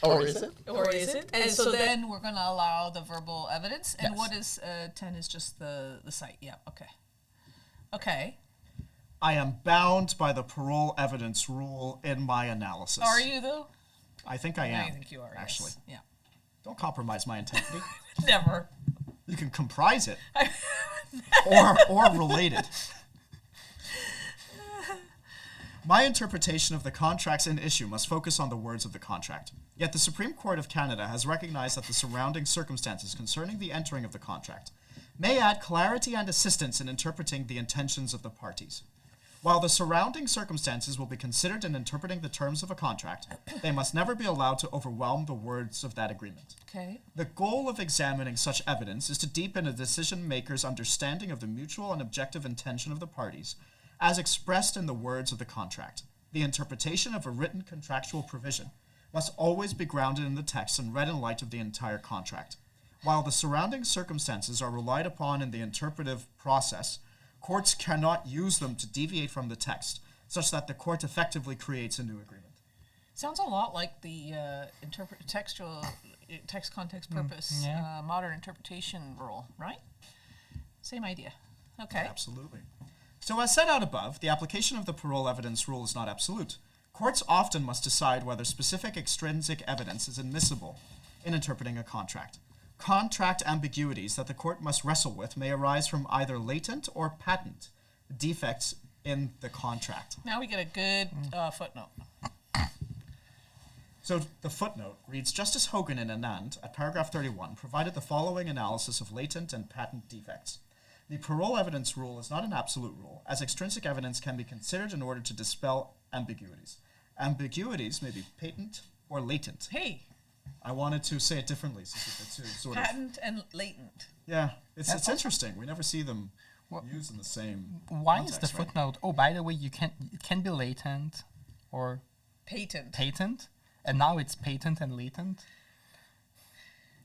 Or is it? or is it? And so then we're going to allow the verbal evidence. And Yes. what is 10 is just the site. Yeah. Okay. I am bound by the parole evidence rule in my analysis. Are you though? I think I am. I think you are. Actually. Yes. Don't compromise my integrity. Yeah. Never. You can comprise it. or relate it. My interpretation of the contracts in issue must focus on the words of the contract. Yet the Supreme Court of Canada has recognized that the surrounding circumstances concerning the entering of the contract may add clarity and assistance in interpreting the intentions of the parties. While the surrounding circumstances will be considered in interpreting the terms of a contract, they must never be allowed to overwhelm the words of that agreement. Okay. The goal of examining such evidence is to deepen a decision maker's understanding of the mutual and objective intention of the parties, as expressed in the words of the contract. The interpretation of a written contractual provision must always be grounded in the text and read in light of the entire contract. While the surrounding circumstances are relied upon in the interpretive process, courts cannot use them to deviate from the text, such that the court effectively creates a new agreement. Sounds a lot like the text context purpose yeah. modern interpretation rule, right? Same idea. Okay. Absolutely. So as set out above, the application of the parole evidence rule is not absolute. Courts often must decide whether specific extrinsic evidence is admissible in interpreting a contract. Contract ambiguities that the court must wrestle with may arise from either latent or patent defects in the contract. Now we get a good footnote. So the footnote reads, Justice Hogan in Anand, at paragraph 31, provided the following analysis of latent and patent defects. The parole evidence rule is not an absolute rule, as extrinsic evidence can be considered in order to dispel ambiguities. Ambiguities may be patent or latent. Hey, I wanted to say it differently, since it's a sort patent and latent. Yeah, it's That's interesting. We never see them Well, used in the same Why context, is the right? footnote? Oh, by the way, it can be latent or patent, and now it's patent and latent.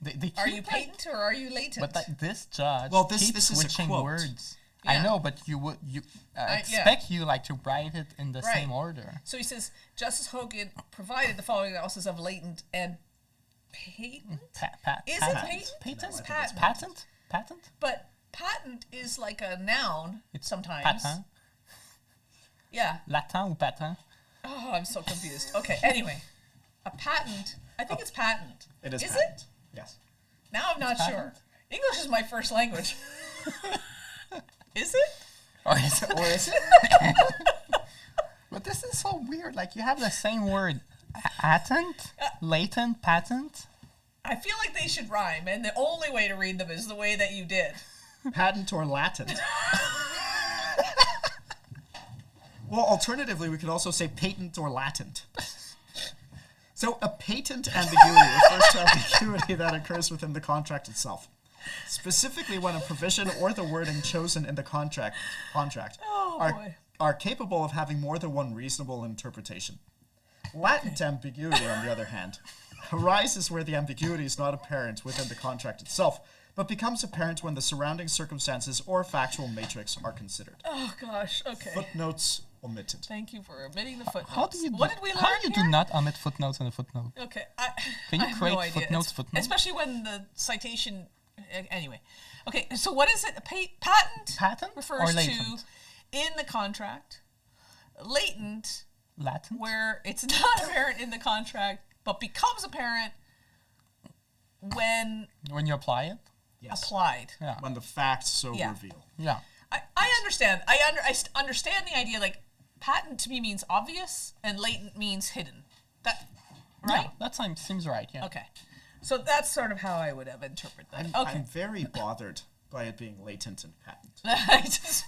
They Are keep, you like- patent or are you latent? But this judge Well, this keeps is a switching quote. words. Yeah. I know, but you yeah. expect you like to write it in the Right. same order. So he says, Justice Hogan provided the following analysis of latent and patent. Is it patent? Patent? It's patent. Patent? Patent? But patent is like a noun It's sometimes. patent. Yeah. Latin ou patent? Oh, I'm so confused. Okay, anyway. A patent, I think it's patent. It is Is patent. it? Yes. Now I'm not It's sure. patent? English is my first language. Is it? Or is it? Or is it? But this is so weird. Like you have the same word, patent, latent, patent. I feel like they should rhyme, and the only way to read them is the way that you did. Patent or latent? Well, alternatively, we could also say patent or latent. So a patent ambiguity refers to ambiguity that occurs within the contract itself, specifically when a provision or the wording chosen in the contract are capable of having more than one reasonable interpretation. Latent ambiguity, on the other hand, arises where the ambiguity is not apparent within the contract itself, but becomes apparent when the surrounding circumstances or factual matrix are considered. Oh gosh, okay. Footnotes omitted. Thank you for omitting the footnotes. How do you what did we learn How do you here? do not omit footnotes in a footnote? Okay, Can you I have create no idea. footnotes? Especially when the citation. Anyway, okay. So what is it? A patent. Patent refers or to latent? in the contract. Latent, Latent? where it's not apparent in the contract, but becomes apparent when When you apply it? Yes. applied. Yeah. When the facts so Yeah. reveal. Yeah. I understand. I understand the idea. Like patent to me means obvious, and latent means hidden. That right? Yeah, that seems right, yeah. Okay. So that's sort of how I would have interpreted that. Okay. I'm very bothered by it being latent and patent. I just,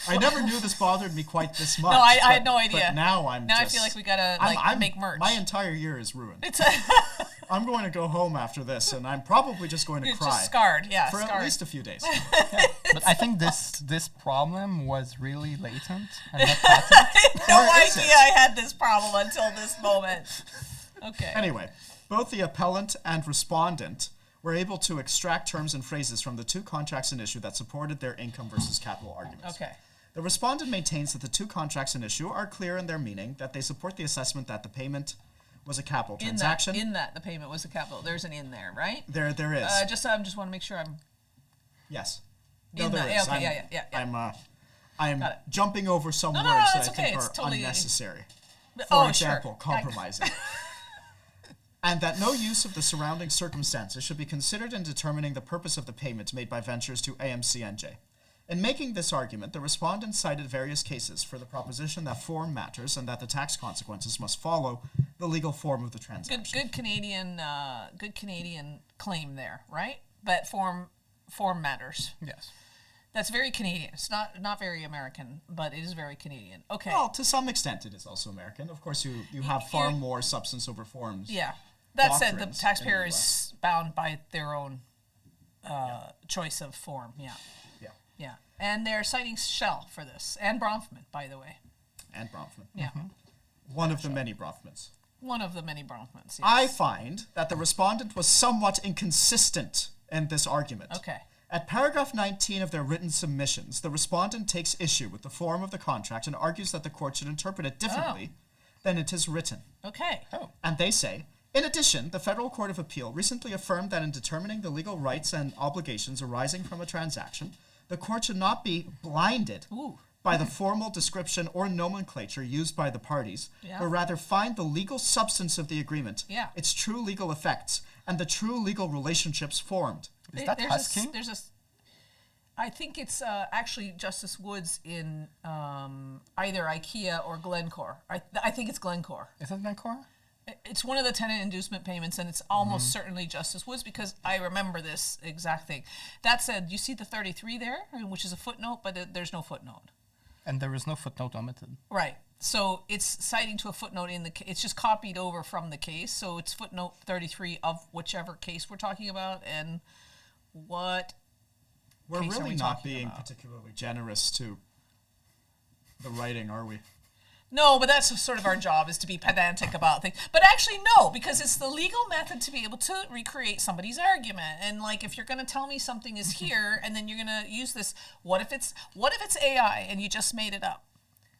I never knew this bothered me quite this much. no, I but- had no idea. But now I feel like we gotta make merch. My entire year is ruined. It's I'm going to go home after this, and I'm probably just going to you're cry just scarred. Yeah, for scarred. at least a few days. But I think this problem was really latent and not patent. I had no Or is idea it? I had this problem until this moment. Okay. Anyway, both the appellant and respondent were able to extract terms and phrases from the two contracts in issue that supported their income versus capital arguments. Okay. The respondent maintains that the two contracts in issue are clear in their meaning, that they support the assessment that the payment was a capital transaction. In that the payment was a capital. There's an in there, right? There is. I just want to make sure I'm. Yes. In there the- is. okay, yeah. I'm Got it. jumping over some No, words that it's I okay. think It's are totally- unnecessary. For Oh, example, sure. compromising. And that no use of the surrounding circumstances should be considered in determining the purpose of the payment made by ventures to AMCNJ. In making this argument, the respondent cited various cases for the proposition that form matters and that the tax consequences must follow the legal form of the transaction. Good Canadian claim there, right? That form matters. Yes. That's very Canadian. It's not very American, but it is very Canadian. Okay. Well, to some extent it is also American. Of course, you have far You're- more substance over forms. Yeah. That said, the doctrines taxpayer in the is bound by their own choice of form. Yeah. Yeah. Yeah. And they're citing Shell for this, and Bronfman, by the way. And Bronfman. Yeah. One of the many Bronfmans. One of the many Bronfmans. Yes. I find that the respondent was somewhat inconsistent in this argument. Okay. At paragraph 19 of their written submissions, the respondent takes issue with the form of the contract and argues that the court should interpret it differently than it is written. Okay. And they say, in addition, the Federal Court of Appeal recently affirmed that in determining the legal rights and obligations arising from a transaction, the court should not be blinded by the formal description or nomenclature used by the parties, but rather find the legal substance of the agreement, its true legal effects, and the true legal relationships formed. Is that Husky? I think it's actually Justice Woods in either IKEA or Glencore. I think it's Glencore. Is it Glencore? It's one of the tenant inducement payments, and it's almost certainly Justice Woods because I remember this exact thing. That said, you see the 33 there, which is a footnote, but there's no footnote. And there is no footnote omitted. Right. So it's citing to a footnote in the it's just copied over from the case. So it's footnote 33 of whichever case we're talking about, and what We're case are really we not talking being about? particularly generous to the writing, are we? No, but that's sort of our job, is to be pedantic about things. But actually, no, because it's the legal method to be able to recreate somebody's argument. And like, if you're going to tell me something is here, and then you're going to use this, what if it's AI and you just made it up,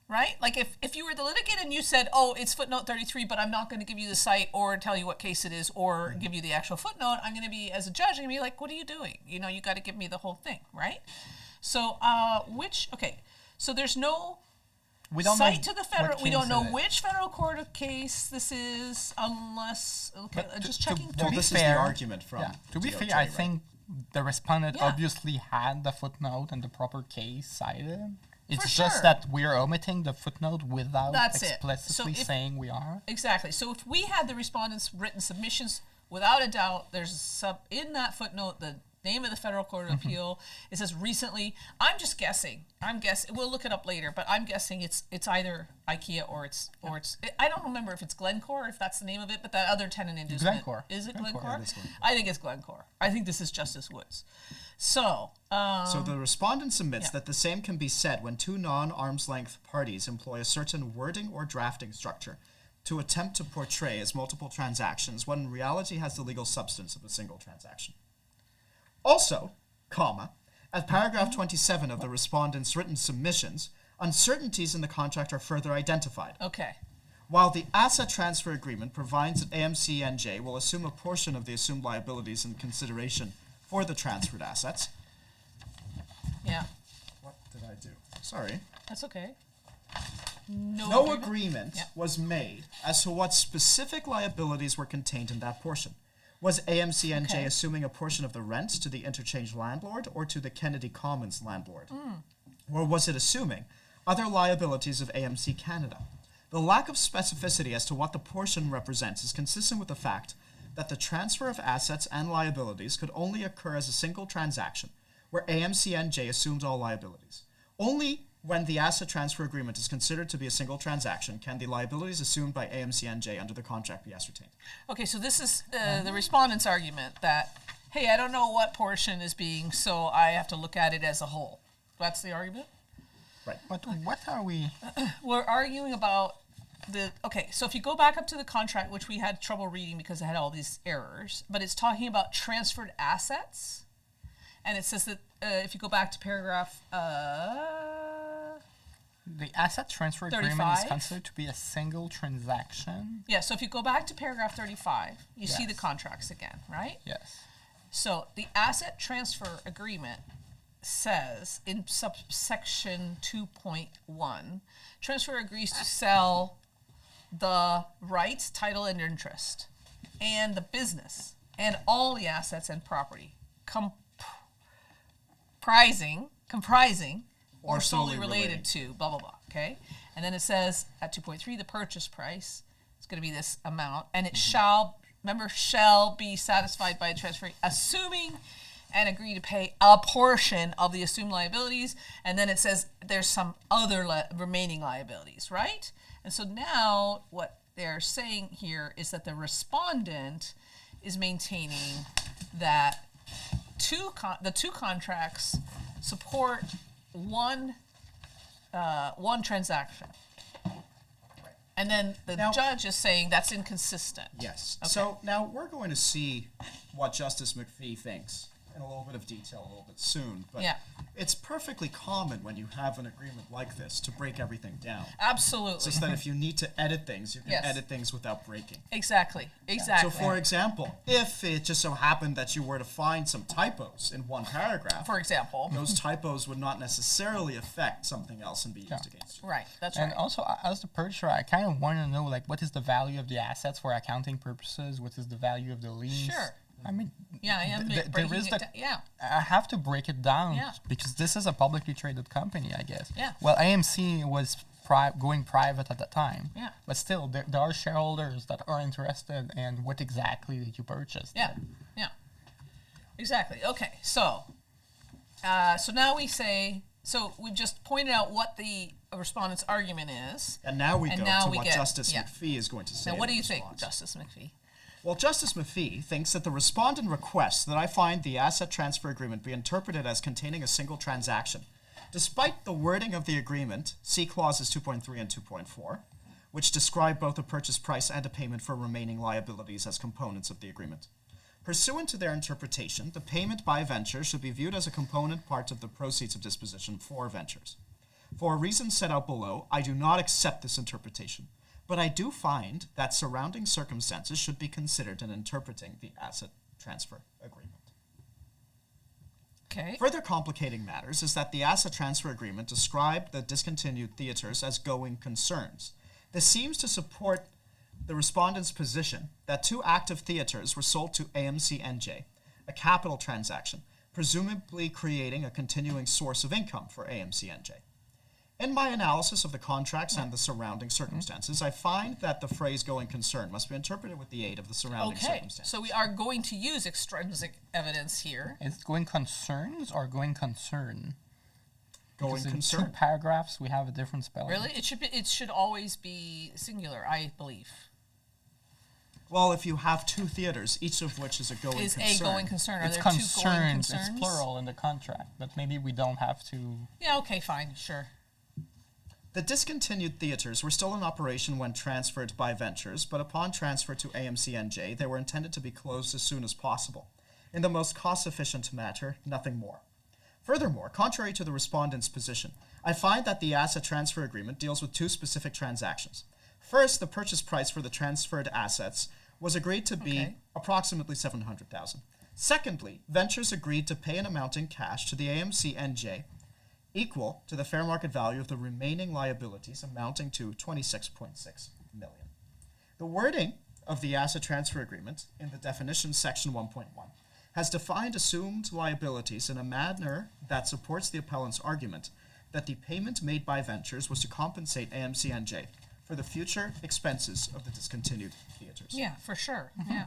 right? Like if you were the litigant and you said, oh, it's footnote 33, but I'm not going to give you the site or tell you what case it is or give you the actual footnote, I'm going to be, as a judge, I'm going to be like, what are you doing? You know, you got to give me the whole thing, right? So, so there's no We don't cite know to the federal. what We don't case know it is. which federal court of case this is, unless But just to- checking. to Well, be this is fair- the argument from To be DOJ, fair, I right? think the respondent Yeah. obviously had the footnote and the proper case cited. It's For just sure. that we are omitting the footnote without That's it. explicitly So if- saying we are. Exactly. So if we had the respondents' written submissions, without a doubt, there's in that footnote the name of the federal court of appeal. It says recently. I'm just guessing. We'll look it up later, but I'm guessing it's either IKEA or it's. I don't remember if it's Glencore, if that's the name of it, but that other tenant inducement. Glencore. Is it Glencore. Glencore? Yeah, it is Glencore. I think it's Glencore. I think this is Justice Woods. So. So the respondent submits that the same can be said when two non-arm's length parties employ a certain wording or drafting structure to attempt to portray as multiple transactions what in reality has the legal substance of a single transaction. Also, at paragraph 27 of the respondent's written submissions, uncertainties in the contract are further identified. Okay. While the asset transfer agreement provides that AMC-NJ will assume a portion of the assumed liabilities in consideration for the transferred assets. Yeah. What did I do? Sorry. That's okay. No agreement Yep. was made as to what specific liabilities were contained in that portion. Was AMC-NJ Okay. assuming a portion of the rent to the interchange landlord or to the Kennedy Commons landlord? Or was it assuming other liabilities of AMC Canada? The lack of specificity as to what the portion represents is consistent with the fact that the transfer of assets and liabilities could only occur as a single transaction, where AMC-NJ assumes all liabilities. Only when the asset transfer agreement is considered to be a single transaction can the liabilities assumed by AMC-NJ under the contract be ascertained. Okay, so this is the respondent's argument that, hey, I don't know what portion is being, so I have to look at it as a whole. That's the argument? Right. But what are we? We're arguing about okay, so if you go back up to the contract, which we had trouble reading because it had all these errors, but it's talking about transferred assets. And it says that if you go back to paragraph The asset transfer agreement 35? is considered to be a single transaction. yeah, so if you go back to paragraph 35, you see the Yes. contracts again, right? Yes. So the asset transfer agreement says in subsection 2.1, transfer agrees to sell the rights, title, and interest, and the business, and all the assets and property, comprising or solely related to blah blah blah. Okay, and then it says at 2.3 the purchase price is going to be this amount, and it shall be satisfied by transfer, assuming and agree to pay a portion of the assumed liabilities, and then it says there's some other remaining liabilities, right? And so now what they're saying here is that the respondent is maintaining that the two contracts support one transaction. And then the judge is saying that's inconsistent. Yes. Okay. So now we're going to see what Justice McPhee thinks in a little bit of detail a little bit soon. But Yeah. it's perfectly common when you have an agreement like this to break everything down. Absolutely. It's just that if you need to edit things, you can Yes. edit things without breaking. Exactly. So for example, if it just so happened that you were to find some typos in one paragraph, For example. those typos would not necessarily affect something else and be used against you. Right. That's And right. also, as the purchaser, I kind of want to know, like, what is the value of the assets for accounting purposes? What is the value of the lease? Sure. I mean, Yeah, I am there breaking is it the- down. Yeah. I have to break it down Yeah. because this is a publicly traded company, I guess. Yeah. Well, AMC was going private at the time. Yeah. But still, there are shareholders that are interested in what exactly did you purchase. Yeah. Yeah. Exactly. Okay. So, so now we say. So we've just pointed out what the respondent's argument is. And now we And go now to we what get- Justice yeah. McPhee is going to say. Now, what in do you think, response. Justice McPhee? Well, Justice McPhee thinks that the respondent requests that I find the asset transfer agreement be interpreted as containing a single transaction, despite the wording of the agreement, see clauses 2.3 and 2.4, which describe both a purchase price and a payment for remaining liabilities as components of the agreement. Pursuant to their interpretation, the payment by ventures should be viewed as a component part of the proceeds of disposition for ventures. For reasons set out below, I do not accept this interpretation, but I do find that surrounding circumstances should be considered in interpreting the asset transfer agreement. Okay. Further complicating matters is that the asset transfer agreement described the discontinued theaters as going concerns. This seems to support the respondent's position that two active theaters were sold to AMC-NJ, a capital transaction, presumably creating a continuing source of income for AMC-NJ. In my analysis of the contracts and the surrounding circumstances, I find that the phrase going concern must be interpreted with the aid of the surrounding Okay, circumstances. so we are going to use extrinsic evidence here. Is it going concerns or going concern? Going Because in concern. 2 paragraphs, we have a different spelling. Really? It should always be singular, I believe. Well, if you have 2 theaters, each of which is a going Is concern. a going concern? Are It's there 2 going concerns. concerns? It's plural in the contract, but maybe we don't have to. Yeah, okay, fine, sure. The discontinued theaters were still in operation when transferred by Ventures, but upon transfer to AMC-NJ, they were intended to be closed as soon as possible. In the most cost-efficient manner, nothing more. Furthermore, contrary to the respondent's position, I find that the asset transfer agreement deals with 2 specific transactions. First, the purchase price for the transferred assets was agreed to be Okay. approximately $700,000. Secondly, Ventures agreed to pay an amount in cash to the AMC-NJ equal to the fair market value of the remaining liabilities amounting to $26.6 million. The wording of the asset transfer agreement in the definition section 1.1 has defined assumed liabilities in a manner that supports the appellant's argument that the payment made by Ventures was to compensate AMC-NJ for the future expenses of the discontinued theaters. Yeah, for sure, yeah.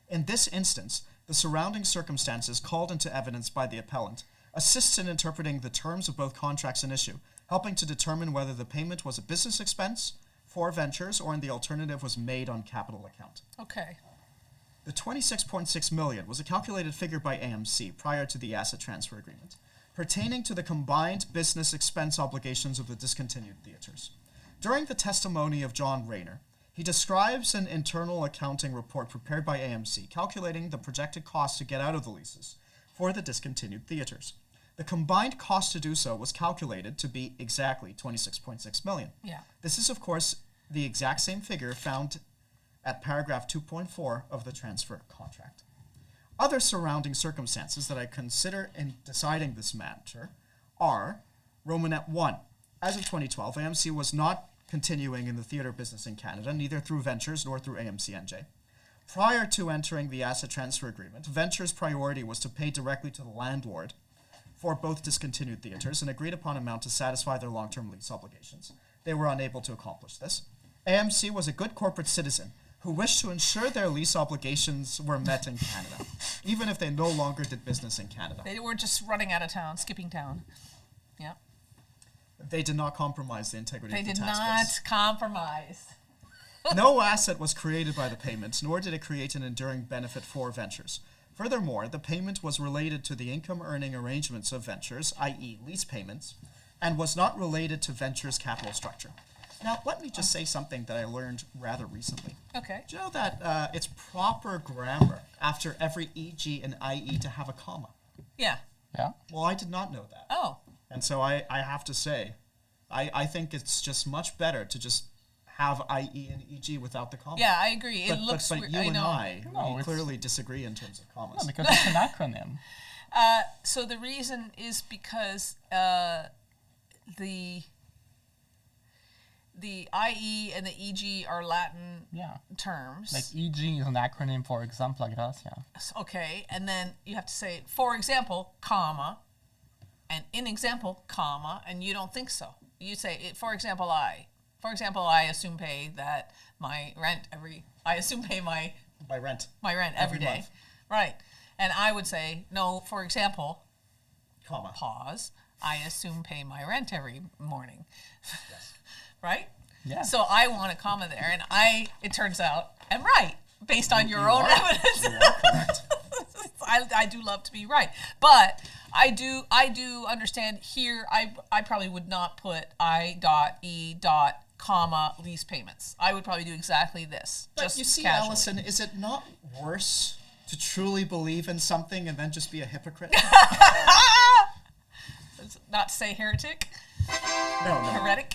In this instance, the surrounding circumstances called into evidence by the appellant assists in interpreting the terms of both contracts in issue, helping to determine whether the payment was a business expense for Ventures or in the alternative was made on capital account. Okay, The $26.6 million was a calculated figure by AMC prior to the asset transfer agreement, pertaining to the combined business expense obligations of the discontinued theaters. During the testimony of John Rayner, he describes an internal accounting report prepared by AMC calculating the projected cost to get out of the leases for the discontinued theaters. The combined cost to do so was calculated to be exactly $26.6 million. yeah. This is, of course, the exact same figure found at paragraph 2.4 of the transfer contract. Other surrounding circumstances that I consider in deciding this matter are Romanet 1. As of 2012, AMC was not continuing in the theater business in Canada, neither through Ventures nor through AMC-NJ. Prior to entering the asset transfer agreement, Ventures' priority was to pay directly to the landlord for both discontinued theaters, an agreed upon amount to satisfy their long-term lease obligations. They were unable to accomplish this. AMC was a good corporate citizen who wished to ensure their lease obligations were met in Canada, even if they no longer did business in Canada. They were just running out of town, skipping town. Yeah. They did not compromise the integrity They of the did tax not base. compromise. No asset was created by the payment, nor did it create an enduring benefit for Ventures. Furthermore, the payment was related to the income-earning arrangements of Ventures, i.e. lease payments, and was not related to Ventures' capital structure. Now, let me just say something that I learned rather recently. Okay. Do you know that it's proper grammar after every EG and IE to have a comma? Yeah. Yeah. Well, I did not know that. Oh, And so I have to say, I think it's just much better to just have IE and EG without the comma. yeah, I agree. It But, looks but weird. you I and know. No, we it's- clearly disagree in terms of commas. No, because it's an acronym. So the reason is because the IE and the EG are Latin Yeah. terms. Like EG is an acronym for example gracia. Okay, and then you have to say, for example, comma, and in example, comma, and you don't think so. You say, for example, I assume pay that my rent I assume pay my By rent, rent Every every day. month. Right. And I would say, no, for example, comma. pause, I assume pay my rent every morning. Right? Yeah. So I want a comma there, and it turns out, am right, based on your You own are. evidence. You are correct. I do love to be right, but I do understand here. I probably would not put I.E. comma lease payments. I would probably do exactly this. But just you see, casually. Allison, is it not worse to truly believe in something and then just be a hypocrite? Not to say heretic, No. heretic.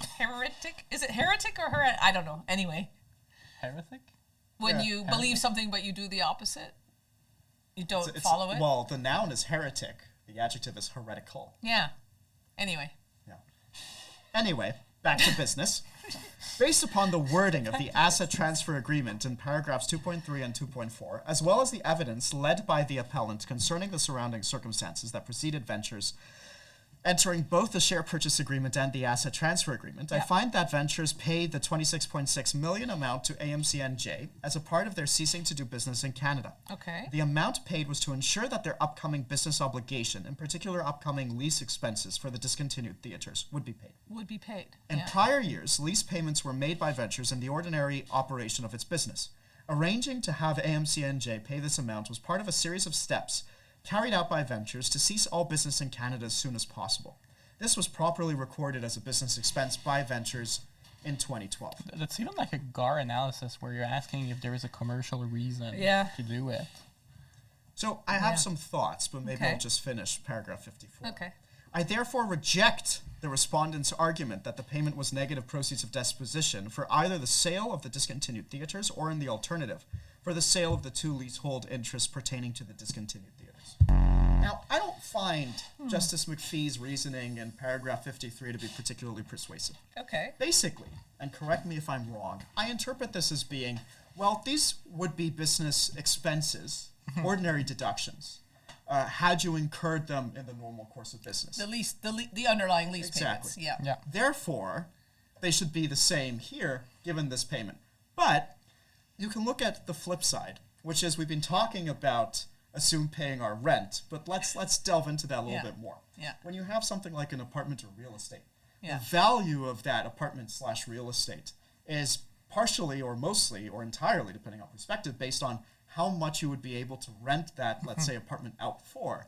Is it heretic or heretic? I don't know. Anyway, Heretic? when Yeah, you believe something but you do the opposite, you don't It's- follow it. Well, the noun is heretic. The adjective is heretical. Yeah. Anyway. Yeah. Anyway, back to business. Based upon the wording of the asset transfer agreement in paragraphs 2.3 and 2.4, as well as the evidence led by the appellant concerning the surrounding circumstances that preceded Ventures' entering both the share purchase agreement and the asset transfer agreement, I find that Ventures paid the $26.6 million amount to AMCNJ as a part of their ceasing to do business in Canada. Okay. The amount paid was to ensure that their upcoming business obligation, in particular upcoming lease expenses for the discontinued theaters, would be paid. Would be paid. In Yeah. prior years, lease payments were made by Ventures in the ordinary operation of its business. Arranging to have AMCNJ pay this amount was part of a series of steps carried out by Ventures to cease all business in Canada as soon as possible. This was properly recorded as a business expense by Ventures in 2012. That's even like a GAR analysis where you're asking if there is a commercial reason to do it. So I have some thoughts, but maybe Okay. I'll just finish paragraph 54. Okay. I therefore reject the respondent's argument that the payment was negative proceeds of disposition for either the sale of the discontinued theaters or, in the alternative, for the sale of the 2 leasehold interests pertaining to the discontinued theaters. Now, I don't find Justice McPhee's reasoning in paragraph 53 to be particularly persuasive. Okay. Basically, and correct me if I'm wrong, I interpret this as being, well, these would be business expenses, ordinary deductions, had you incurred them in the normal course of business. The underlying lease payments. Exactly. Yeah. Therefore, they should be the same here, given this payment. But you can look at the flip side, which is we've been talking about assume paying our rent, but let's delve into that a little bit more. Yeah. When you have something like an apartment or real estate, Yeah. the value of that apartment/real estate is partially or mostly or entirely, depending on perspective, based on how much you would be able to rent that, let's say, apartment out for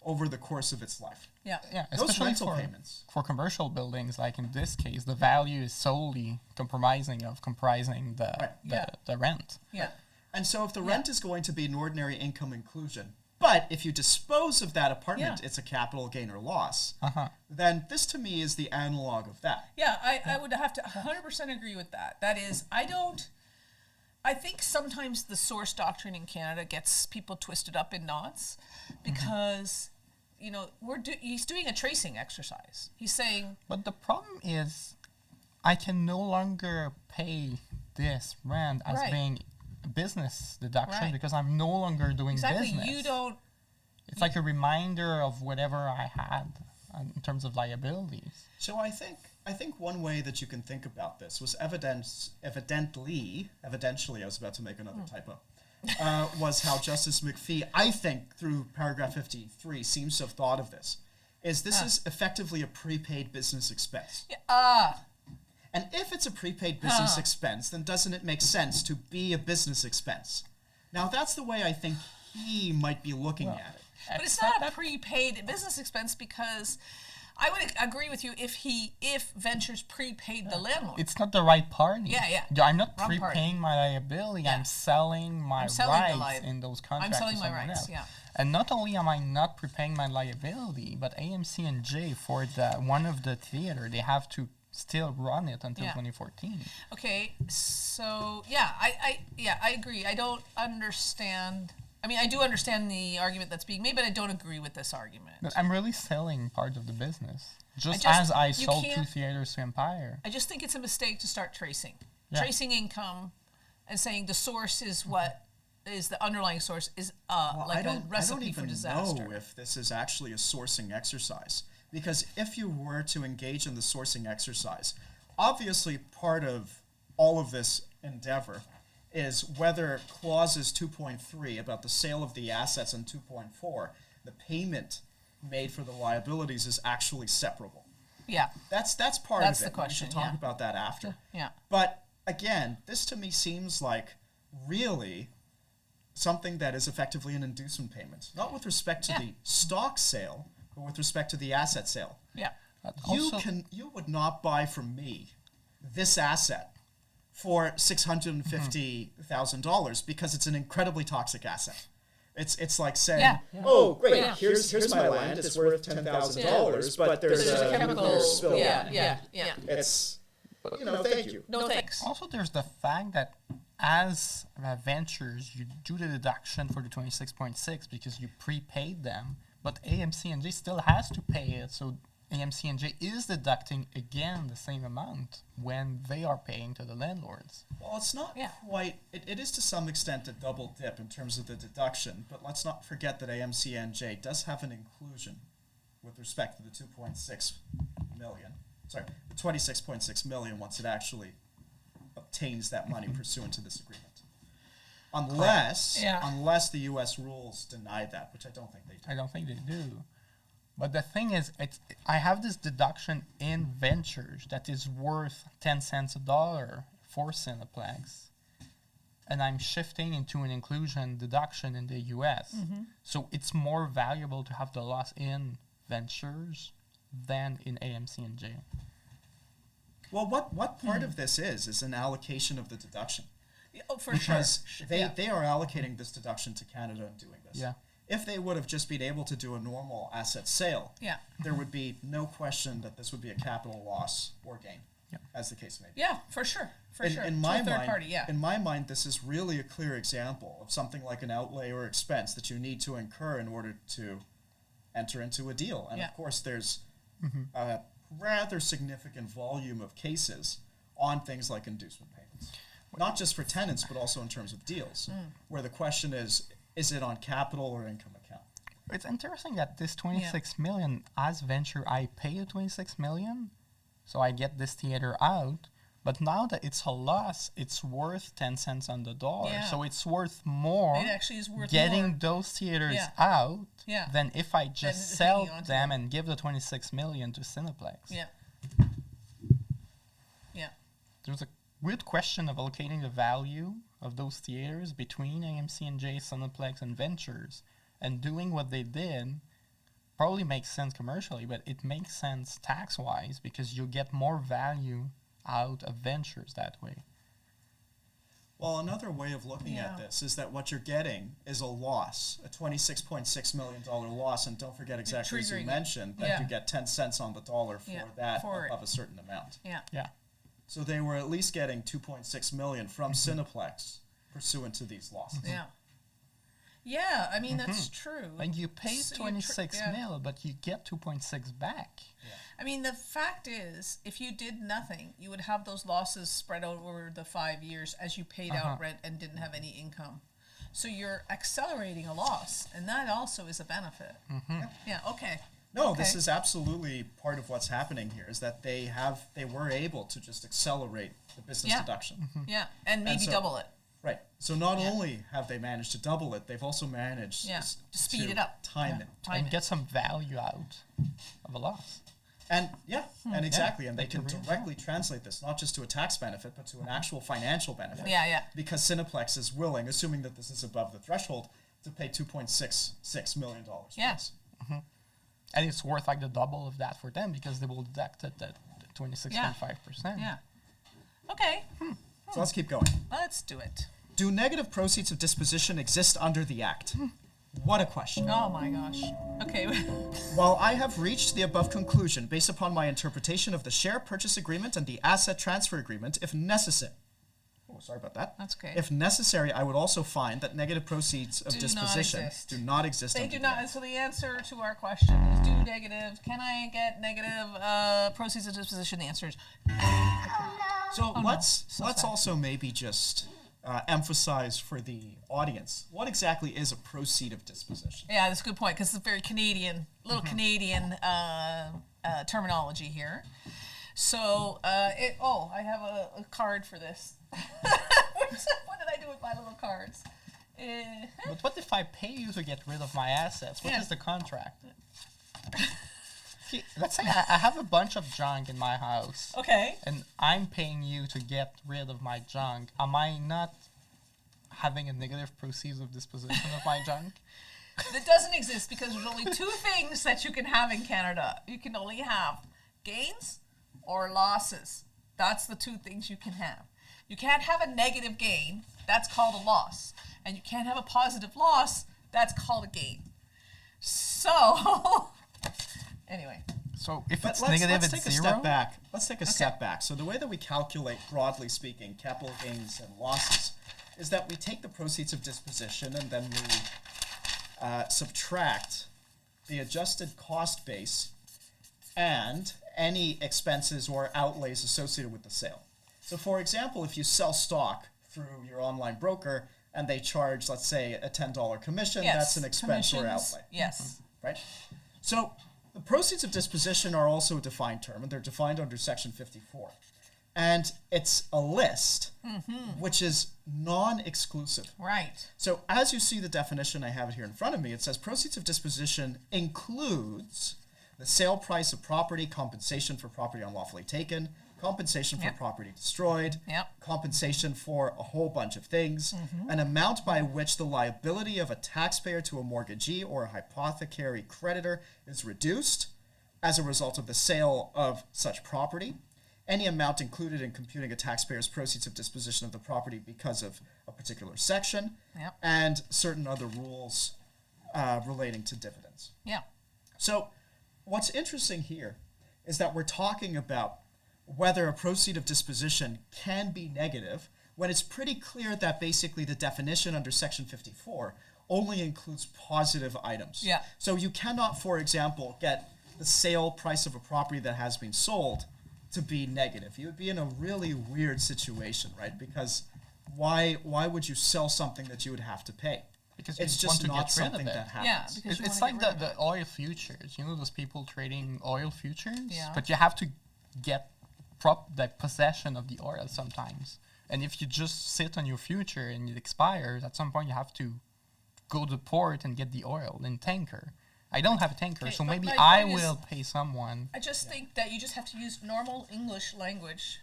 over the course of its life. Yeah. Yeah, Those especially rental payments. for commercial buildings, like in this case, the value is solely comprising the rent. Yeah. And so if the rent is going to be an ordinary income inclusion, but if you dispose of that apartment, it's a capital gain or loss, then this to me is the analog of that. Yeah, I would have to 100% agree with that. That is, I think sometimes the source doctrine in Canada gets people twisted up in knots because, you know, he's doing a tracing exercise. He's saying... But the problem is, I can no longer pay this rent as being a business deduction because I'm no longer doing business. You don't... It's like a reminder of whatever I had in terms of liabilities. So I think one way that you can think about this was evidently, I was about to make another typo, was how Justice McPhee, I think, through paragraph 53, seems to have thought of this, is effectively a prepaid business expense. And if it's a prepaid business expense, then doesn't it make sense to be a business expense? Now, that's the way I think he might be looking at it. But it's not a prepaid business expense because I would agree with you if Ventures prepaid the landlord. It's not the right party. Yeah. I'm not Wrong prepaying party. my liability. I'm selling my rights in those contracts. I'm selling to my someone rights, else. yeah. And not only am I not prepaying my liability, but AMC and J for one of the theater, they have to still run it until 2014. Okay, so I agree. I don't understand. I mean, I do understand the argument that's being made, but I don't agree with this argument. But I'm really selling part of the business, just- as I you sold 2 can't- theaters to Empire. I just think it's a mistake to start tracing. Yeah. Tracing income and saying the source is what is the underlying source is like a recipe for disaster. I don't even know if this is actually a sourcing exercise. Because if you were to engage in the sourcing exercise, obviously part of all of this endeavor is whether clauses 2.3 about the sale of the assets and 2.4, the payment made for the liabilities, is actually separable. Yeah. That's part That's of it. the question, We should talk about that after. Yeah. But again, this to me seems like really something that is effectively an inducement payment, not with respect to the stock sale, but with respect to the asset sale. Yeah. You would not buy from me this asset for $650,000 because it's an incredibly toxic asset. It's like saying, oh, great, here's my land, it's worth $10,000, but there's a chemical spill. Yeah. It's, thank you. No thanks. Also, there's the fact that as Ventures, you do the deduction for the 26.6 because you prepaid them, but AMC&J still has to pay it, so AMC&J is deducting again the same amount when they are paying to the landlords. well, it's not quite, it is to some extent a double dip in terms of the deduction, but let's not forget that AMC&J does have an inclusion with respect to the 2.6 million. Sorry, the 26.6 million once it actually obtains that money pursuant to this agreement. Unless the U.S. rules deny that, which I don't think they do. I don't think they do. But the thing is, I have this deduction in ventures that is worth 10 cents a dollar for Cineplex, and I'm shifting into an inclusion deduction in the U.S. So it's more valuable to have the loss in ventures than in AMC and J. Well, what part of this is an allocation of the deduction? Oh, for Because sure. they are allocating this deduction to Canada and doing this. Yeah. If they would have just been able to do a normal asset sale, Yeah. there would be no question that this would be a capital loss or gain, Yeah. as the case may be. Yeah, for sure. In my To a third mind, party, yeah. in my mind, this is really a clear example of something like an outlay or expense that you need to incur in order to enter into a deal. And Yeah. of course, there's a rather significant volume of cases on things like inducement payments, not just for tenants, but also in terms of deals, where the question is it on capital or income account? It's interesting that this 26 million, as venture, I pay the 26 million, so I get this theater out. But now that it's a loss, it's worth 10 cents on the dollar. Yeah. So it's worth more It actually is worth getting more. those theaters Yeah. out Yeah. than if I just Than sell hanging on to them them. and give the 26 million to Cineplex. Yeah. Yeah. There's a weird question of allocating the value of those theaters between AMC and J, Cineplex, and Ventures, and doing what they did probably makes sense commercially, but it makes sense tax-wise because you get more value out of Ventures that way. Well, another way of looking at this is that what you're getting is a loss, a $26.6 million loss, and don't forget exactly as you triggering it. mentioned, that Yeah. you get 10 cents on the dollar for Yeah, that for it. of a certain amount. Yeah. Yeah. So they were at least getting 2.6 million from Cineplex pursuant to these losses. Yeah. Yeah, I mean, that's true. And you pay So you 26 yeah. mil, but you get 2.6 back. I mean, the fact is, if you did nothing, you would have those losses spread over the 5 years as you paid out rent and didn't have any income. So you're accelerating a loss, and that also is a benefit. Yeah, okay. No, Okay. this is absolutely part of what's happening here, is that they were able to just accelerate the business Yeah. deduction. Yeah, and maybe so- double it. Right. So not only have they managed to double it, they've also managed Yeah, to speed it up. time it. Time and it. get some value out of a loss. And and exactly, and they they can can directly translate this not just to a tax benefit, but to an actual financial benefit. Yeah, yeah. Because Cineplex is willing, assuming that this is above the threshold, to pay $2.66 million. for Yeah. this. And it's worth like the double of that for them because they will deduct it at 26.5%. Yeah. Okay, So let's keep going. let's do it. Do negative proceeds of disposition exist under the Act? What a question. Oh my gosh. Okay. While I have reached the above conclusion based upon my interpretation of the share purchase agreement and the asset transfer agreement, if necessary. Oh, sorry about that. That's okay. If necessary, I would also find that negative proceeds of Do not disposition exist. do not exist They under do the not. Act. So the answer to our question is: do negative? Can I get negative proceeds of disposition? The answer is So let's So let's sad. also maybe just emphasize for the audience what exactly is a proceed of disposition. yeah. That's a good point because it's a very Canadian, little Canadian terminology here. So I have a card for this. What did I do with my little cards? But what if I pay you to get rid of my assets? What Yeah. is the contract? See, let's say I have a bunch of junk in my house. Okay. And I'm paying you to get rid of my junk. Am I not having a negative proceeds of disposition of my junk? That doesn't exist because there's only two things that you can have in Canada. You can only have gains or losses. That's the two things you can have. You can't have a negative gain. That's called a loss. And you can't have a positive loss. That's called a gain. So, anyway. So if But it's let's negative, take it's a zero. step back. Let's take a step back. So the way that we calculate, broadly speaking, capital gains and losses is that we take the proceeds of disposition and then we subtract the adjusted cost base and any expenses or outlays associated with the sale. So for example, if you sell stock through your online broker and they charge, let's say, a $10 commission, Yes. that's an expense or commissions, outlay, Yes. right? So the proceeds of disposition are also a defined term, and they're defined under Section 54. And it's a list, which is non-exclusive. Right. So as you see the definition, I have it here in front of me, it says proceeds of disposition includes the sale price of property, compensation for property unlawfully taken, compensation for property destroyed, compensation for a whole bunch of things, an amount by which the liability of a taxpayer to a mortgagee or a hypothecary creditor is reduced as a result of the sale of such property, any amount included in computing a taxpayer's proceeds of disposition of the property because of a particular section, and certain other rules relating to dividends. Yeah. So what's interesting here is that we're talking about whether a proceed of disposition can be negative when it's pretty clear that basically the definition under Section 54 only includes positive items. Yeah. So you cannot, for example, get the sale price of a property that has been sold to be negative. You would be in a really weird situation, right? Because why would you sell something that you would have to pay? Because It's you want just to not get rid of something it. that happens. Yeah, because you It's wanna like get rid of the oil futures. You know those people trading oil futures? Yeah. But you have to get possession of the oil sometimes. And if you just sit on your future and it expires, at some point you have to go to the port and get the oil in tanker. I don't have a tanker, Okay, so but maybe my I point is- will pay someone. I just think that you just have to use normal English language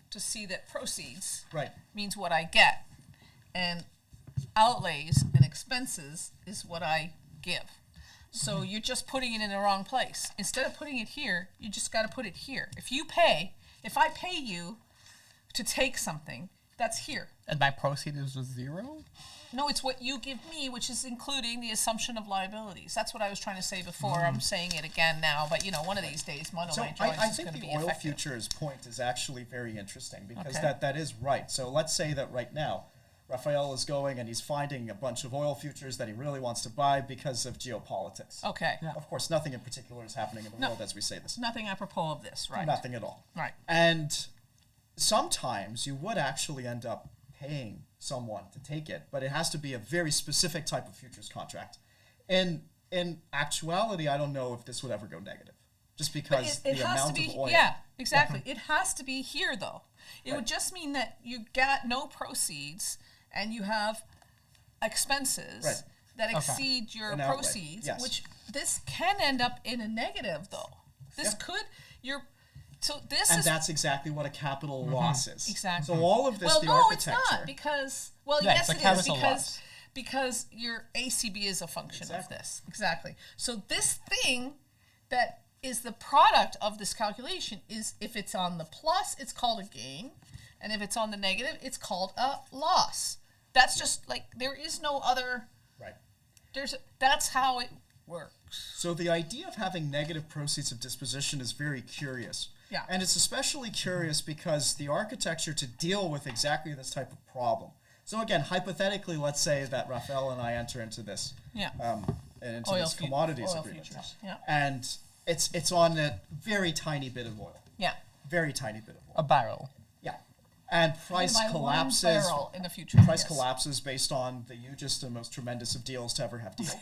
to see that proceeds Right. means what I get, and outlays and expenses is what I give. So you're just putting it in the wrong place. Instead of putting it here, you just got to put it here. If I pay you to take something, that's here. And my proceed is just zero? No, it's what you give me, which is including the assumption of liabilities. That's what I was trying to say before. I'm saying it again now, but one of these days, one of So my joints I is think going to the be oil effective. futures point is actually very interesting because Okay. that is right. So let's say that right now, Raphael is going and he's finding a bunch of oil futures that he really wants to buy because of geopolitics. Okay. Of course, nothing in particular is happening in the No. world as we say this. Nothing apropos of this, right? Nothing at all. Right. And sometimes you would actually end up paying someone to take it, but it has to be a very specific type of futures contract. In actuality, I don't know if this would ever go negative, just because It the has to amount be, of oil. yeah, exactly. It has to be here, though. It would just mean that you got no proceeds and you have expenses Right. that exceed your An outlay, proceeds, yes. which this can end up in a negative, though. This Yeah. could, so this And is, that's exactly what a capital loss is. Exactly. So all of this, well, the no, architecture. it's not, because, well, Yeah, yes, it's a it is, capital because, loss. because your ACB is a function of Exactly. this. Exactly. So this thing that is the product of this calculation is, if it's on the plus, it's called a gain, and if it's on the negative, it's called a loss. That's just like, there is no other, Right. that's how it works. So the idea of having negative proceeds of disposition is very curious. Yeah. And it's especially curious because the architecture to deal with exactly this type of problem. So again, hypothetically, let's say that Raphael and I enter into this, Yeah. into this commodities oil agreement, futures. Yeah. and it's on a very tiny bit of oil, Yeah. very tiny bit of oil. A barrel. Yeah, and price By one collapses. barrel in the future. Price yes. collapses based on the hugest and most tremendous of deals to ever have dealed.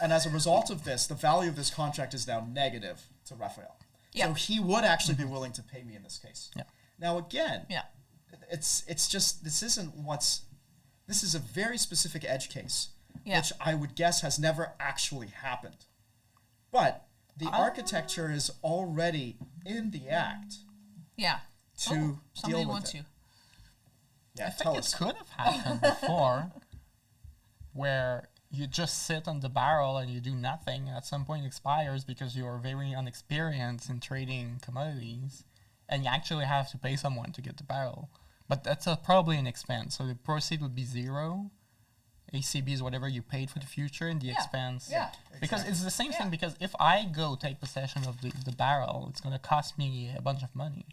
And as a result of this, the value of this contract is now negative to Raphael. Yeah. So he would actually be willing to pay me in this case. Yeah. Now again, Yeah. it's just this is a very specific edge case, Yeah. which I would guess has never actually happened. But the architecture is already in the act Yeah. to Somebody deal with wants it. you. Yeah, I think tell it us. could have happened before, where you just sit on the barrel and you do nothing. At some point, it expires because you are very unexperienced in trading commodities, and you actually have to pay someone to get the barrel. But that's probably an expense. So the proceed would be zero. ACB is whatever you paid for the future, and the Yeah, expense. yeah. Because it's the same Yeah. thing. Because if I go take possession of the barrel, it's going to cost me a bunch of money.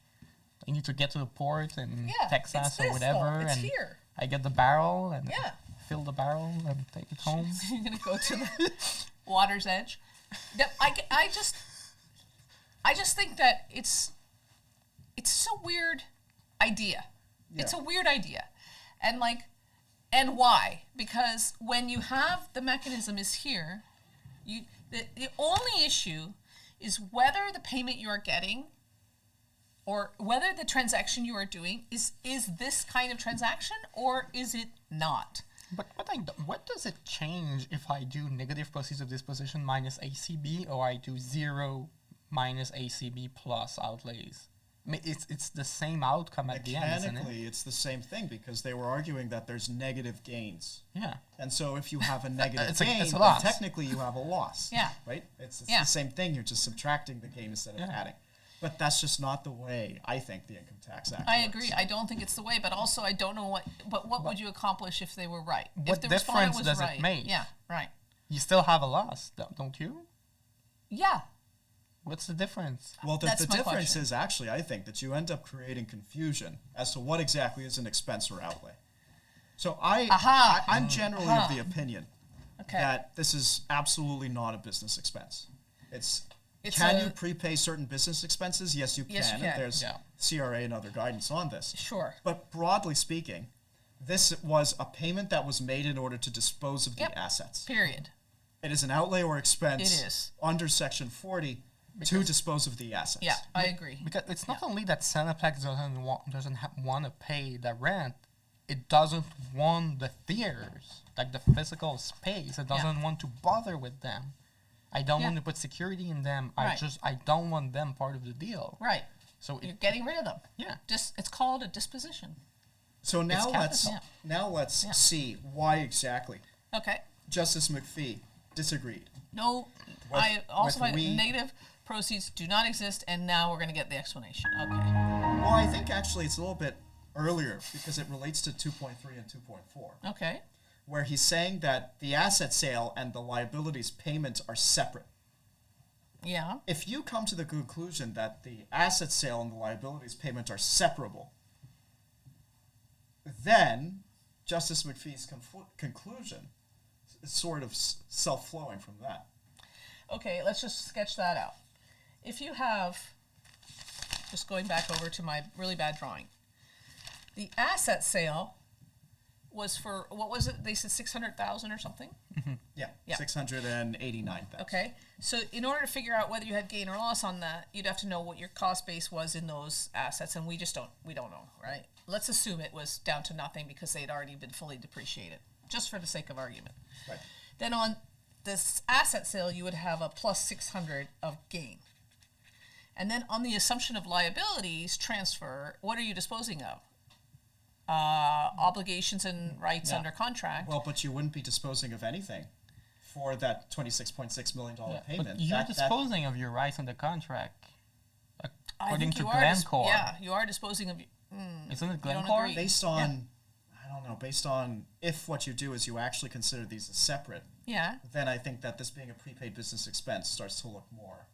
I need to get to the port in Yeah, Texas it's or this, whatever, though. It's and here. I get the barrel and Yeah. fill the barrel and take it home. You're gonna go to the water's edge. I just think that it's a weird idea. It's a Yeah. weird idea, and why? Because when you have the mechanism is here, the only issue is whether the payment you are getting or whether the transaction you are doing is this kind of transaction or is it not? But what does it change if I do negative proceeds of disposition minus ACB or I do 0 minus ACB plus outlays? I mean, it's the same outcome at the end, isn't it? Mechanically, it's the same thing because they were arguing that there's negative gains. Yeah. And so if you have a negative It's gain, a then loss. technically you have a loss. Yeah. Right? It's Yeah. the same thing. You're just subtracting the gain instead of Yeah. adding. But that's just not the way I think the Income Tax Act I works. agree. I don't think it's the way, but also I don't know what would you accomplish if they were right? What if the respondent difference was does it right. make? Yeah, right. You still have a loss, don't you? Yeah. What's the difference? Well, the That's my difference question. is actually, I think, that you end up creating confusion as to what exactly is an expense or outlay. So I'm generally of the opinion Okay. that this is absolutely not a business expense. It's Can a- you prepay certain business expenses? Yes, you can. Yes, you And can. there's Yeah. CRA and other guidance on this. Sure. But broadly speaking, this was a payment that was made in order to dispose of Yep. the assets. Period. It is an outlay or expense It is. under Section 40 to dispose of the assets. Yeah, I agree. Because it's not only that Cineplex doesn't want to pay the rent, it doesn't want the theaters, like the physical space. It doesn't want to bother with them. I don't Yeah. want to put security in them. Right. I don't want them part of the deal. Right. So You're getting rid of them. yeah. It's called a disposition. So now capital. let's Yeah. see why exactly Okay. Justice McPhee disagreed. No, I also with find we- negative proceeds do not exist, and now we're going to get the explanation. Okay. Well, I think actually it's a little bit earlier because it relates to 2.3 and 2.4, Okay. where he's saying that the asset sale and the liabilities payment are separate. Yeah. If you come to the conclusion that the asset sale and the liabilities payment are separable, then Justice McPhee's conclusion is sort of self-flowing from that. Okay, let's just sketch that out. If you have, just going back over to my really bad drawing, the asset sale was for, what was it? They said 600,000 or something? Yeah, Yeah. 689,000. Okay, so in order to figure out whether you had gain or loss on that, you'd have to know what your cost base was in those assets, and we don't know, right? Let's assume it was down to nothing because they'd already been fully depreciated, just for the sake of argument. Right. Then on this asset sale, you would have a plus 600 of gain. And then on the assumption of liabilities transfer, what are you disposing of? Obligations and rights Yeah. under contract. Well, but you wouldn't be disposing of anything for that $26.6 million payment. But you're That- disposing of your rights in the contract. I According think to you are Glencore. yeah, you are disposing of. Isn't it don't Glencore? agree. based on, I don't know, based on if what you do is you actually consider these as separate, Yeah. then I think that this being a prepaid business expense starts to look more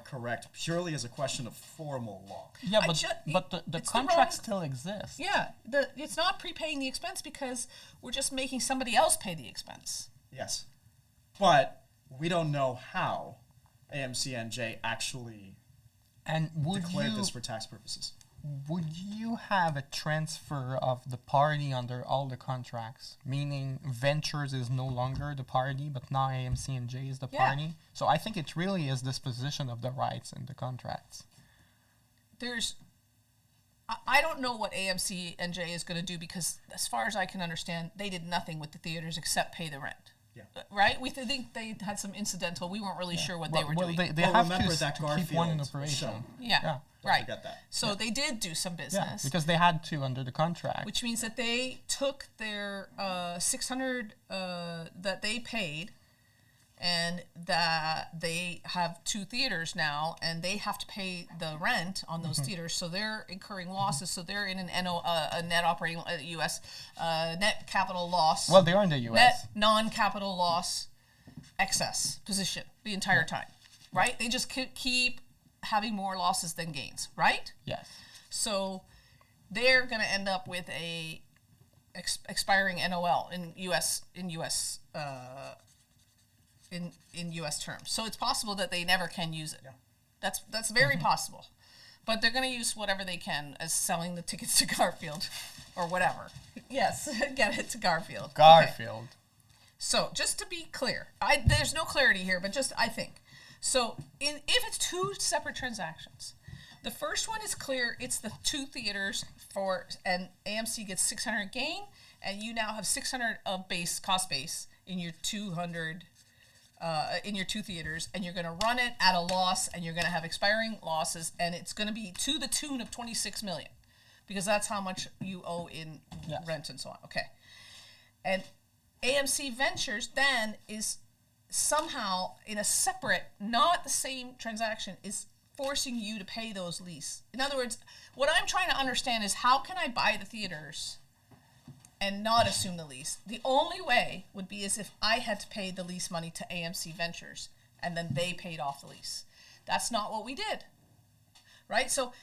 correct, purely as a question of formal law. Yeah, I but ju- the it's the contract wrong- still exists. Yeah, it's not prepaying the expense because we're just making somebody else pay the expense. Yes. But we don't know how AMCNJ actually And declared this for tax purposes. would you have a transfer of the party under all the contracts, meaning Ventures is no longer the party, but now AMC&J is the Yeah. party? So I think it really is disposition of the rights in the contracts. I don't know what AMC and J is going to do because, as far as I can understand, they did nothing with the theaters except pay the rent. Yeah. Right? We think they had some incidental. We weren't really sure what they were doing. They Well, have remember to, that to keep one in Garfield was operation. shown. yeah. Yeah. Don't Right. forget that. So they did do some Yeah, business. because they had to under the contract. Which means that they took their 600 that they paid, and that they have 2 theaters now, and they have to pay the rent on those theaters, so they're incurring losses. So they're in an a net operating U.S. Net capital loss. Well, they are in the U.S. Net non-capital loss excess position the entire time, right? They just keep having more losses than gains, right? Yes. So they're going to end up with a expiring NOL in U.S. terms. So it's possible that they never can use it. Yeah. That's very possible. But they're going to use whatever they can as selling the tickets to Garfield or whatever. Yes, get it to Garfield. Okay. Garfield. So just to be clear, there's no clarity here, but just I think So if it's two separate transactions, the first one is clear. It's the two theaters and AMC gets 600 gain, and you now have 600 of cost base in your 200 in your two theaters, and you're going to run it at a loss, and you're going to have expiring losses, and it's going to be to the tune of 26 million, because that's how much you owe in rent and so on. Okay, and AMC Ventures then is somehow in a separate, not the same transaction, is forcing you to pay those lease. In other words, what I'm trying to understand is how can I buy the theaters and not assume the lease? The only way would be as if I had to pay the lease money to AMC Ventures and then they paid off the lease. That's not what we did, right? So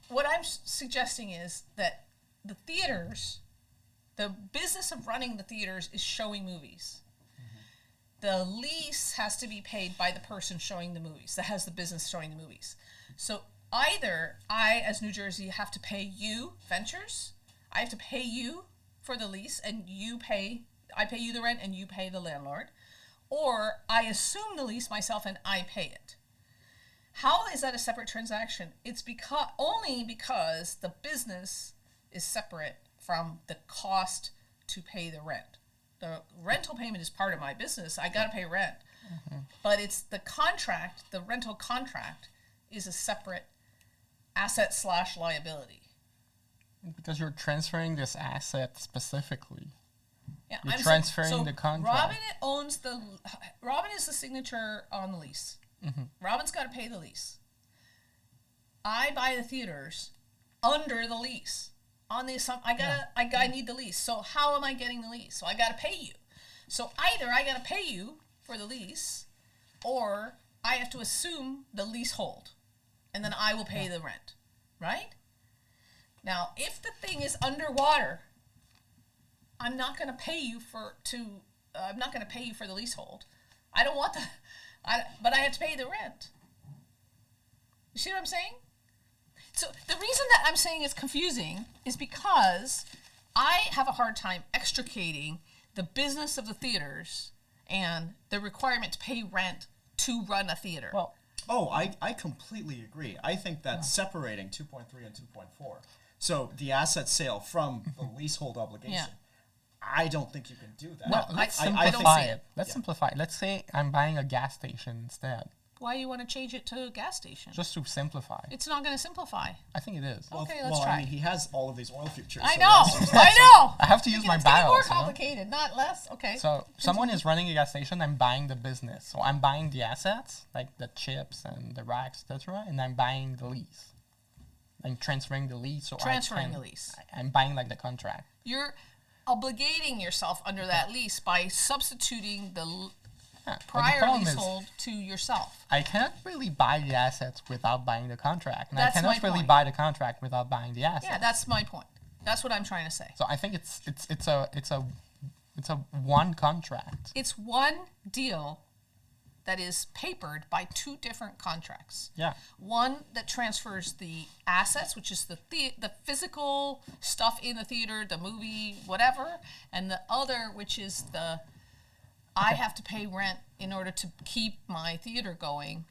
what I'm suggesting is that the theaters, the business of running the theaters is showing movies. The lease has to be paid by the person showing the movies, that has the business showing the movies. So either I, as New Jersey, have to pay you, Ventures, I have to pay you for the lease, and I pay you the rent and you pay the landlord, or I assume the lease myself and I pay it. How is that a separate transaction? It's only because the business is separate from the cost to pay the rent. The rental payment is part of my business. I got to pay rent. But it's the contract, the rental contract, is a separate asset/liability. Because you're transferring this asset specifically. Yeah, You're transferring the contract. Robin is the signature on the lease. Robin's got to pay the lease. I buy the theaters under the lease. On the assumption, I need the lease. So how am I getting the lease? So I got to pay you. So either I got to pay you for the lease, or I have to assume the leasehold, and then I will pay the rent, right? Now, if the thing is underwater, I'm not going to pay you for the leasehold. I don't want but I have to pay the rent. You see what I'm saying? So the reason that I'm saying it's confusing is because I have a hard time extricating the business of the theaters and the requirement to pay rent to run a theater. Well, I completely agree. I think that separating 2.3 and 2.4, so the asset sale from the leasehold obligation, I don't think you can do that. no, let's simplify it. Let's simplify it. Let's say I'm buying a gas station instead, Why you want to change it to a gas station? just to simplify. It's not going to simplify. I think it is. Okay, let's try. I mean, he has all of these oil futures. I so know. that's- I know. I have to use my It's getting more barrels. You know? complicated, not less. Okay. So someone is running a gas station, I'm buying the business. So I'm buying the assets, like the chips and the racks, etc., and I'm buying the lease. I'm transferring the lease. So Transferring the lease. I'm buying like the contract. You're obligating yourself under that lease by substituting the But the prior problem is, leasehold to yourself. I cannot really buy the assets without buying the contract, and That's I my cannot really point. buy the contract without buying the assets. Yeah, that's my point. That's what I'm trying to say. So I think it's a one contract. It's one deal that is papered by two different contracts. Yeah. One that transfers the assets, which is the physical stuff in the theater, the movie, whatever, and the other, which is I have to pay rent in order to keep my theater going,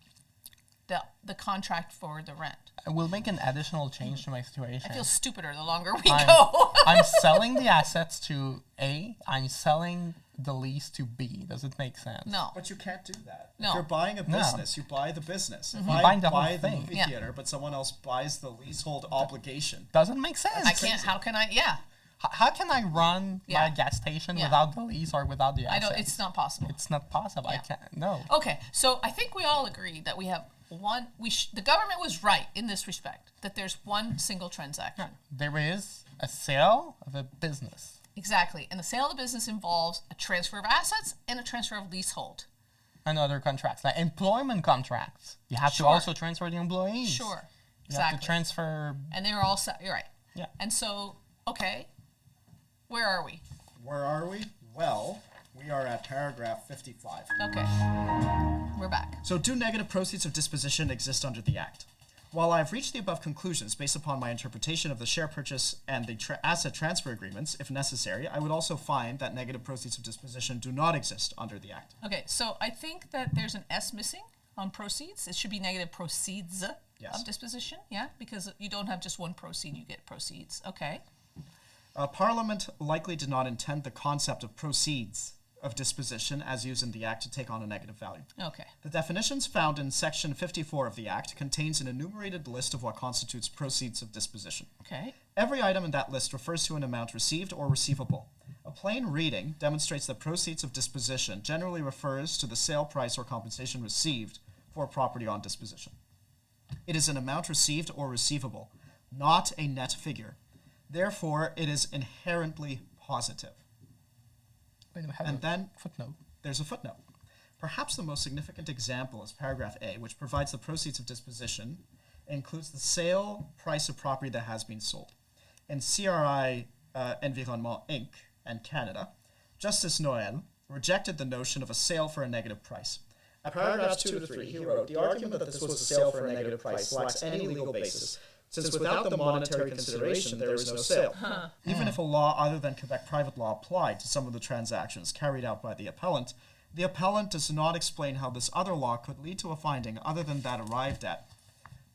the contract for the rent. I will make an additional change to my situation. I feel stupider the longer we I'm, go. I'm selling the assets to A. I'm selling the lease to B. Does it make sense? No. But you can't do that. No. If you're buying a No. business, you buy the business. If You're I buying the whole buy the thing. movie Yeah. theater, but someone else buys the leasehold obligation, Doesn't make sense. I can't. How can I? Yeah. How can I run Yeah. my gas station Yeah. without the lease or without the I assets? don't. It's not possible. It's not possible. I Yeah. can't. No. Okay, so I think we all agree that we have one. The government was right in this respect, that there's one single transaction. There is a sale of a business. Exactly, and the sale of the business involves a transfer of assets and a transfer of leasehold. And other contracts, like employment contracts. You have Sure. to also transfer the employees. Sure, You exactly. have to transfer. And they're all set. You're right. Yeah. And so, okay, where are we? where are we? Well, we are at paragraph 55. Okay, we're back. So, do negative proceeds of disposition exist under the Act? While I have reached the above conclusions based upon my interpretation of the share purchase and the asset transfer agreements, if necessary, I would also find that negative proceeds of disposition do not exist under the Act. Okay, so I think that there's an S missing. on proceeds? It should be negative proceeds Yes. of disposition, yeah? Because you don't have just one proceed, you get proceeds. Okay. Parliament likely did not intend the concept of proceeds of disposition as used in the Act to take on a negative value. Okay. The definitions found in Section 54 of the Act contains an enumerated list of what constitutes proceeds of disposition. Okay. Every item in that list refers to an amount received or receivable. A plain reading demonstrates that proceeds of disposition generally refers to the sale price or compensation received for property on disposition. It is an amount received or receivable, not a net figure. Therefore, it is inherently positive. Wait, we have And a then footnote. there's a footnote. Perhaps the most significant example is paragraph A, which provides the proceeds of disposition, includes the sale price of property that has been sold. In CRI Environnement Inc. and Canada, Justice Noel rejected the notion of a sale for a negative price. At paragraphs 2 to 3, he wrote, the argument that this was a sale for a negative price lacks any legal basis, since without the monetary consideration, there is no sale. Even if a law other than Quebec private law applied to some of the transactions carried out by the appellant does not explain how this other law could lead to a finding other than that arrived at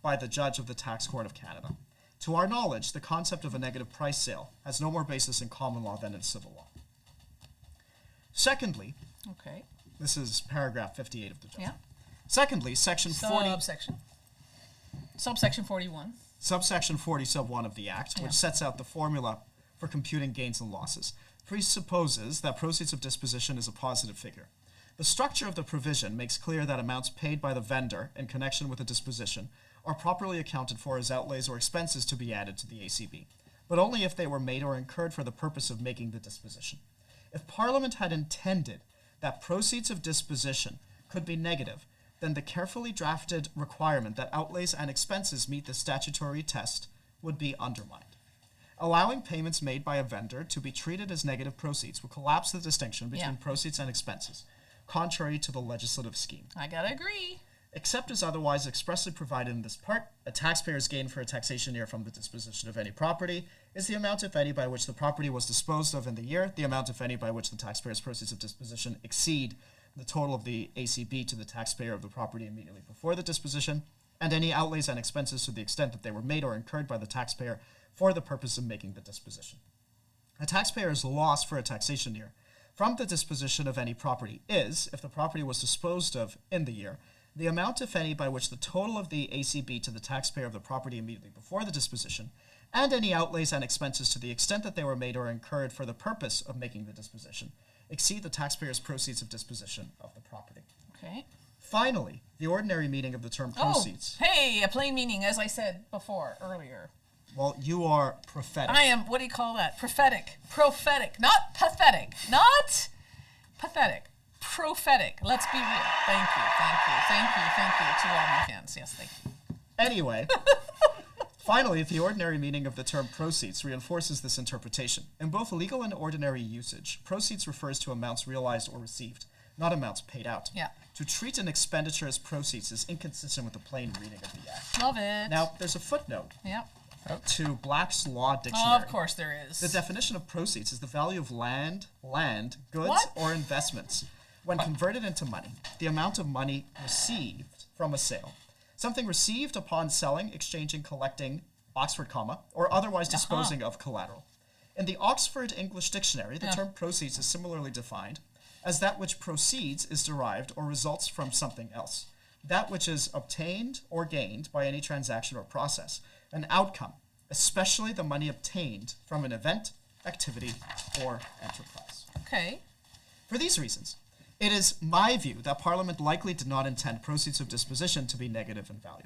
by the judge of the Tax Court of Canada. To our knowledge, the concept of a negative price sale has no more basis in common law than in civil law. Secondly, Okay. this is paragraph 58 of the judgment. Yeah. Secondly, section 40, Subsection 41. subsection 40 sub 1 of the Act, which Yeah. sets out the formula for computing gains and losses, presupposes that proceeds of disposition is a positive figure. The structure of the provision makes clear that amounts paid by the vendor in connection with a disposition are properly accounted for as outlays or expenses to be added to the ACB, but only if they were made or incurred for the purpose of making the disposition. If Parliament had intended that proceeds of disposition could be negative, then the carefully drafted requirement that outlays and expenses meet the statutory test would be undermined. Allowing payments made by a vendor to be treated as negative proceeds will collapse the distinction between Yeah. proceeds and expenses, contrary to the legislative scheme. I gotta agree. Except as otherwise expressly provided in this part, a taxpayer's gain for a taxation year from the disposition of any property is the amount, if any, by which the property was disposed of in the year, the amount, if any, by which the taxpayer's proceeds of disposition exceed the total of the ACB to the taxpayer of the property immediately before the disposition, and any outlays and expenses to the extent that they were made or incurred by the taxpayer for the purpose of making the disposition. A taxpayer's loss for a taxation year from the disposition of any property is, if the property was disposed of in the year, the amount, if any, by which the total of the ACB to the taxpayer of the property immediately before the disposition, and any outlays and expenses to the extent that they were made or incurred for the purpose of making the disposition, exceed the taxpayer's proceeds of disposition of the property. Okay. Finally, the ordinary meaning of the term proceeds. Oh, hey, a plain meaning, as I said earlier. Well, you are prophetic. I am, what do you call that? Prophetic. Not pathetic. Not pathetic. Prophetic. Let's be real. Thank you to all my fans. Yes, thank you. Anyway, finally, the ordinary meaning of the term proceeds reinforces this interpretation. In both legal and ordinary usage, proceeds refers to amounts realized or received, not amounts paid out. Yeah. To treat an expenditure as proceeds is inconsistent with the plain reading of the Act. Love it. Now, there's a footnote Yep. to Black's Law Dictionary. Of course there is. The definition of proceeds is the value of land, goods, What? or investments when converted into money, the amount of money received from a sale. Something received upon selling, exchanging, collecting, Oxford comma, or otherwise disposing of collateral. In the Oxford English Dictionary, the term proceeds is similarly defined as that which proceeds is derived or results from something else. That which is obtained or gained by any transaction or process. An outcome, especially the money obtained from an event, activity, or enterprise. Okay. For these reasons, it is my view that Parliament likely did not intend proceeds of disposition to be negative in value.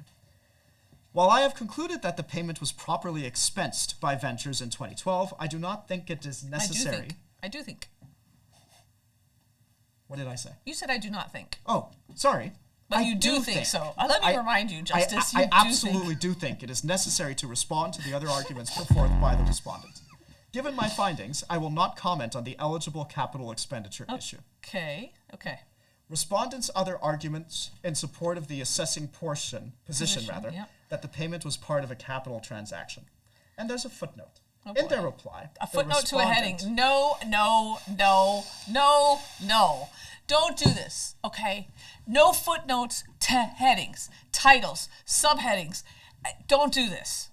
While I have concluded that the payment was properly expensed by Ventures in 2012, I do not think it is necessary. I do think. What did I say? You said I do not think. Oh, sorry. But I you do think so. Let me remind you, Justice, I you do absolutely think. do think it is necessary to respond to the other arguments put forth by the respondent. Given my findings, I will not comment on the eligible capital expenditure issue. Okay. Respondents' other arguments in support of the assessing position, yeah. that the payment was part of a capital transaction. And there's a footnote. Oh, In boy. their reply, A the footnote to a heading. respondent- No. Don't do this, okay? No footnotes to headings, titles, subheadings. Don't do this.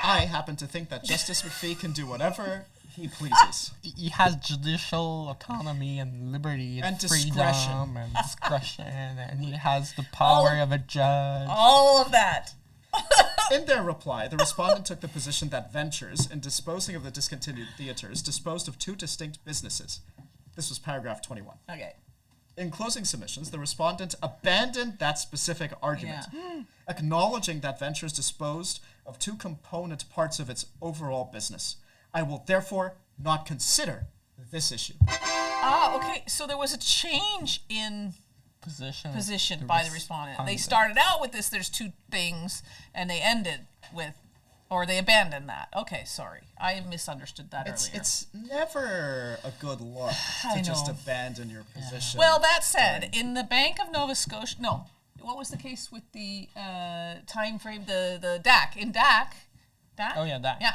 I happen to think that Justice McPhee can do whatever he pleases. He has judicial autonomy and liberty and, And freedom discretion. and discretion, and he has the power of a judge. All of that. In their reply, the respondent took the position that Ventures, in disposing of the discontinued theaters, disposed of two distinct businesses. This was paragraph 21. Okay. In closing submissions, the respondent abandoned that specific argument, acknowledging that Ventures disposed of two component parts of its overall business. I will therefore not consider this issue. Ah, okay. So there was a change in position by the respondent. They started out with this, there's two things, and they ended with, or they abandoned that. Okay, sorry. I misunderstood that earlier. It's never a good look I to just know. abandon your position. Well, that said, in the Bank of Nova Scotia, no, what was the case with the time frame, the DAC? In DAC? Oh, yeah, DAC. Yeah.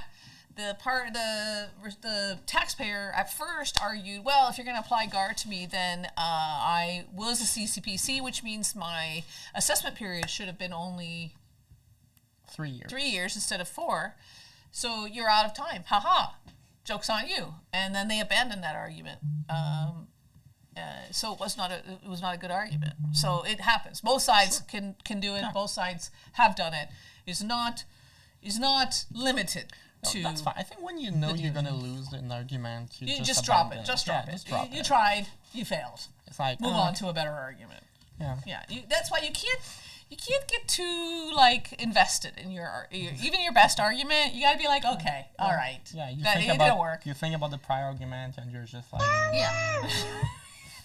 The taxpayer at first argued, well, if you're going to apply GAR to me, then I was a CCPC, which means my assessment period should have been only 3 years. 3 years instead of 4. So you're out of time. Ha. Joke's on you. And then they abandoned that argument. So it was not a good argument. So it happens. Both sides can do it. Both sides have done it. Is not limited to. That's fine. I think when you know you're gonna lose an argument, you just drop abandon it. Just drop Yeah, it. just drop You it. tried. You failed. It's like Move on to a better argument. Yeah. Yeah. That's why you can't get too invested in your even your best argument. You got to be like, okay, all right. Yeah, you That think it about didn't work. you think about the prior argument, and you're just like, Yeah.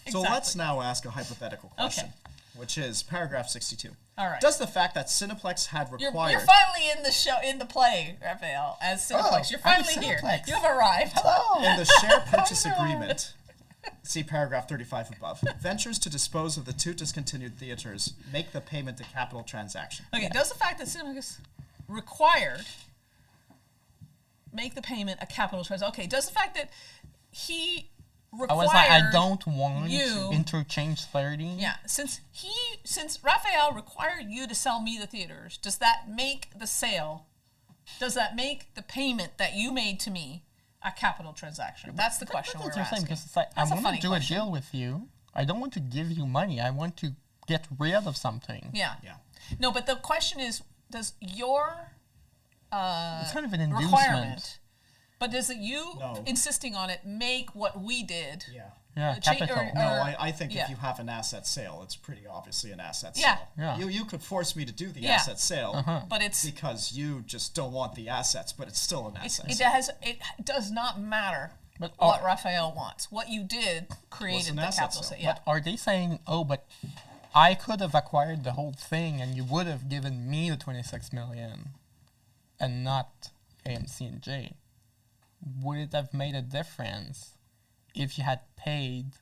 So Exactly. let's now ask a hypothetical question, which is paragraph 62. All right. Does the fact that Cineplex had You're required... finally in the play, Raphael, as Cineplex. You're I'm finally here. Cineplex. You have arrived. In the share purchase agreement, see paragraph 35 above, Ventures to dispose of the two discontinued theaters make the payment a capital transaction. Okay, does the fact that Cineplex required make the payment a capital transaction? Okay, does the fact that he required I was like, I don't want you to interchange 30. Yeah, since Raphael required you to sell me the theaters, does that make the sale? Does that make the payment that you made to me a capital transaction? That's the question That's we're interesting asking. because it's like, That's a I want funny to do question. a deal with you. I don't want to give you money. I want to get rid of something. Yeah. Yeah. No, but the question is, does your It's kind of an inducement. requirement, but does it you No. insisting on it make what we did? Yeah. Yeah, Cha- capital. or- No, I think yeah. if you have an asset sale, it's pretty obviously an asset Yeah. sale. Yeah. You could force me to do the Yeah. asset sale But it's because you just don't want the assets, but it's still an asset it sale. does not matter But what are- Raphael wants. What you did created an the asset capital sale. sale. Yeah. But are they saying, oh, but I could have acquired the whole thing and you would have given me the 26 million and not AMC and J? Would it have made a difference if you had paid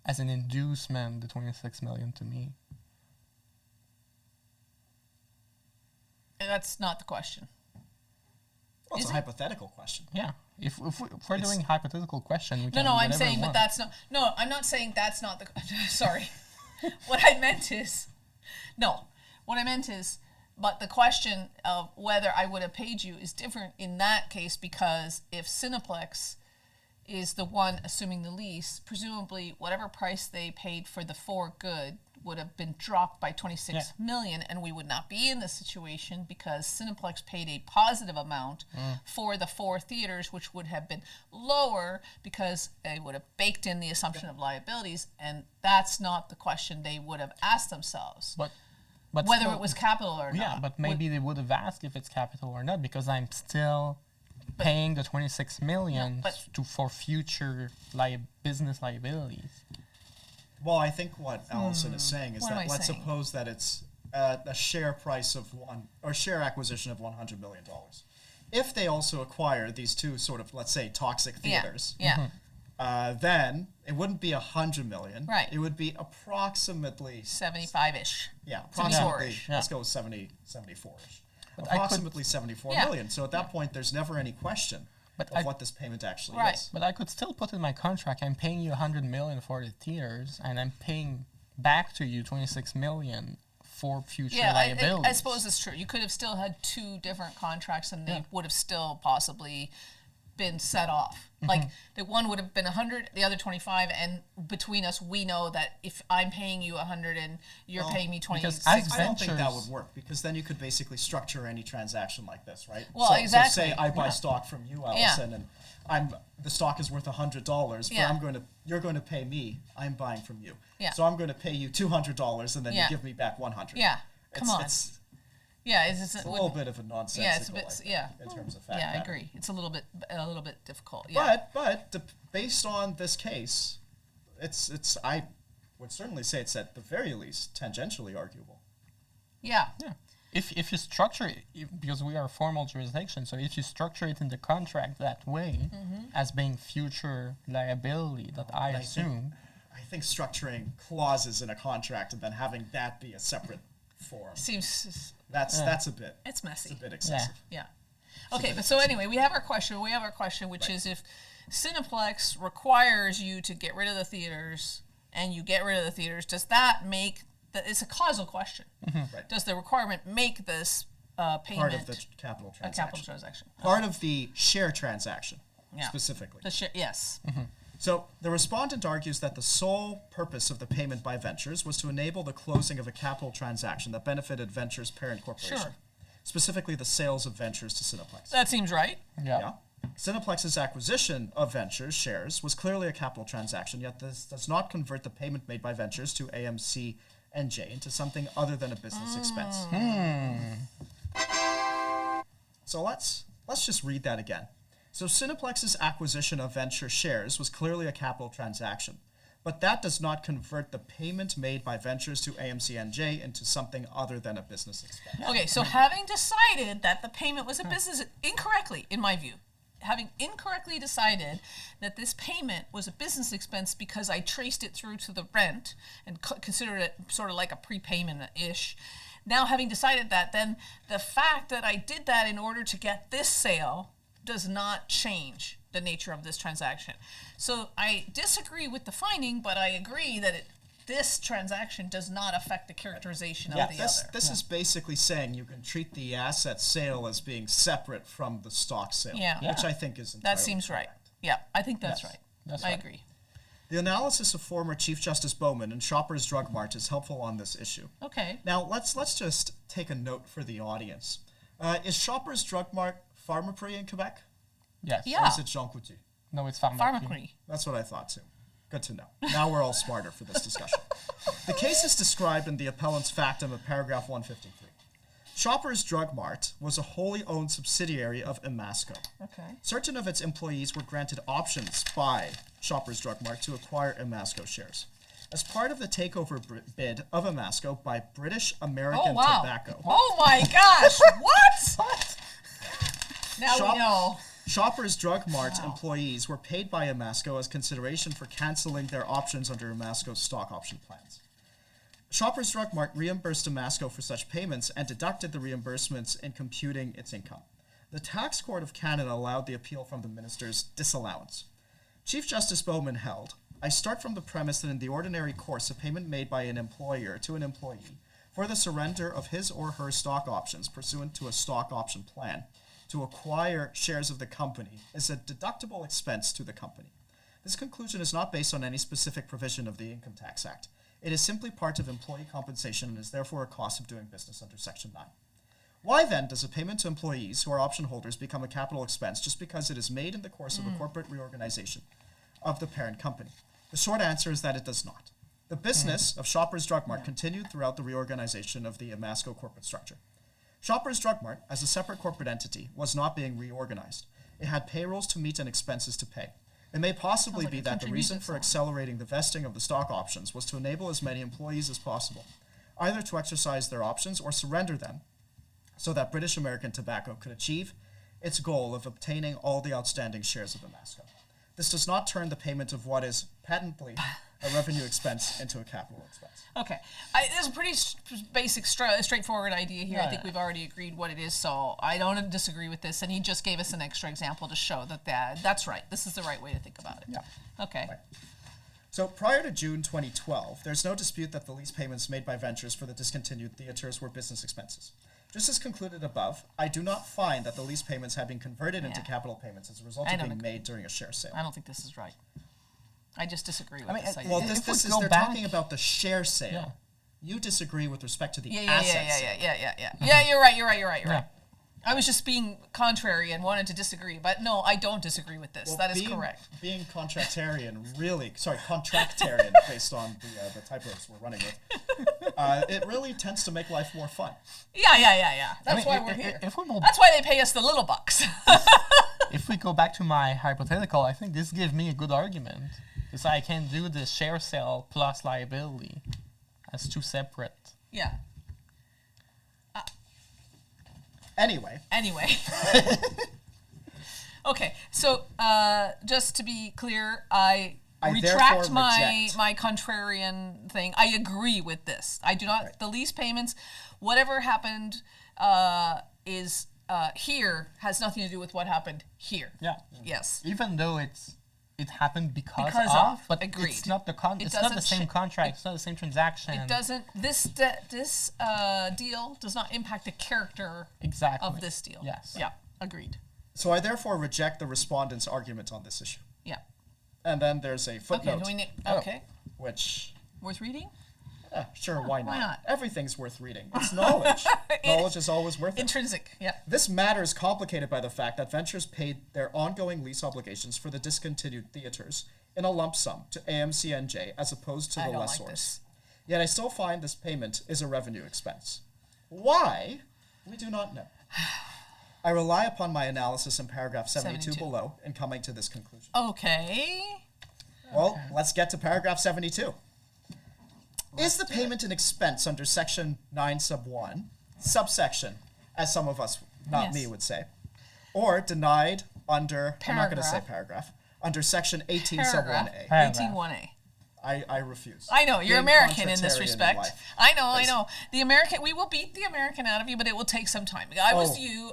as an inducement the 26 million to me? That's not the question. Well, it's Is a it? hypothetical question. Yeah. If we're doing hypothetical question, we can No, do I'm whatever we saying, but want. that's not. No, I'm not saying that's not the. Sorry. What I meant is, no. What I meant is, but the question of whether I would have paid you is different in that case because if Cineplex is the one assuming the lease, presumably whatever price they paid for the for good would have been dropped by 26 million, and we would not be in this situation because Cineplex paid a positive amount for the 4 theaters, which would have been lower because they would have baked in the assumption of liabilities, and that's not the question they would have asked themselves. But Whether still- it was capital or not. Yeah, but maybe they would have asked if it's capital or not because I'm still paying the 26 million for future business liabilities. Well, I think what Allison is saying is What am that I let's saying? suppose that it's a share price of share acquisition of $100 million. If they also acquire these two sort of, let's say, toxic theaters, Yeah. then it wouldn't be $100 million. Right. It would be approximately 75-ish. approximately. 74-ish. Let's go with 74-ish. I could- Approximately 74 Yeah. million. So at that point, there's never any question But of what this payment actually Right. is. But I could still put in my contract, I'm paying you 100 million for the theaters, and I'm paying back to you 26 million for future liabilities. I suppose it's true. You could have still had two different contracts, and they would have still possibly been set off. Like the one would have been 100, the other 25, and between us, we know that if I'm paying you 100 and you're paying me 26, because as I don't think that Ventures- would work, because then you could basically structure any transaction like this, right? Well, so, exactly. So say I buy stock from you, Allison, and the stock is worth $100, but you're going to pay me. I'm buying from you, so I'm going to pay you $200, and then you give me back 100. Yeah, come on. It's it's a little bit of a nonsensical. In terms of fact. Yeah, I pattern. agree. It's a little bit difficult. Yeah. But based on this case, I would certainly say it's at the very least tangentially arguable. Yeah. If you structure it, because we are a formal jurisdiction, so if you structure it in the contract that way, as being future liability, that I assume. I think structuring clauses in a contract and then having that be a separate form. Seems That's a bit. it's messy. It's a bit excessive. Yeah. Okay, but so anyway, we have our question, which is if Cineplex requires you to get rid of the theaters and you get rid of the theaters, does that make it's a causal question. Right. Does the requirement make this payment Part of the capital a transaction. capital transaction? Part of the share transaction, Yeah. specifically. Yes. So the respondent argues that the sole purpose of the payment by Ventures was to enable the closing of a capital transaction that benefited Ventures' parent corporation, Sure. specifically the sales of Ventures to Cineplex. That seems right. Yeah. Cineplex's acquisition of Ventures shares was clearly a capital transaction, yet this does not convert the payment made by Ventures to AMC and J into something other than a business expense. So let's just read that again. So Cineplex's acquisition of Venture shares was clearly a capital transaction, but that does not convert the payment made by Ventures to AMC and J into something other than a business expense. Okay, so having decided that the payment was a business incorrectly, in my view, having incorrectly decided that this payment was a business expense because I traced it through to the rent and considered it sort of like a prepayment-ish. Now having decided that, then the fact that I did that in order to get this sale does not change the nature of this transaction. So I disagree with the finding, but I agree that this transaction does not affect the characterization of the other. This is basically saying you can treat the asset sale as being separate from the stock sale, which I think is entirely That seems right. correct. Yeah, I think that's right. That's I right. agree. The analysis of former Chief Justice Bowman and Shoppers Drug Mart is helpful on this issue. Okay. Now, let's just take a note for the audience. Is Shoppers Drug Mart Pharmaprix in Quebec? Yes. Yeah. Or is it Jean Coutu? No, it's Pharmaprix. Pharmaprix. That's what I thought too. Good to know. Now we're all smarter for this discussion. The case is described in the appellant's factum of paragraph 153. Shoppers Drug Mart was a wholly owned subsidiary of Imasco. Okay. Certain of its employees were granted options by Shoppers Drug Mart to acquire Imasco shares. As part of the takeover bid of Imasco by British American Tobacco. Oh my gosh! What? Now we know. Shoppers Drug Mart employees were paid by Imasco as consideration for canceling their options under Imasco's stock option plans. Shoppers Drug Mart reimbursed Imasco for such payments and deducted the reimbursements in computing its income. The Tax Court of Canada allowed the appeal from the minister's disallowance. Chief Justice Bowman held, I start from the premise that in the ordinary course, a payment made by an employer to an employee for the surrender of his or her stock options pursuant to a stock option plan to acquire shares of the company is a deductible expense to the company. This conclusion is not based on any specific provision of the Income Tax Act. It is simply part of employee compensation and is therefore a cost of doing business under Section 9. Why then does a payment to employees who are option holders become a capital expense just because it is made in the course of a corporate reorganization of the parent company? The short answer is that it does not. The business of Shoppers Drug Mart continued throughout the reorganization of the Imasco corporate structure. Shoppers Drug Mart, as a separate corporate entity, was not being reorganized. It had payrolls to meet and expenses to pay. It may possibly be that the reason for accelerating the vesting of the stock options was to enable as many employees as possible, either to exercise their options or surrender them, so that British American Tobacco could achieve its goal of obtaining all the outstanding shares of Imasco. This does not turn the payment of what is patently a revenue expense into a capital expense. Okay. There's a pretty basic, straightforward idea here. I think we've already agreed what it is, so I don't disagree with this. And he just gave us an extra example to show that's right. This is the right way to think about it. Yeah. Okay. Right. So prior to June 2012, there's no dispute that the lease payments made by ventures for the discontinued theaters were business expenses. Just as concluded above, I do not find that the lease payments have been converted into capital payments as a result of being made during a share sale. I don't think this is right. I just disagree with this idea. Well, they're talking about the share sale. Yeah. You disagree with respect to the Yeah, asset sale. Yeah, you're right. I was just being contrary and wanted to disagree, but no, I don't disagree with this. Well, that is correct. Being contractarian, contractarian, based on the typos we're running with, it really tends to make life more fun. Yeah. That's why we're here. That's why they pay us the little bucks. If we go back to my hypothetical, I think this gives me a good argument. Because I can do the share sale plus liability as two separate. Yeah. Anyway. Okay, so just to be clear, I therefore retract my reject. contrarian thing. I agree with this. I do not. The lease payments, whatever happened, is here has nothing to do with what happened here. Yeah. Yes. Even though it happened because of, but agreed. It's not the it's not the doesn't same contract. It's not the same transaction. It doesn't. This deal does not impact the character Exactly. of this deal. Yes. Yeah. Agreed. So I therefore reject the respondent's argument on this issue. Yeah. And then there's a footnote, Okay. which, Worth reading? sure, why not? Why not? Everything's worth reading. It's knowledge. Knowledge is always worth it. Intrinsic. Yeah. This matter is complicated by the fact that ventures paid their ongoing lease obligations for the discontinued theaters in a lump sum to AMCNJ as opposed to I the don't like lessors. this. Yet I still find this payment is a revenue expense. Why? We do not know. I rely upon my analysis in paragraph 72 below in coming to this conclusion. Okay. Well, let's get to paragraph 72. Is the payment an expense under section 9 sub 1, subsection, as some of us, not me, would say, or denied under, I'm not going to say paragraph, under section 18 sub 1A? 18.1a. I refuse. I know, you're Being American in this contratarian respect. life. I know. The American, we will beat the American out of you, but it will take some time. I was you.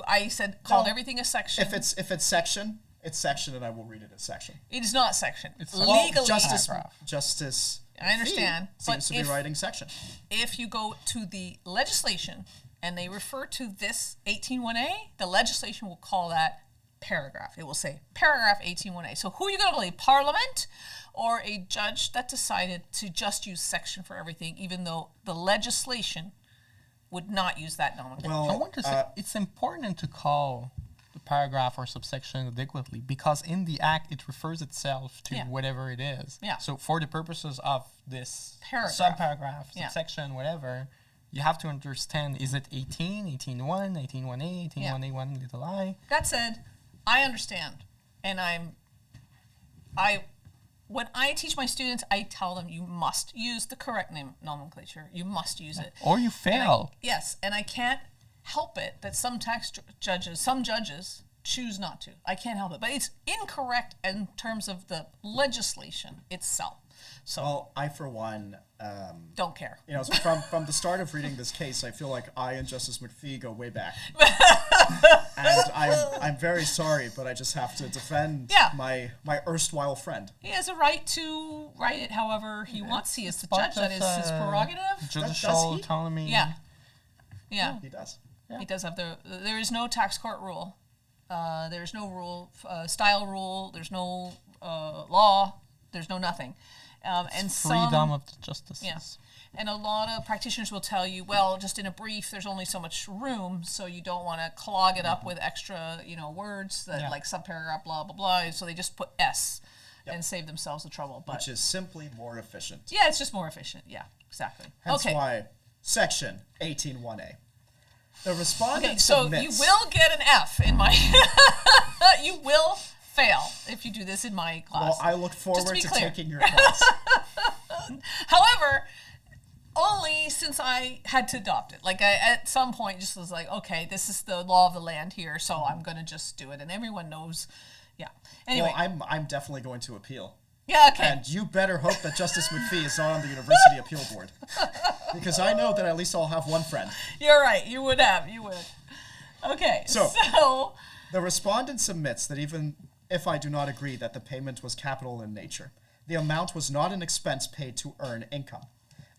I said, call everything a section. If it's section, it's section, and I will read it as section. It is not section. It's Well, legally. Justice I understand, Fee seems but to be writing section. If you go to the legislation and they refer to this 18.1a, the legislation will call that paragraph. It will say paragraph 18.1a. So who are you going to believe, Parliament or a judge that decided to just use section for everything, even though the legislation would not use that nomenclature? I want to say it's important to call the paragraph or subsection adequately because in the act it refers itself to whatever it is. Yeah. So for the purposes of this Paragraph. subparagraph, subsection, whatever, you have to understand, is it 18, 18.1, 18.1a, 18.1a1 little I? That said, I understand, and when I teach my students, I tell them you must use the correct nomenclature. You must use it. Or you fail. And I can't help it that some judges choose not to. I can't help it, but it's incorrect in terms of the legislation itself. So Well, I for one, don't care. you know, from the start of reading this case, I feel like I and Justice McPhee go way back, and I'm very sorry, but I just have to defend my erstwhile friend. He has a right to write it however he wants. He is the judge. That is his prerogative. Judicial Does he? autonomy. Yeah. He does. He does have there is no tax court rule. There's no rule, style rule. There's no law. There's no nothing. And freedom of the justices. Yeah. And a lot of practitioners will tell you, well, just in a brief, there's only so much room, so you don't want to clog it up with extra, words that like subparagraph, blah, blah, blah. So they just put S and save themselves the trouble. But Which is simply more efficient. yeah, it's just more efficient. Yeah, exactly. Hence why section 18.1a. The respondent So submits. you will get an F in my. You will fail if you do this in my class. Well, I look forward be to clear. taking your class. However, only since I had to adopt it. Like, I, at some point, just was like, okay, this is the law of the land here, so I'm going to just do it. And everyone knows. Yeah. Anyway. Well, I'm definitely going to appeal. Yeah, okay. And you better hope that Justice McPhee is not on the University Appeal Board. Because I know that at least I'll have one friend. You're right. You would. Okay. So the respondent submits that even if I do not agree that the payment was capital in nature, the amount was not an expense paid to earn income.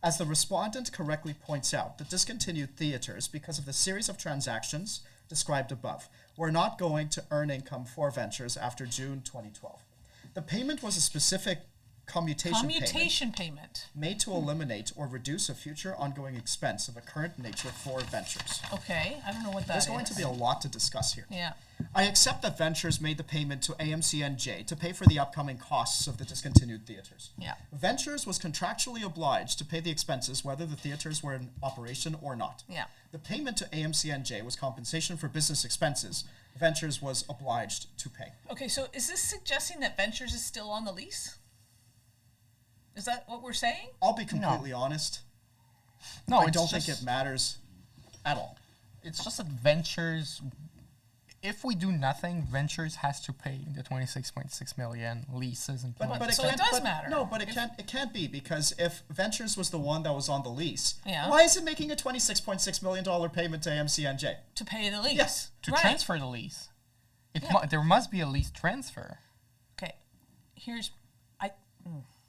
As the respondent correctly points out, the discontinued theaters, because of the series of transactions described above, were not going to earn income for ventures after June 2012. The payment was a specific commutation payment made to eliminate or reduce a future ongoing expense of a current nature for ventures. Okay, I don't know what that There's is. going to be a lot to discuss here. Yeah. I accept that Ventures made the payment to AMCNJ to pay for the upcoming costs of the discontinued theaters. Yeah. Ventures was contractually obliged to pay the expenses whether the theaters were in operation or not. Yeah. The payment to AMCNJ was compensation for business expenses Ventures was obliged to pay. Okay, so is this suggesting that Ventures is still on the lease? Is that what we're saying? I'll be completely honest. No, I don't think it matters at all. It's just that Ventures, if we do nothing, Ventures has to pay the 26.6 million leases and But payments. so it does matter. No, but it can't be, because if Ventures was the one that was on the lease, Yeah. why is it making a $26.6 million payment to AMCNJ? To pay the lease. Yes, to Right. transfer the lease. Yeah. There must be a lease transfer. Okay. Here's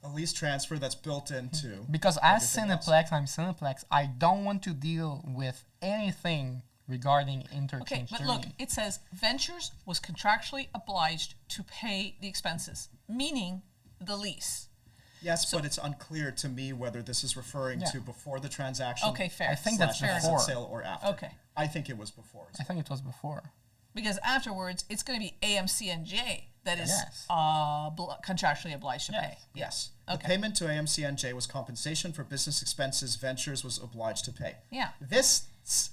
A lease transfer that's built into... Because as everything else. Cineplex, I'm Cineplex, I don't want to deal with anything regarding Okay, interchange but journey. look, it says Ventures was contractually obliged to pay the expenses, meaning the lease. Yes, but it's unclear to me whether this is referring to before the transaction. Okay, fair. I think that's slash asset before. sale or after. Okay. I think it was before. I think it was before. Because afterwards, it's going to be AMCNJ that is Yes. contractually obliged to pay. Yes. Okay. The payment to AMCNJ was compensation for business expenses Ventures was obliged to pay. Yeah. This,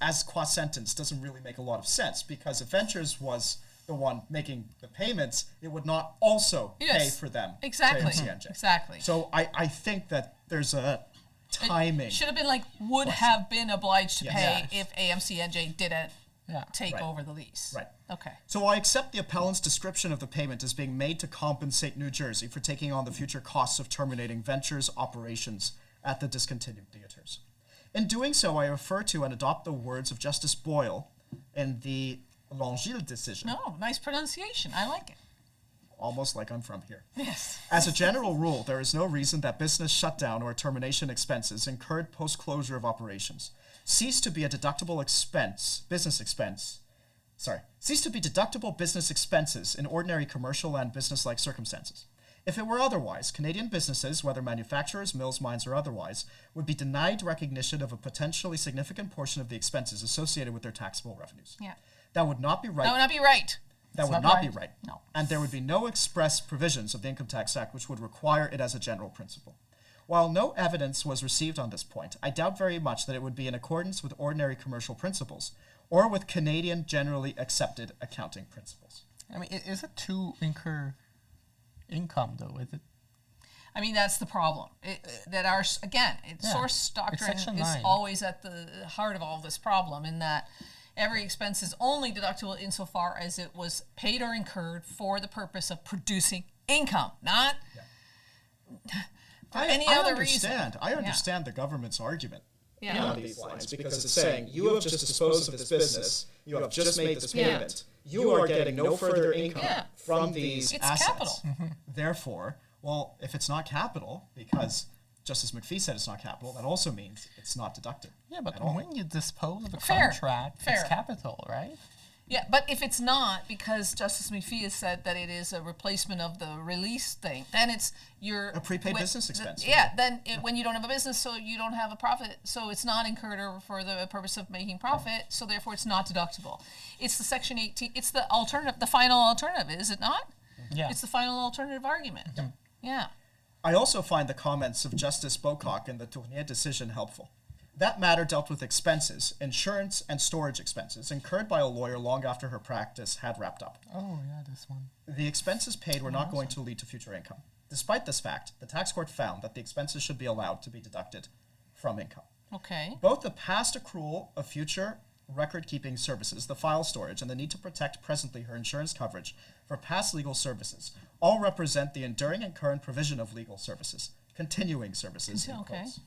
as qua sentence, doesn't really make a lot of sense, because if Ventures was the one making the payments, it would not also pay Yes, for them exactly, to AMCNJ. exactly. So I think that there's a timing. Should have been like would have been obliged to Yes. pay Yes. if AMCNJ didn't Yeah. take Right. over the lease. Right. Okay. So I accept the appellant's description of the payment as being made to compensate New Jersey for taking on the future costs of terminating Ventures' operations at the discontinued theaters. In doing so, I refer to and adopt the words of Justice Boyle in the Langille decision, No, nice pronunciation. I like it. almost like I'm from here. Yes. As a general rule, there is no reason that business shutdown or termination expenses incurred post-closure of operations cease to be a deductible cease to be deductible business expenses in ordinary commercial and business-like circumstances. If it were otherwise, Canadian businesses, whether manufacturers, mills, mines, or otherwise, would be denied recognition of a potentially significant portion of the expenses associated with their taxable revenues. Yeah. That would not be right. That would not be right. That It's would not not be right. right. No. And there would be no express provisions of the Income Tax Act which would require it as a general principle. While no evidence was received on this point, I doubt very much that it would be in accordance with ordinary commercial principles or with Canadian generally accepted accounting principles. I mean, is it to incur income, though? Is it? I mean, that's the problem. Source It's doctrine Section is 9. always at the heart of all this problem, in that every expense is only deductible insofar as it was paid or incurred for the purpose of producing income, not for any other reason. I understand the government's argument. Yeah. On these lines, because it's saying you have just disposed of this business, you have just made this payment, you are getting no further income Yeah. from these It's assets. capital. Therefore, well, if it's not capital, because Justice McPhee said it's not capital, that also means it's not deducted. Yeah, but at all. when you dispose of a Fair. contract, Fair. it's capital, right? Yeah, but if it's not, because Justice McPhee has said that it is a replacement of the release thing, then it's your A prepaid business expense. Yeah, then when you don't have a business, so you don't have a profit, so it's not incurred or for the purpose of making profit, so therefore it's not deductible. It's the Section 18. It's the alternative, the final alternative, is it not? Yeah. It's the final alternative argument. Yeah. I also find the comments of Justice Bocock in the Tournier decision helpful. That matter dealt with expenses, insurance, and storage expenses incurred by a lawyer long after her practice had wrapped up. Oh, yeah, this one. The expenses paid were not going to lead to future income. Despite this fact, the tax court found that the expenses should be allowed to be deducted from income. Okay. Both the past accrual of future record-keeping services, the file storage, and the need to protect presently her insurance coverage for past legal services all represent the enduring and current provision of legal services, continuing services, in Okay. quotes,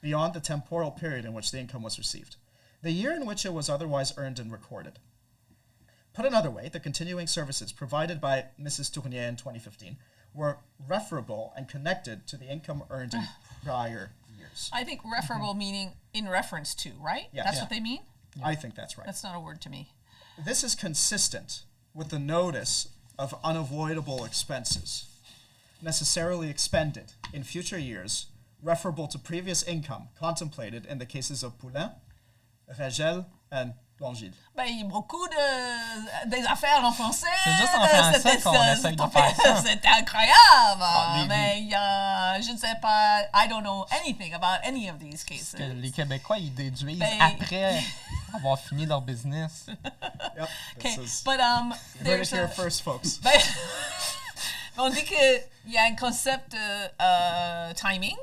beyond the temporal period in which the income was received, the year in which it was otherwise earned and recorded. Put another way, the continuing services provided by Mrs. Tournier in 2015 were referable and connected to the income earned in prior years. I think referable meaning in reference to, right? Yes. That's Yeah. what they mean? I think that's right. That's not a word to me. This is consistent with the notice of unavoidable expenses necessarily expended in future years, referable to previous income contemplated in the cases of Poulain, Ragel, and Longil. Ben, il y a beaucoup des affaires en français. C'est juste en français qu'on essaye de faire ça. C'est incroyable. les- Mais je ne sais pas, I don't know anything about any of these cases. Que les Québécois, ils déduisent Ben- après avoir fini leur business. Yep, Okay, this is but you heard it there's here a... first, folks. Ben, on dit qu'il y a un concept de timing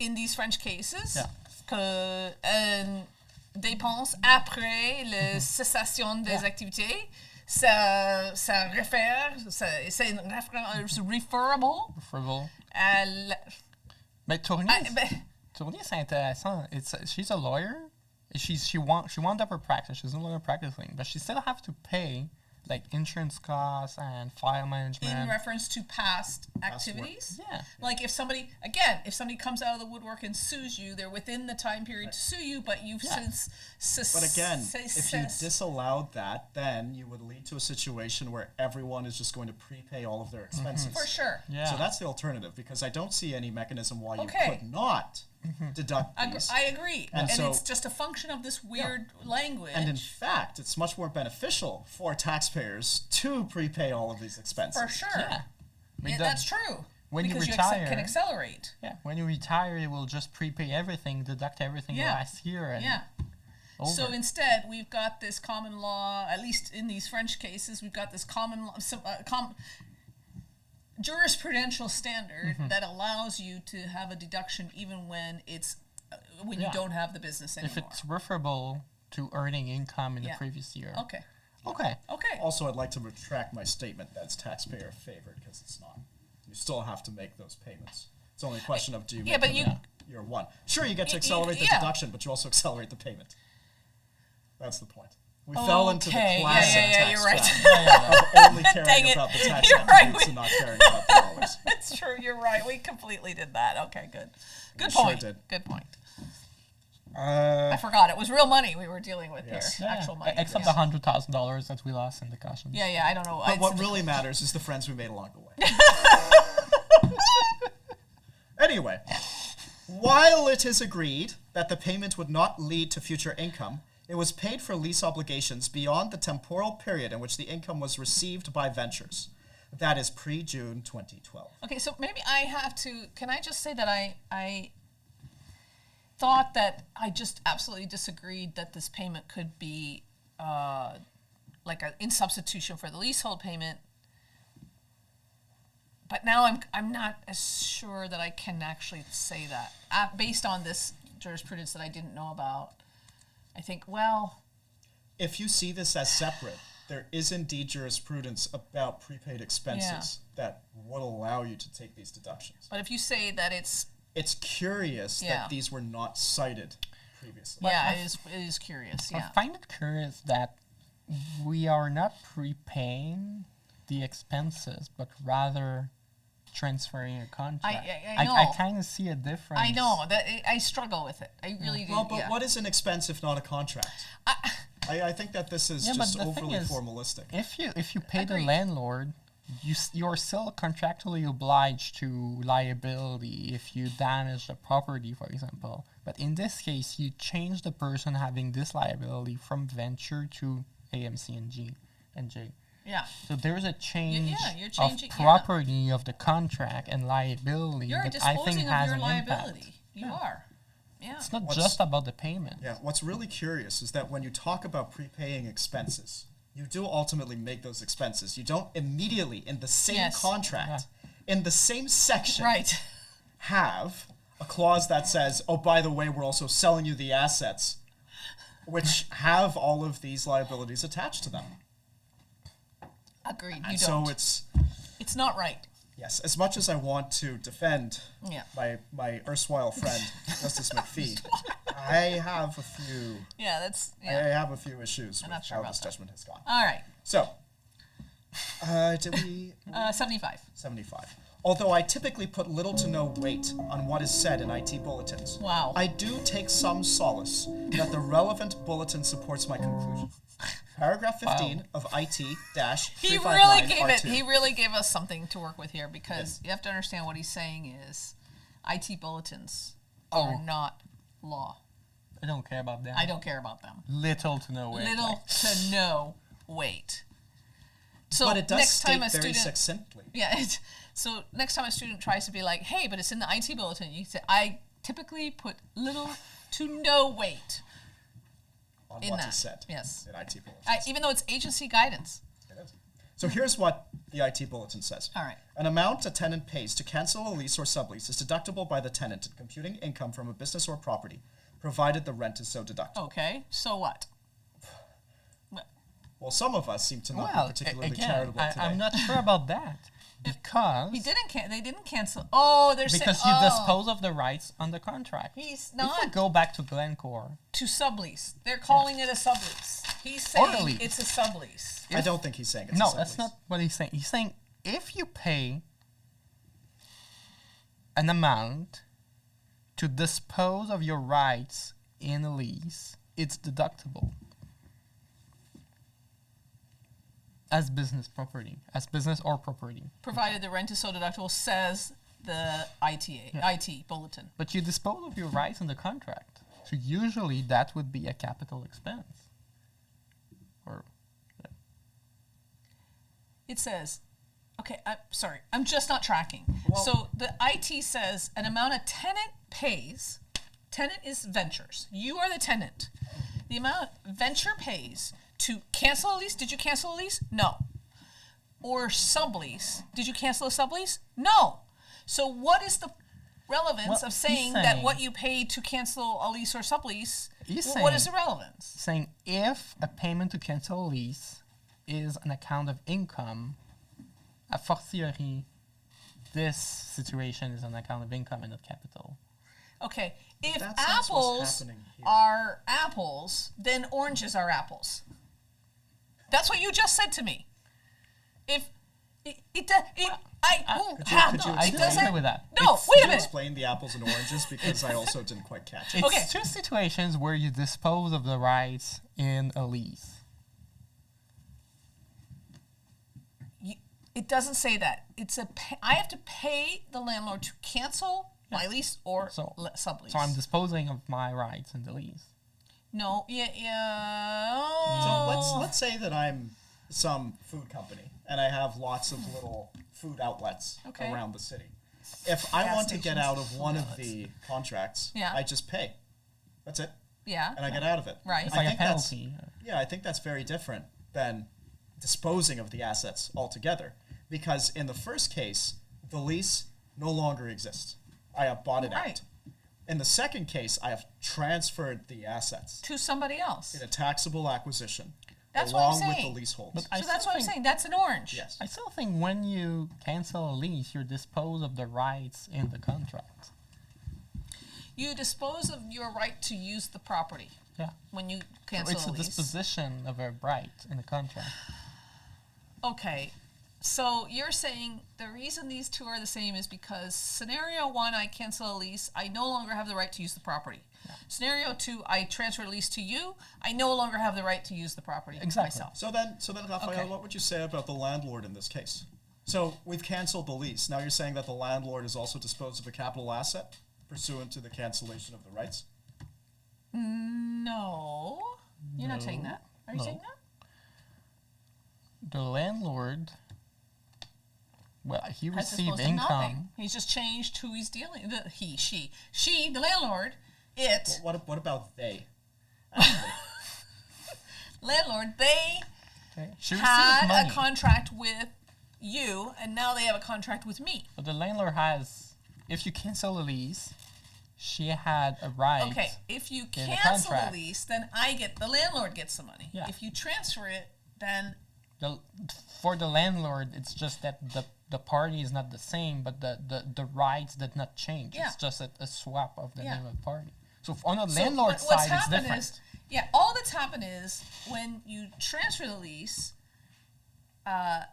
in these French cases. Yeah. Que dépense après la cessation des activités, ça réfère, c'est une référence referable Preferable. à la... Mais Tournier, ben, Tournier, c'est intéressant. She's a lawyer. She wound up her practice. She's no longer practicing, but she still have to pay like insurance costs and file management. in reference to past activities. Yeah. Like if somebody comes out of the woodwork and sues you, they're within the time period to sue you, but you've since... But again, if you disallowed that, then you would lead to a situation where everyone is just going to prepay all of their expenses. For sure. Yeah. So that's the alternative, because I don't see any mechanism why you Okay. could not deduct these. I agree. And And so- it's just a function of this weird language. And in fact, it's much more beneficial for taxpayers to prepay all of these expenses. For sure. Yeah. Yeah, the- that's true. when you because retire- can accelerate. Yeah. When you retire, you will just prepay everything, deduct everything Yeah. last year, and Yeah. over. So instead, we've got this common law, at least in these French cases, we've got this common law, jurisprudential standard that allows you to have a deduction even when it's when you Yeah. don't have the business anymore. if it's referable to earning income in Yeah. the previous year. Okay. Okay. Okay. Also, I'd like to retract my statement that's taxpayer favored, because it's not. You still have to make those payments. It's only a question of do you Yeah, make but them you- in year one. Sure, you get to You- accelerate the yeah. deduction, but you also accelerate the payment. That's the point. We fell into the Okay, classic yeah, tax you're right. trap of only Dang caring it. about the tax You're right, attributes we- and not caring about the dollars. It's true. You're right. We completely did that. Okay. Good. Good sure point. did. Good point. I forgot it was real money we were dealing with Yes. here. Actual money. Except yeah. the $100,000 that we lost in the caution. Yeah, yeah. I don't know. But what really matters is the friends we made along the way. Anyway, while it is agreed that the payment would not lead to future income, it was paid for lease obligations beyond the temporal period in which the income was received by ventures. That is pre-June 2012. Okay, so maybe I have to. Can I just say that I thought that I just absolutely disagreed that this payment could be like in substitution for the leasehold payment. But now I'm not as sure that I can actually say that based on this jurisprudence that I didn't know about. I think, well, If you see this as separate, there is indeed jurisprudence about prepaid expenses that would allow you to take these deductions. but if you say that it's It's curious Yeah. that these were not cited previously. yeah, it is curious. I Yeah. find it curious that we are not prepaying the expenses, but rather transferring a contract. I know. I kind of see a difference. I know that I struggle with it. I really do. Well, but yeah. what is an expense if not a contract? I think that this is Yeah, but just the thing overly is, formalistic. If you pay the Agreed. landlord, you're still contractually obliged to liability if you damage the property, for example. But in this case, you change the person having this liability from venture to AMC and G and J. Yeah. So there's a change you're changing- of property of the contract and liability You're that I think disposing of has your an liability. impact. You are. Yeah. It's not What's- just about the payment. Yeah, what's really curious is that when you talk about prepaying expenses, you do ultimately make those expenses. You don't immediately, in the same Yes. contract, in the same section, Right. have a clause that says, oh, by the way, we're also selling you the assets, which have all of these liabilities attached to them. Agreed. You And don't. so It's not right. yes, as much as I want to defend Yeah. my erstwhile friend, Justice McPhee, I have a few I have a few issues with not sure how about this that. judgment has gone. All right. So, did we 75. 75? Although I typically put little to no weight on what is said in IT bulletins, Wow. I do take some solace that the relevant bulletin supports my conclusion. Paragraph 15 of IT-359 He really gave R2. He really gave us something to work with here because you have to understand what he's saying is, IT bulletins are not law. I don't care about that. I don't care about them. Little to no weight. Little to no weight. So But it does next state time a very student, succinctly. so next time a student tries to be like, hey, but it's in the IT bulletin, you say, I typically put little to no weight On in what that. is said Yes. in IT bulletins. Even though it's agency guidance. It is. So here's what the IT bulletin says. All right. An amount a tenant pays to cancel a lease or sublease is deductible by the tenant in computing income from a business or property, provided the rent is so deductible. Okay, so what? Well, some of us seem to not Well, be particularly again, charitable today. I'm not sure about that because They didn't cancel. Oh, they're saying, because you dispose of the rights on the contract. He's If we not go back to Glencore, to sublease. They're calling it a sublease. He's Or saying a lease. it's a sublease. I don't think he's saying it's a no, sublease. that's not what he's saying. He's saying if you pay an amount to dispose of your rights in a lease, it's deductible as business property, as business or property. Provided the rent is so deductible, says the IT bulletin. But you dispose of your rights in the contract, so usually that would be a capital expense. Or It says, okay, I'm sorry, I'm just not tracking. So the IT says an amount a tenant pays. Tenant is ventures. You are the tenant. The amount venture pays to cancel a lease. Did you cancel a lease? No. Or sublease. Did you cancel a sublease? No. So what is the relevance Well, of he's saying that saying- what you paid to cancel a lease or sublease? He's What is the saying- relevance? saying if a payment to cancel a lease is an account of income, a fortiori, this situation is an account of income and not capital. Okay, if That's what's apples happening here. are apples, then oranges are apples. That's what you just said to me. If Could you it I doesn't. disagree with that. No, Could wait a you minute. explain the apples and oranges because I also didn't quite catch it. It's Okay. two situations where you dispose of the rights in a lease. It doesn't say that. I have to pay the landlord to cancel my lease or So- sublease. So I'm disposing of my rights in the lease. No, yeah. So let's say that I'm some food company and I have lots of little food outlets Okay. around the city. If I Gas want to get stations, out of one food of outlets. the contracts, Yeah. I just pay. That's it. Yeah. And I get out of it. Right. It's I like a think that's- penalty. Yeah, I think that's very different than disposing of the assets altogether. Because in the first case, the lease no longer exists. I have bought it Right. out. In the second case, I have transferred the assets To somebody else. in a taxable acquisition That's what I'm along with the saying. leaseholders. I So that's still what I'm think- saying. That's an orange. Yes. I still think when you cancel a lease, you dispose of the rights in the contract. You dispose of your right to use the property Yeah. when you So cancel it's a a lease. disposition of a right in the contract. Okay, so you're saying the reason these two are the same is because scenario one, I cancel a lease, I no longer have the right to use the property. Scenario two, I transfer a lease to you, I no longer have the right to use the property Exactly. myself. So then, Raphael, Okay. what would you say about the landlord in this case? So we've canceled the lease. Now you're saying that the landlord is also disposed of a capital asset pursuant to the cancellation of the rights? No, you're not saying that. Are you No. saying that? The landlord, well, he Has received disposed of income. nothing. He's just changed who he's dealing. She, the landlord. It, What about they? landlord. They Okay. She had received money. a contract with you, and now they have a contract with me. But the landlord has, if you cancel a lease, she had a right. Okay, if you the cancel the contract. lease, then the landlord gets the money. Yeah. If you transfer it, then The, For the landlord, it's just that the party is not the same, but the rights did not change. Yeah. It's just a swap of the Yeah. name of the party. So on the So landlord what's side, it's happened different. is, all that's happened is when you transfer the lease,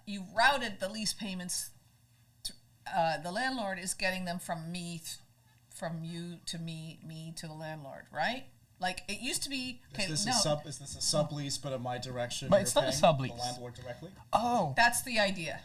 you routed the lease payments. The landlord is getting them from me, from you to me to the landlord, right? Like it used to be. Okay, Is this a sublease, but in my direction? But you're it's not a paying sublease. The landlord directly. Oh, That's the idea.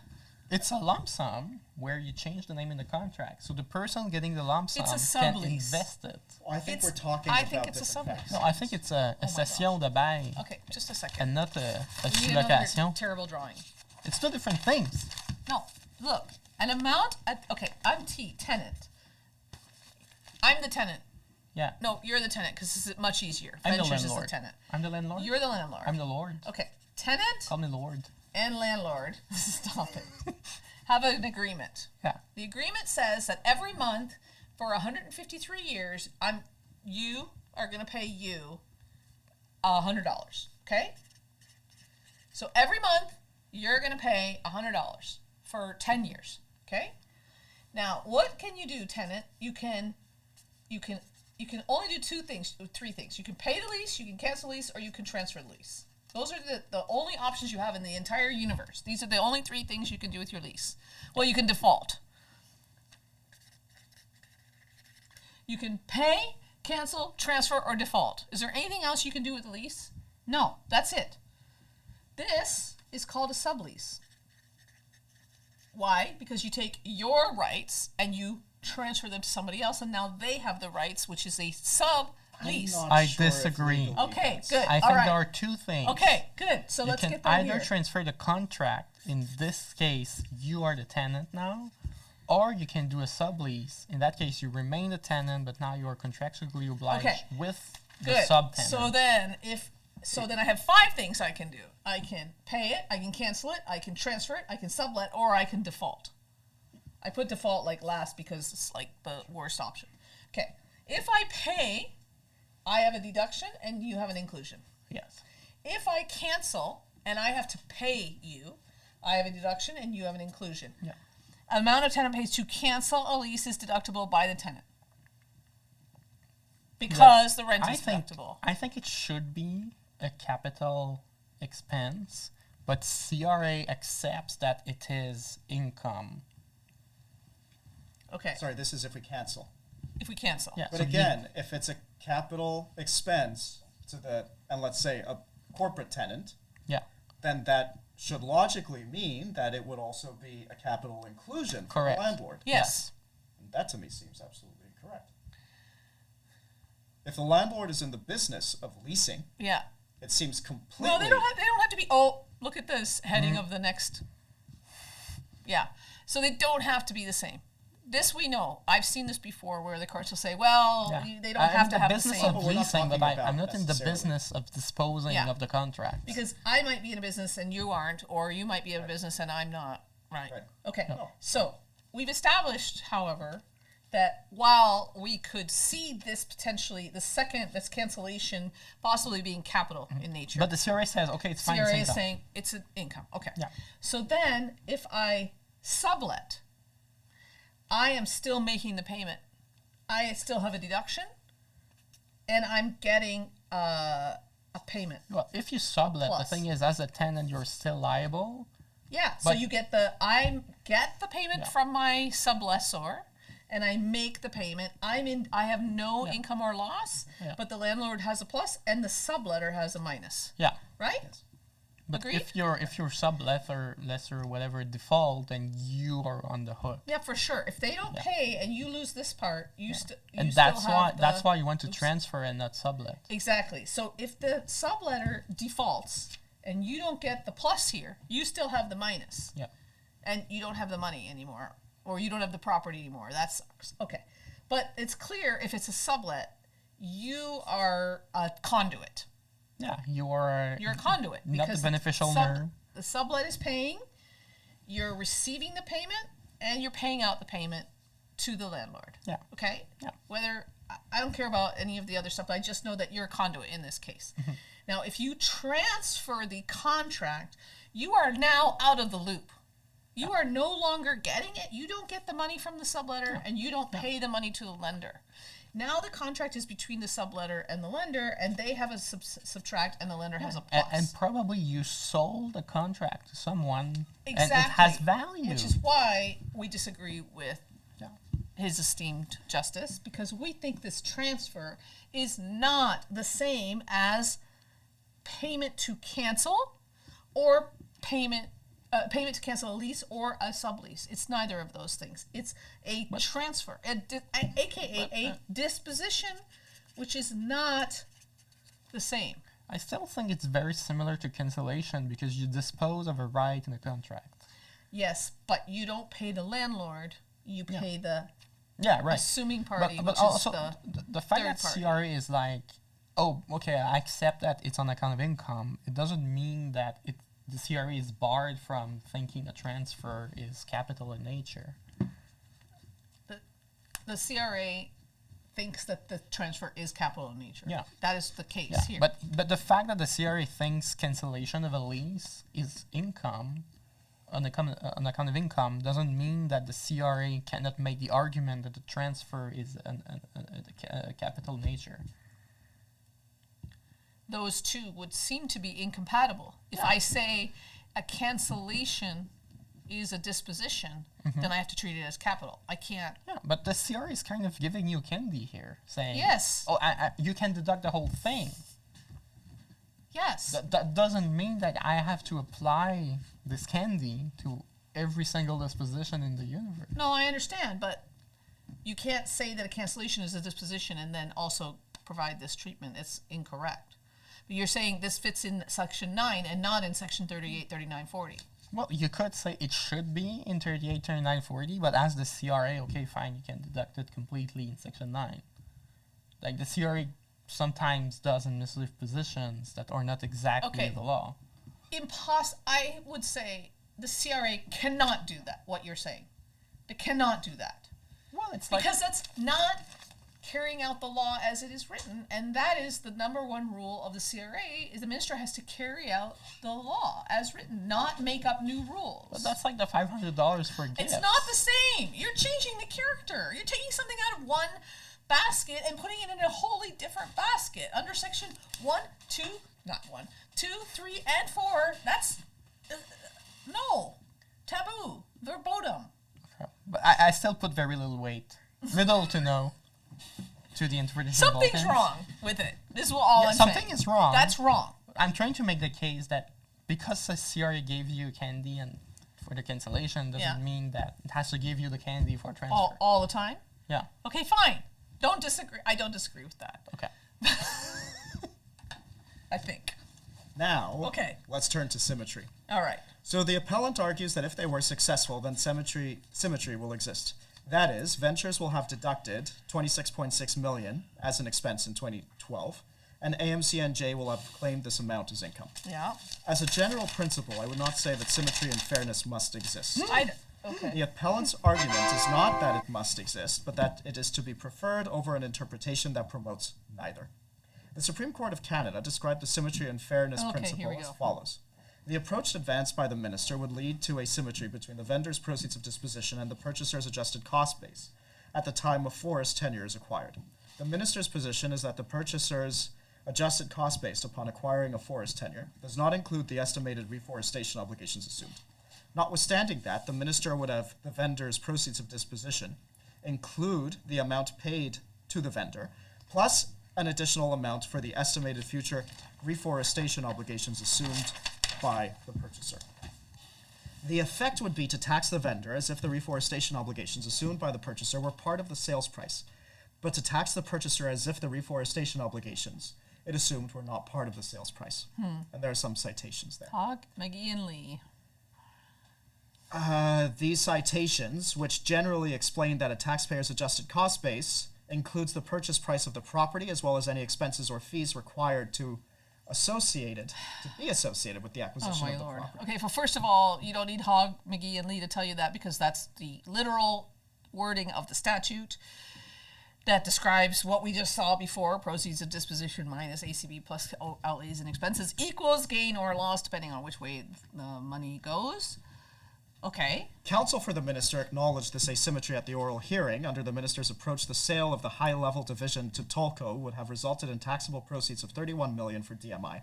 it's a lump sum where you change the name in the contract. So the person getting the lump sum It's a can sublease. invest it. Well, I think It's- we're talking I about think it's a different sublease. things. No, I think it's a my cession de bail Okay, just a second. and not a We need another sous-location. terrible drawing. It's two different things. No, look, an amount. Okay, I'm tenant. I'm the tenant. Yeah. No, you're the tenant because this is much easier. I'm the Ventures is landlord. the tenant. I'm the landlord. You're the landlord. I'm the lord. Okay, tenant Call me lord. and landlord. Stop it. Have an agreement. Yeah. The agreement says that every month for 153 years, you are going to pay you $100. Okay. So every month you're going to pay $100 for 10 years. Okay. Now, what can you do, tenant? You can only do three things. You can pay the lease, you can cancel the lease, or you can transfer the lease. Those are the only options you have in the entire universe. These are the only three things you can do with your lease. Well, you can default. You can pay, cancel, transfer, or default. Is there anything else you can do with the lease? No, that's it. This is called a sublease. Why? Because you take your rights and you transfer them to somebody else, and now they have the rights, which is a sublease. I'm not I sure if disagree. legally Okay, that's- good. I All think right. there are two things. Okay, good. So You let's can get that either here. transfer the contract. In this case, you are the tenant now, or you can do a sublease. In that case, you remain the tenant, but now you are contractually obliged Okay. with the Good. subtenant. So then I have five things I can do. I can pay it, I can cancel it, I can transfer it, I can sublet, or I can default. I put default like last because it's like the worst option. Okay. If I pay, I have a deduction and you have an inclusion. Yes. If I cancel and I have to pay you, I have a deduction and you have an inclusion. Yeah. Amount of tenant pays to cancel a lease is deductible by the tenant. Because the rent is deductible. I think it should be a capital expense, but CRA accepts that it is income. Okay. Sorry, this is if we cancel. If we cancel. Yeah. But so again, if it's a capital expense and let's say a corporate tenant, yeah. then that should logically mean that it would also be a capital inclusion for Correct. the landlord. Yes. And that to me seems absolutely incorrect. If the landlord is in the business of leasing, Yeah. it seems completely. No, they don't have to be. Oh, look at this heading of the next. Yeah. So they don't have to be the same. This we know. I've seen this before where the courts will say, well, Yeah. they don't have to have the business same. of But we're not leasing, but talking I'm about not in the necessarily. business of disposing Yeah. of the contract. Because I might be in a business and you aren't, or you might be in a business and I'm not. Right. Right. Okay. No. So we've established, however, that while we could see this potentially, this cancellation possibly being capital in nature. But the CRA says, okay, it's fine. CRA it's is income. saying it's an income. Okay. Yeah. So then if I sublet, I am still making the payment. I still have a deduction and I'm getting a payment. Well, if you sublet, Plus. the thing is, as a tenant, you're still liable. Yeah. So But- you get I get the payment Yeah. from my sublessor and I make the payment. I have no Yeah. income or loss, Yeah. but the landlord has a plus and the subletter has a minus. Yeah. Right? But Agreed? if your sublettor, lesser, whatever, default, then you are on the hook. Yeah, for sure. If they don't pay and you lose this part, you And still that's have why you want to oops. transfer and not sublet. Exactly. So if the subletter defaults and you don't get the plus here, you still have the minus. Yeah. And you don't have the money anymore, or you don't have the property anymore. That sucks. Okay. But it's clear if it's a sublet, you are a conduit. Yeah, you're You're a conduit. not the because beneficial owner. The sublet is paying, you're receiving the payment, and you're paying out the payment to the landlord. Yeah. Okay? Yeah. Whether, I don't care about any of the other stuff, I just know that you're a conduit in this case. Mm-hmm. Now, if you transfer the contract, you are now out of the loop. You are no longer getting it. You don't get the money from the subletter, and you don't pay the money to the lender. Now the contract is between the subletter and the lender, and they have a subtract, and the lender has a plus. And probably you sold a contract to someone, Exactly. and it has value. Which is why we disagree with his esteemed justice, because we think this transfer is not the same as payment to cancel or payment to cancel a lease or a sublease. It's neither of those things. It's a transfer, aka a disposition, which is not the same. I still think it's very similar to cancellation because you dispose of a right in a contract. Yes, but you don't pay the landlord. You pay the right. assuming party, but which also is the fact third that party. CRA is like, oh, okay, I accept that it's on account of income. It doesn't mean that the CRA is barred from thinking a transfer is capital in nature. The CRA thinks that the transfer is capital in nature. Yeah. That is the case Yeah, here. but the fact that the CRA thinks cancellation of a lease is income, on account of income, doesn't mean that the CRA cannot make the argument that the transfer is a capital nature. Those two would seem to be incompatible. If I say a cancellation is a disposition, then I have to treat it as capital. I can't. Yeah, but the CRA is kind of giving you candy here, saying, Yes. oh, you can deduct the whole thing. Yes. That doesn't mean that I have to apply this candy to every single disposition in the universe. No, I understand, but you can't say that a cancellation is a disposition and then also provide this treatment. It's incorrect. But you're saying this fits in Section 9 and not in Section 38, 39, 40. Well, you could say it should be in 38, 39, 40, but as the CRA, okay, fine, you can deduct it completely in Section 9. Like the CRA sometimes does in mislead positions that are not exactly the law. I would say the CRA cannot do that, what you're saying. They cannot do that. Well, it's like... Because that's not carrying out the law as it is written, and that is the number one rule of the CRA, is the minister has to carry out the law as written, not make up new rules. But that's like the $500 for gifts. It's not the same. You're changing the character. You're taking something out of one basket and putting it in a wholly different basket. Under Section 1, 2, 3, and 4, that's, no, taboo, verboten. Okay. But I still put very little weight, little to no, to the interpretation. Something's wrong with it. This is all I'm saying. Something is wrong. That's wrong. I'm trying to make the case that because the CRA gave you candy and for the cancellation doesn't mean that it has to give you the candy for transfer. All the time? Yeah. Okay, fine. Don't disagree. I don't disagree with that. Okay. I think. Now, let's turn to symmetry. All right. So the appellant argues that if they were successful, then symmetry will exist. That is, ventures will have deducted $26.6 million as an expense in 2012, and AMCNJ will have claimed this amount as income. Yeah. As a general principle, I would not say that symmetry and fairness must exist. Okay. The appellant's argument is not that it must exist, but that it is to be preferred over an interpretation that promotes neither. The Supreme Court of Canada described the symmetry and fairness principle as follows. The approach advanced by the minister would lead to asymmetry between the vendor's proceeds of disposition and the purchaser's adjusted cost base at the time a forest tenure is acquired. The minister's position is that the purchaser's adjusted cost base upon acquiring a forest tenure does not include the estimated reforestation obligations assumed. Notwithstanding that, the minister would have the vendor's proceeds of disposition include the amount paid to the vendor, plus an additional amount for the estimated future reforestation obligations assumed by the purchaser. The effect would be to tax the vendor as if the reforestation obligations assumed by the purchaser were part of the sales price, but to tax the purchaser as if the reforestation obligations it assumed were not part of the sales price. And there are some citations there. Hogg, McGee, and Lee. These citations, which generally explain that a taxpayer's adjusted cost base includes the purchase price of the property as well as any expenses or fees required to be associated with the acquisition of the property. Okay, well, first of all, you don't need Hogg, McGee, and Lee to tell you that because that's the literal wording of the statute. that describes what we just saw before, proceeds of disposition minus ACB plus outlays and expenses equals gain or loss, depending on which way the money goes. Okay. Counsel for the minister acknowledged this asymmetry at the oral hearing. Under the minister's approach, the sale of the high-level division to Tolco would have resulted in taxable proceeds of $31 million for DMI,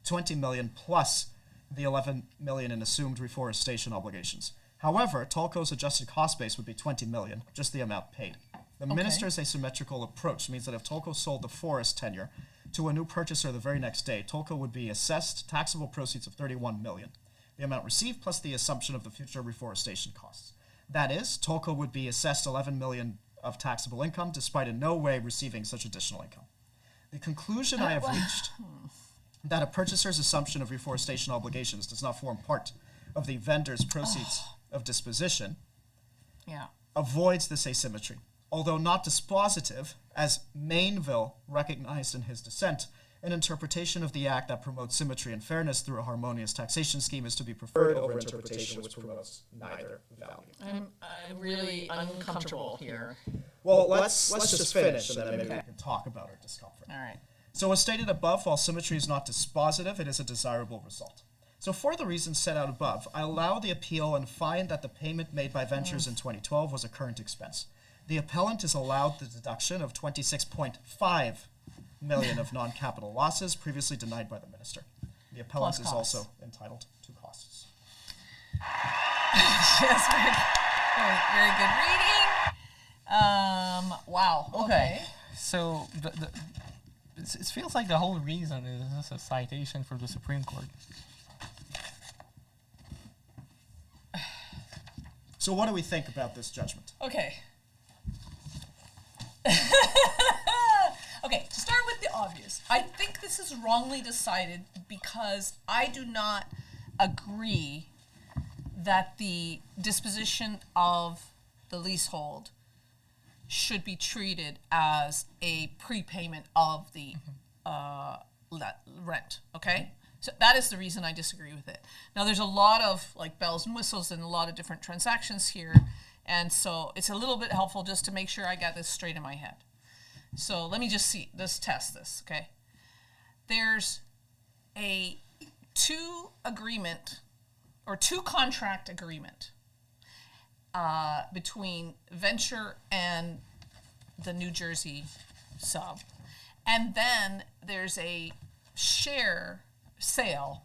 $20 million plus the $11 million in assumed reforestation obligations. However, Tolco's adjusted cost base would be $20 million, just the amount paid. The minister's asymmetrical approach means that if Tolco sold the forest tenure to a new purchaser the very next day, Tolco would be assessed taxable proceeds of $31 million, the amount received plus the assumption of the future reforestation costs. That is, Tolco would be assessed $11 million of taxable income despite in no way receiving such additional income. The conclusion I have reached that a purchaser's assumption of reforestation obligations does not form part of the vendor's proceeds of disposition avoids this asymmetry. Although not dispositive, as Mainville recognized in his dissent, an interpretation of the Act that promotes symmetry and fairness through a harmonious taxation scheme is to be preferred over interpretation which promotes neither value. I'm really uncomfortable here. Well, let's just finish, and then maybe We can talk about our discomfort. All right. So as stated above, while symmetry is not dispositive, it is a desirable result. So for the reasons set out above, I allow the appeal and find that the payment made by Ventures in 2012 was a current expense. The appellant is allowed the deduction of $26.5 million of non-capital losses previously denied by the minister. The appellant Plus is costs. also entitled to costs. Yes, very good reading. Wow. Okay. So it feels like the whole reason is just a citation for the Supreme Court. So what do we think about this judgment? Okay. Okay, to start with the obvious, I think this is wrongly decided because I do not agree that the disposition of the leasehold should be treated as a prepayment of the rent, okay? So that is the reason I disagree with it. Now, there's a lot of like bells and whistles and a lot of different transactions here, and so it's a little bit helpful just to make sure I got this straight in my head. So let me just test this, okay? There's a two contract agreement between Venture and the New Jersey sub. And then there's a share sale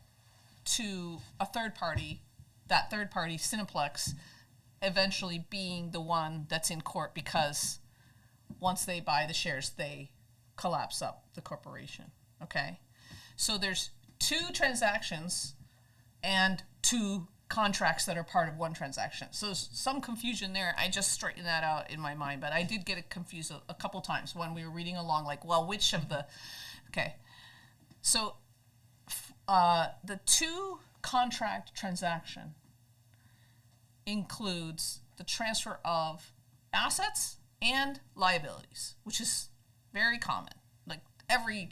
to a third party, that third party, Cineplex, eventually being the one that's in court because once they buy the shares, they collapse up the corporation, okay? So there's two transactions and two contracts that are part of one transaction. So there's some confusion there. I just straightened that out in my mind, but I did get it confused a couple times when we were reading along, like, well, which of the, okay. So the two contract transaction includes the transfer of assets and liabilities, which is very common. Like every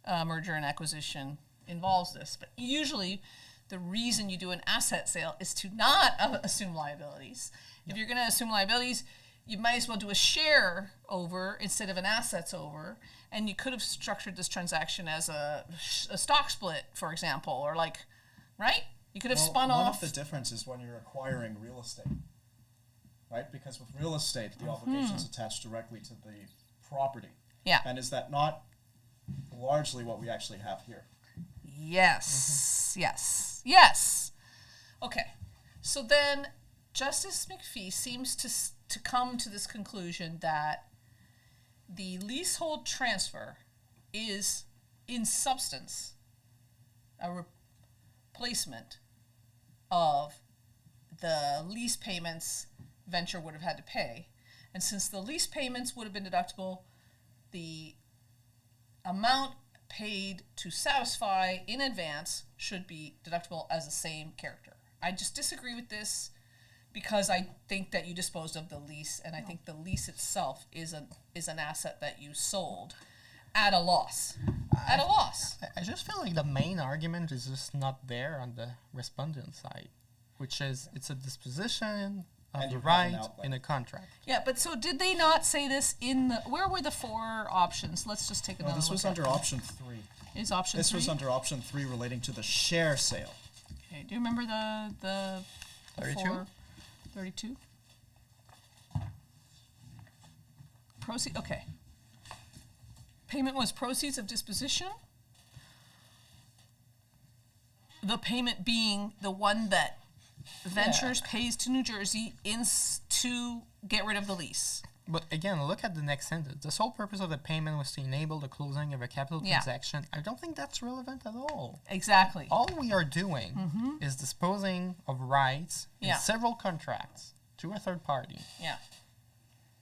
merger and acquisition involves this, but usually the reason you do an asset sale is to not assume liabilities. If you're going to assume liabilities, you might as well do a share over instead of an assets over, and you could have structured this transaction as a stock split, for example, or like, right? You could have spun one off. of the differences when you're acquiring real estate, right? Because with real estate, the obligation's attached directly to the property. Yeah. And is that not largely what we actually have here? Yes, yes. Okay, so then Justice McPhee seems to come to this conclusion that the leasehold transfer is, in substance, a replacement of the lease payments Venture would have had to pay. And since the lease payments would have been deductible, the amount paid to satisfy in advance should be deductible as the same character. I just disagree with this because I think that you disposed of the lease, and I think the lease itself is an asset that you sold at a loss. At a loss. I just feel like the main argument is just not there on the respondent side, which is it's a disposition of And the you have an right outlet. in a contract. Yeah, but so did they not say this in the, where were the 4 options? Let's just take another No, this look was at under them. option 3. Is option This 3? was under option 3 relating to the share sale. Okay, do you remember the 32? 4? 32? Proceed, okay. Payment was proceeds of disposition. The payment being the one that Ventures pays to New Jersey to get rid of the lease. But again, look at the next sentence. The sole purpose of the payment was to enable the closing of a capital Yeah. transaction. I don't think that's relevant at all. Exactly. All we are doing is disposing of rights Yeah. in several contracts to a third party. Yeah.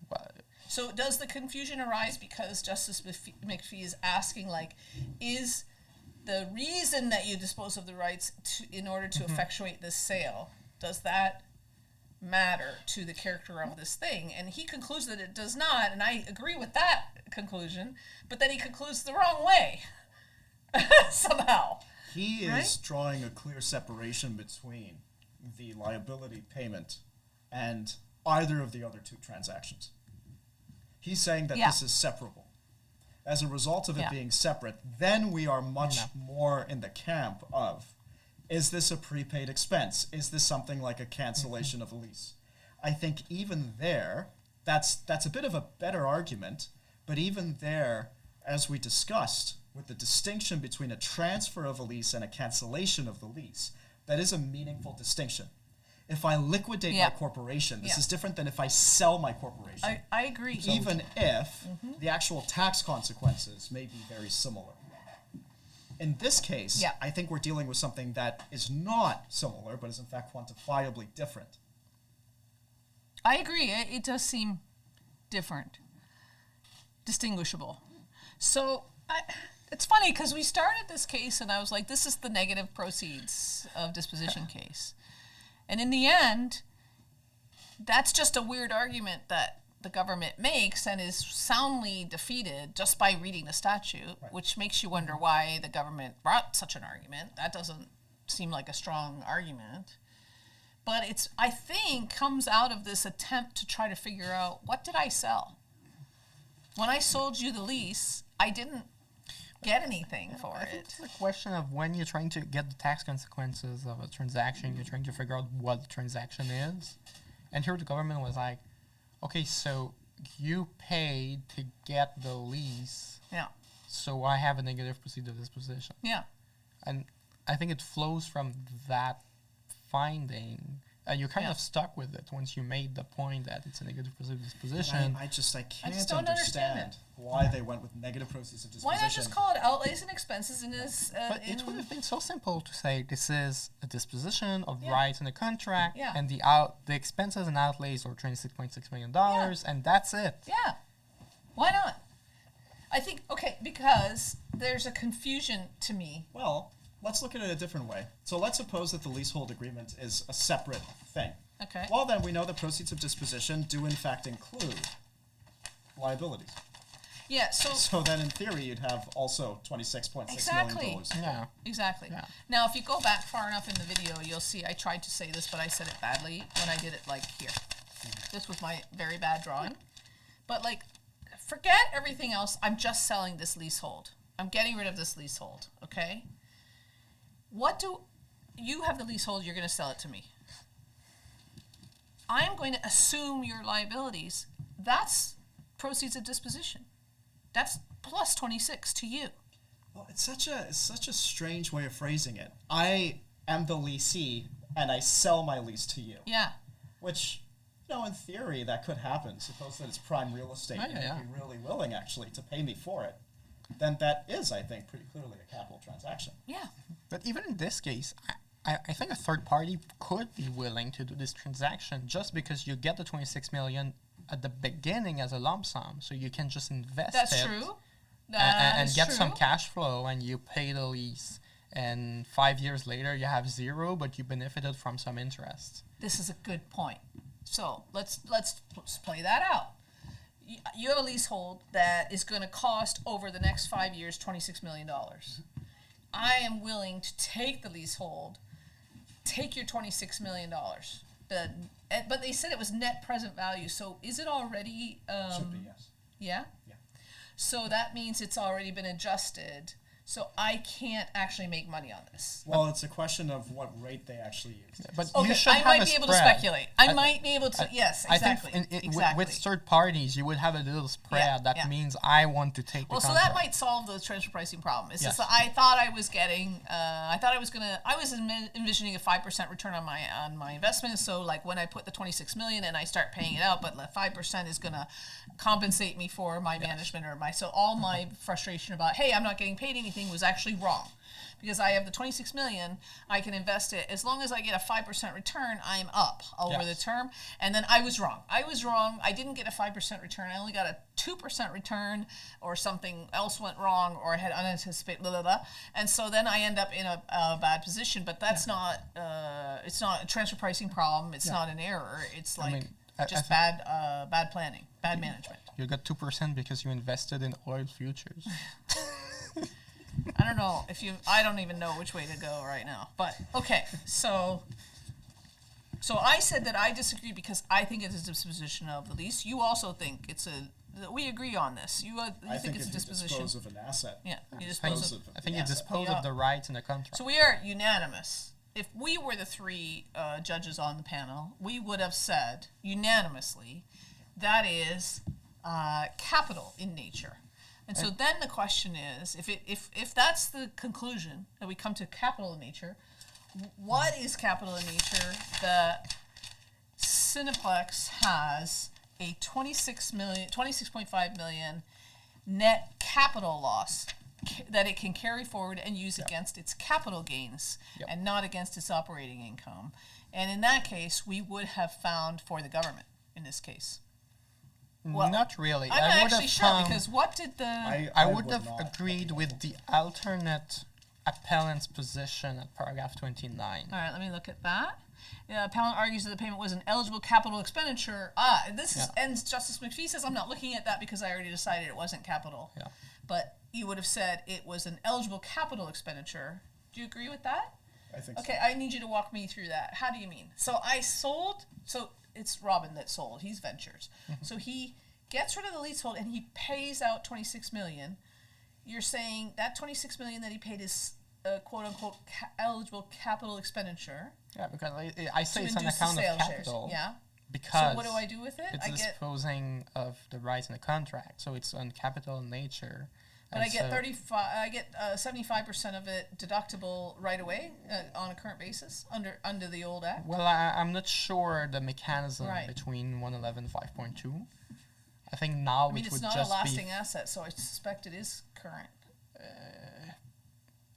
But So does the confusion arise because Justice McPhee is asking, like, is the reason that you dispose of the rights in order to effectuate this sale, does that matter to the character of this thing? And he concludes that it does not, and I agree with that conclusion, but then he concludes the wrong way somehow. He is Right? drawing a clear separation between the liability payment and either of the other 2 transactions. He's saying that Yeah. this is separable. As a result of it Yeah. being separate, then we are much more in the camp of, is this a prepaid expense? Is this something like a cancellation of a lease? I think even there, that's a bit of a better argument, but even there, as we discussed, with the distinction between a transfer of a lease and a cancellation of the lease, that is a meaningful distinction. If I liquidate Yeah. my corporation, this Yeah. is different than if I sell my corporation. I agree. Even if the actual tax consequences may be very similar. In this case, Yeah. I think we're dealing with something that is not similar, but is in fact quantifiably different. I agree. It does seem different, distinguishable. So it's funny because we started this case and I was like, this is the negative proceeds of disposition case. And in the end, that's just a weird argument that the government makes and is soundly defeated just by reading the statute, which makes you wonder why the government brought such an argument. That doesn't seem like a strong argument. But it's, I think, comes out of this attempt to try to figure out, what did I sell? When I sold you the lease, I didn't get anything for I think it. it's a question of when you're trying to get the tax consequences of a transaction, you're trying to figure out what the transaction is. And here the government was like, okay, so you paid to get the lease, Yeah, so I have a negative proceed of disposition. yeah. And I think it flows from that finding. And you're kind Yeah. of stuck with it once you made the point that it's a negative proceed of And disposition. I can't just don't understand understand why they went with negative proceeds of disposition. Why not just call it outlays and expenses in this? But it would have been so simple to say this is a disposition of Yeah. rights in the contract, Yeah. and the expenses and outlays are $26.6 million, and that's it. Yeah. Why not? I think, okay, because there's a confusion to me. Well, let's look at it a different way. So let's suppose that the leasehold agreement is a separate thing. Okay. Well, then we know the proceeds of disposition do in fact include liabilities. Yeah, so So then in theory you'd have also $26.6 million. Exactly. Yeah. exactly. Yeah. Now, if you go back far enough in the video, you'll see I tried to say this, but I said it badly when I did it like here. This was my very bad drawing. But like, forget everything else. I'm just selling this leasehold. I'm getting rid of this leasehold, okay? What do you have the leasehold, you're going to sell it to me. I'm going to assume your liabilities. That's proceeds of disposition. That's plus 26 to you. Well, it's such a strange way of phrasing it. I am the leasee and I sell my lease to you. Yeah. Which, in theory that could happen. Suppose that it's prime real estate and yeah. you'd be really willing actually to pay me for it. Then that is, I think, pretty clearly a capital transaction. Yeah. But even in this case, I think a third party could be willing to do this transaction just because you get the 26 million at the beginning as a lump sum, so you can just invest That's it true. and That's get true. some cash flow, and you pay the lease. And 5 years later, you have zero, but you benefited from some interest. This is a good point. So let's play that out. You have a leasehold that is going to cost over the next 5 years $26 million. I am willing to take the leasehold, take your $26 million, the but they said it was net present value. So is it already? Should be, yes. Yeah. Yeah. So that means it's already been adjusted. So I can't actually make money on this. Well, it's a question of what rate they actually use. But Okay, you should I have might a be able to spread. speculate. I might be able to. Yes, exactly. I think exactly. with third parties, you would have a little spread that yeah. means I want to take Well, the so contract. that might solve the transfer pricing problem. It's Yes. just that I thought I was getting, I was envisioning a 5% return on my investment. So like when I put the 26 million and I start paying it out, but the 5% is gonna compensate me for my management or so all my frustration about, hey, I'm not getting paid anything was actually wrong. Because I have the 26 million, I can invest it. As long as I get a 5% return, I'm up over the term. And then I was wrong. I didn't get a 5% return. I only got a 2% return, or something else went wrong, or I had unanticipated, blah, blah, blah. And so then I end up in a bad position. But that's not, it's not a transfer pricing problem. It's not an error. It's like just bad planning, bad management. You got 2% because you invested in oil futures. I don't know I don't even know which way to go right now. But okay, so I said that I disagree because I think it's a disposition of the lease. You also think we agree on this. You I think it's a if disposition. you dispose of an asset. Yeah, you dispose of. I think you asset. dispose Yeah. of the rights in the contract. So we are unanimous. If we were the three judges on the panel, we would have said unanimously that is capital in nature. And so then the question is, if that's the conclusion, that we come to capital in nature, what is capital in nature that Cineplex has a 26.5 million net capital loss that it can carry forward and use against its capital gains and not against its operating income? And in that case, we would have found for the government in this case. Well, not really. I'm I not would actually have sure found, because what did the I would have not agreed with the alternate appellant's position at paragraph 29. All right, let me look at that. Appellant argues that the payment was an eligible capital expenditure. This is, and Justice McPhee says I'm not looking at that because I already decided it wasn't capital. Yeah. But you would have said it was an eligible capital expenditure. Do you agree with that? I think Okay, so. I need you to walk me through that. How do you mean? So it's Robin that sold. He's Ventures. So he gets rid of the leasehold and he pays out 26 million. You're saying that 26 million that he paid is quote unquote eligible capital expenditure. Yeah, because I say to it's an induce the account of sale capital. shares. Yeah. Because So what do I do with it? it's I get, disposing of the rights in the contract, so it's on capital in nature. but And I get so- 75% of it deductible right away on a current basis under the old act. Well, I'm not sure the mechanism Right. between 111 5.2. I think now I mean, it it's would not a just lasting be. asset, so I suspect it is current.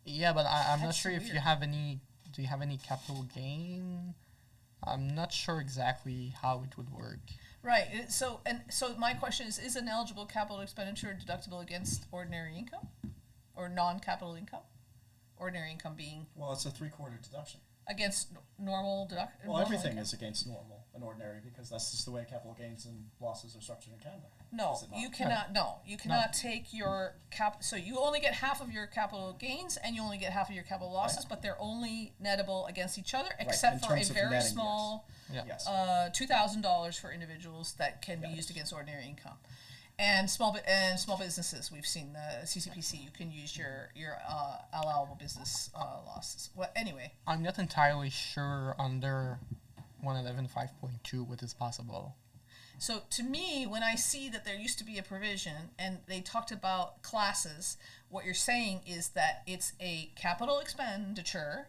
Yeah, but I'm not That's sure if you weird. have any. Do you have any capital gain? I'm not sure exactly how it would work. Right. So my question is an eligible capital expenditure deductible against ordinary income, or non-capital income? Ordinary income being Well, it's a 3/4 deduction. against normal deduct. Well, normal everything income? is against normal and ordinary because that's just the way capital gains and losses are structured in Canada. No, Is it not? you cannot. No, you cannot take your cap. So you only get half of your capital gains, and you only get half of your capital losses, but they're only nettable against each other, except in for a terms of very netting, yes. small, Yeah. Yes. $2,000 for individuals that can be used against ordinary income, and small businesses. We've seen the CCPC. You can use your allowable business losses. Well, anyway, I'm not entirely sure under 111 5.2 what is possible. so to me, when I see that there used to be a provision and they talked about classes, what you're saying is that it's a capital expenditure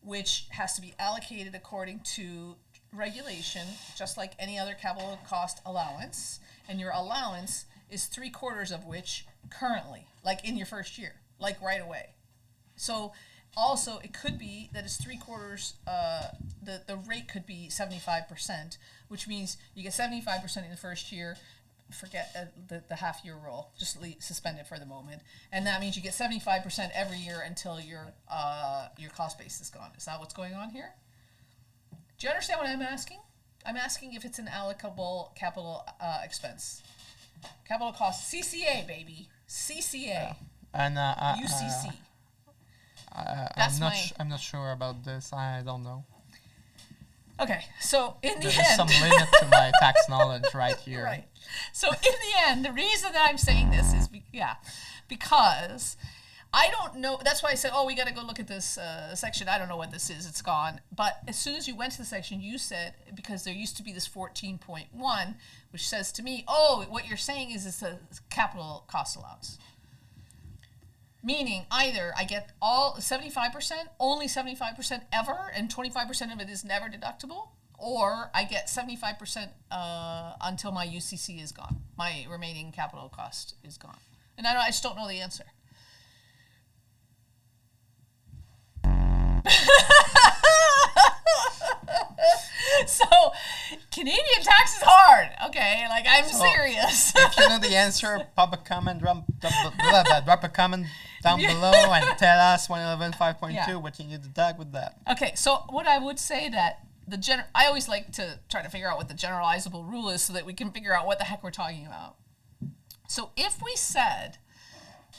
which has to be allocated according to regulation, just like any other capital cost allowance, and your allowance is 3/4 of which currently, like in your first year, like right away. So also it could be that it's 3/4, the rate could be 75%, which means you get 75% in the first year. Forget the half year rule, just suspend it for the moment, and that means you get 75% every year until your cost base is gone. Is that what's going on here? Do you understand what I'm asking? I'm asking if it's an allocable capital expense, capital cost, CCA, baby, CCA, And UCC. That's I'm not sure about this. I don't know. Okay, so in the There's end, some limit to my tax knowledge right here. right. So in the end, the reason that I'm saying this is, because I don't know. That's why I said, oh, we got to go look at this section. I don't know what this is. It's gone. But as soon as you went to the section, you said, because there used to be this 14.1, which says to me, oh, what you're saying is it's a capital cost allowance. Meaning either I get all 75%, only 75% ever, and 25% of it is never deductible, or I get 75% until my UCC is gone. My remaining capital cost is gone. And I just don't know the answer. So, Canadian tax is hard, okay? Like, I'm serious. If you know the answer, drop a comment, drop a comment down below and tell us 111 5.2 Yeah. what you need to deduct with that. Okay, so what I would say that I always like to try to figure out what the generalizable rule is so that we can figure out what the heck we're talking about. So if we said,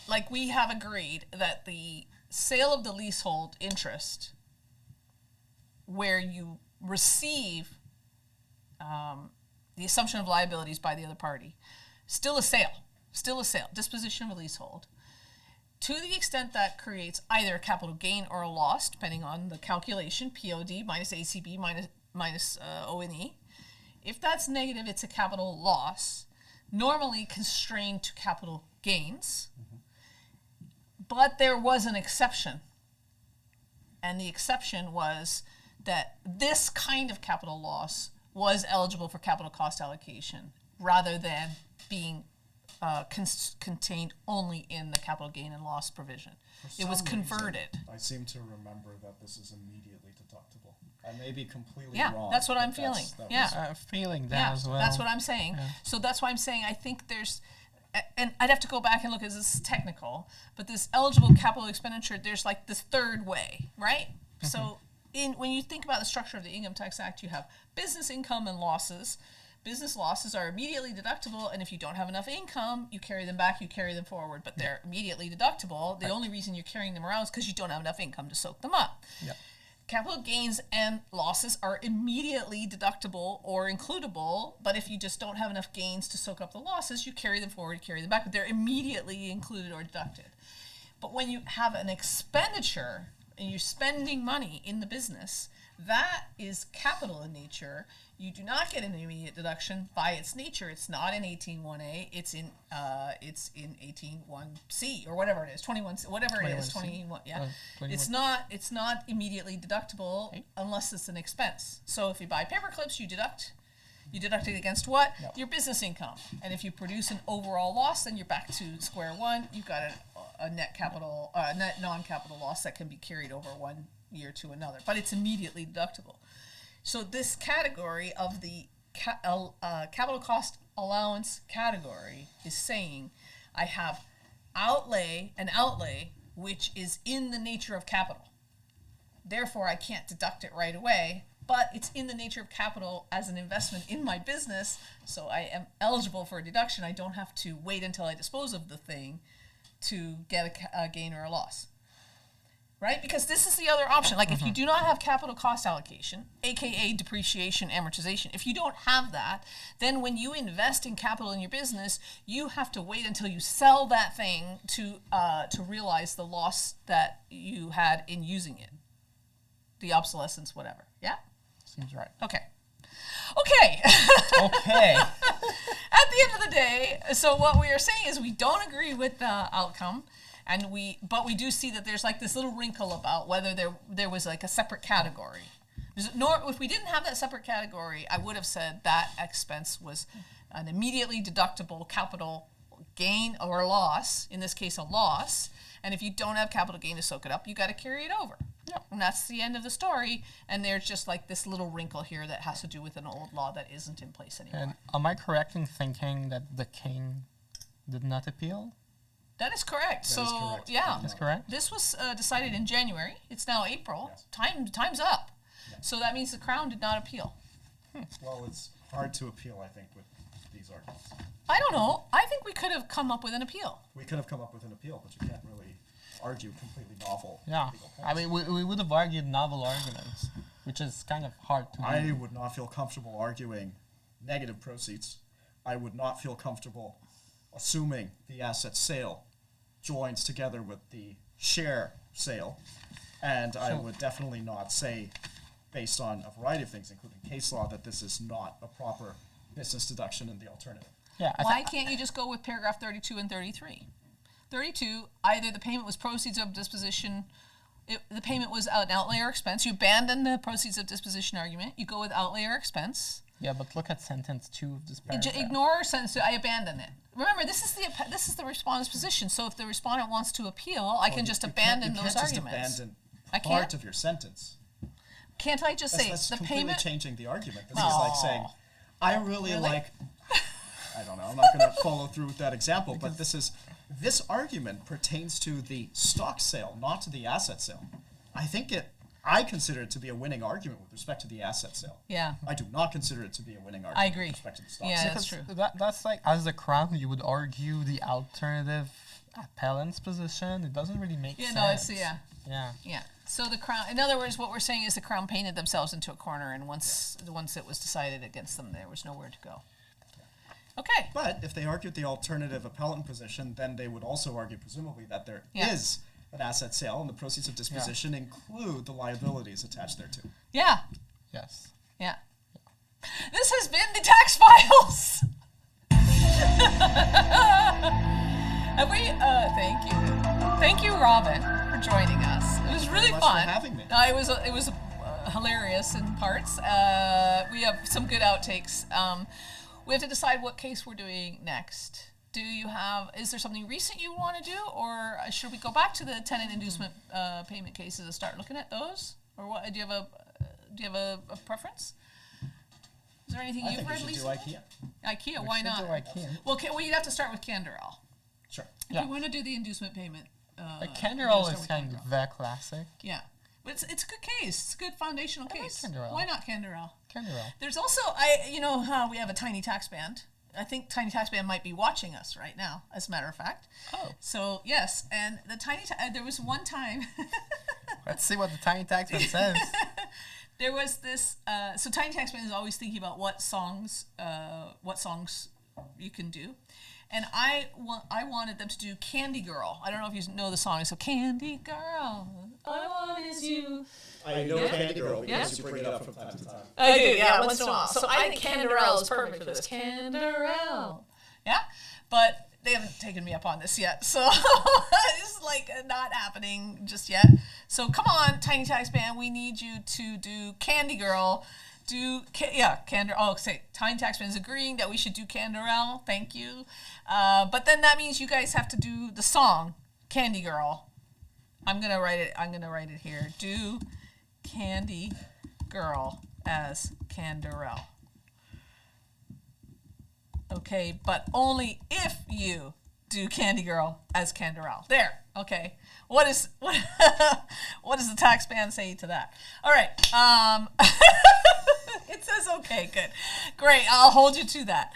like we have agreed, that the sale of the leasehold interest, where you receive the assumption of liabilities by the other party, still a sale, disposition of a leasehold, to the extent that creates either a capital gain or a loss, depending on the calculation, POD minus ACB minus O&E. If that's negative, it's a capital loss, normally constrained to capital gains. But there was an exception. And the exception was that this kind of capital loss was eligible for capital cost allocation rather than being contained only in the capital gain and loss provision. It was some converted. reason, I seem to remember that this is immediately deductible. I may be completely Yeah, wrong. that's what I'm but feeling. that Yeah. was- I'm feeling that Yeah, as well. that's what I'm saying. Yeah. So that's why I'm saying I think there's, and I'd have to go back and look at this is technical, but this eligible capital expenditure, there's like this third way, right? So when you think about the structure of the Income Tax Act, you have business income and losses. Business losses are immediately deductible, and if you don't have enough income, you carry them back, you carry them forward, but they're immediately deductible. The only reason you're carrying them around is because you don't have enough income to soak them up. Yep. Capital gains and losses are immediately deductible or includable, but if you just don't have enough gains to soak up the losses, you carry them forward, carry them back, but they're immediately included or deducted. But when you have an expenditure and you're spending money in the business, that is capital in nature. You do not get an immediate deduction by its nature. It's not in 18.1a. It's in 18.1c or whatever it is, 21, whatever it is, 21C. 21. Yeah, 21. It's not immediately deductible unless it's an expense. So if you buy paper clips, you deduct. You deduct it against what? Yep. Your business income. And if you produce an overall loss, then you're back to square one. You've got a net non-capital loss that can be carried over 1 year to another, but it's immediately deductible. So this category of the capital cost allowance category is saying I have an outlay which is in the nature of capital. Therefore, I can't deduct it right away, but it's in the nature of capital as an investment in my business, so I am eligible for a deduction. I don't have to wait until I dispose of the thing to get a gain or a loss. Right? Because this is the other option. Like if you do not have capital cost allocation, aka depreciation, amortization, if you don't have that, then when you invest in capital in your business, you have to wait until you sell that thing to realize the loss that you had in using it. The obsolescence, whatever. Yeah? Seems right. Okay. Okay. At the end of the day, so what we are saying is we don't agree with the outcome. But we do see that there's like this little wrinkle about whether there was like a separate category. If we didn't have that separate category, I would have said that expense was an immediately deductible capital gain or loss, in this case a loss, and if you don't have capital gain to soak it up, you got to carry it over. Yep. And that's the end of the story, and there's just like this little wrinkle here that has to do with an old law that isn't in place anymore. And am I correct in thinking that the king did not appeal? That is correct. That is correct. Yeah. That's correct. This was decided in January. It's now April. Yes. Time's up. So that means the Crown did not appeal. Well, it's hard to appeal, I think, with these arguments. I don't know. I think we could have come up with an appeal. We could have come up with an appeal, but you can't really argue completely novel Yeah. legal I points. mean, we would have argued novel arguments. which is kind of hard to I do. would not feel comfortable arguing negative proceeds. I would not feel comfortable assuming the asset sale joins together with the share sale. And I would definitely not say, based on a variety of things, including case law, that this is not a proper business deduction in the alternative. Yeah, Why can't you just go with paragraph 32 and 33? 32, either the payment was proceeds of disposition, the payment was an outlay or expense. You abandon the proceeds of disposition argument. You go with outlay or expense. yeah, but look at sentence 2 of this paragraph. Ignore sentence. I abandon it. Remember, this is the respondent's position. So if the respondent wants to appeal, I can just abandon those arguments. You can't just abandon I part can't? of your sentence. Can't I just say That's the completely payment? changing the argument. This Oh. is like saying, I really Really? like, I don't know, I'm not going to follow through with that example, but this argument pertains to the stock sale, not to the asset sale. I consider it to be a winning argument with respect to the asset sale. Yeah. I do not consider it to be a winning argument I agree. with respect to the stock Yeah, sale. that's true. That's like, as the Crown, you would argue the alternative appellant's position. It doesn't really make Yeah, sense. no, it's Yeah. yeah. So the Crown, in other words, what we're saying is the Crown painted themselves into a corner, and once it was decided against them, there was nowhere to go. Okay. But if they argued the alternative appellant position, then they would also argue, presumably, that there Yeah. is an asset sale and the proceeds of disposition include the liabilities attached thereto. Yeah. Yes. Yeah. This has been the Tax Files. Have we? Thank you. Thank you, Robin, for joining us. It was really much fun. for having me. It was hilarious in parts. We have some good outtakes. We have to decide what case we're doing next. Is there something recent you want to do, or should we go back to the tenant inducement payment cases and start looking at those? Or what? Do you have a preference? Is there anything I you've think we read should do recently? IKEA. IKEA, why should not? do IKEA. Well, you'd have to start with Canderel. Sure. If you want to do the inducement payment. Canderel start is with kind of the classic. Yeah. But it's a good case. It's a good foundational I like case. Canderel. Why not Canderel? Canderel. There's also, how we have a Tiny Tax Band. I think Tiny Tax Band might be watching us right now, as a matter of fact. Oh. So, yes. And the there was one time. Let's see what the Tiny Taxman says. There was this, so Tiny Tax Band is always thinking about what songs you can do. And I wanted them to do Candy Girl. I don't know if you know the song. So Candy Girl, all I want is you. I know Candy Girl because Yeah. you bring it up from time to time. I do, yeah, once in a while. So I think Canderel is perfect for this. Canderel. Yeah, but they haven't taken me up on this yet. So it's like not happening just yet. So come on, Tiny Tax Band, we need you to do Candy Girl. Canderel. Oh, say Tiny Tax Band is agreeing that we should do Canderel. Thank you. But then that means you guys have to do the song Candy Girl. I'm gonna write it here. Do Candy Girl as Canderel. Okay, but only if you do Candy Girl as Canderel. There. Okay. What does the tax band say to that? All right. It says okay. Good. Great. I'll hold you to that.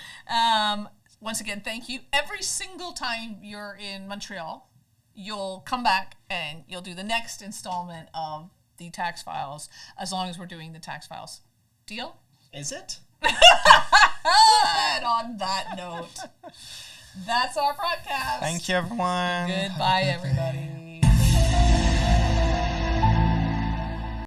Once again, thank you. Every single time you're in Montreal, you'll come back and you'll do the next installment of the Tax Files, as long as we're doing the Tax Files. Deal? Is it? And on that note, that's our broadcast. Thank you, everyone. Goodbye, everybody.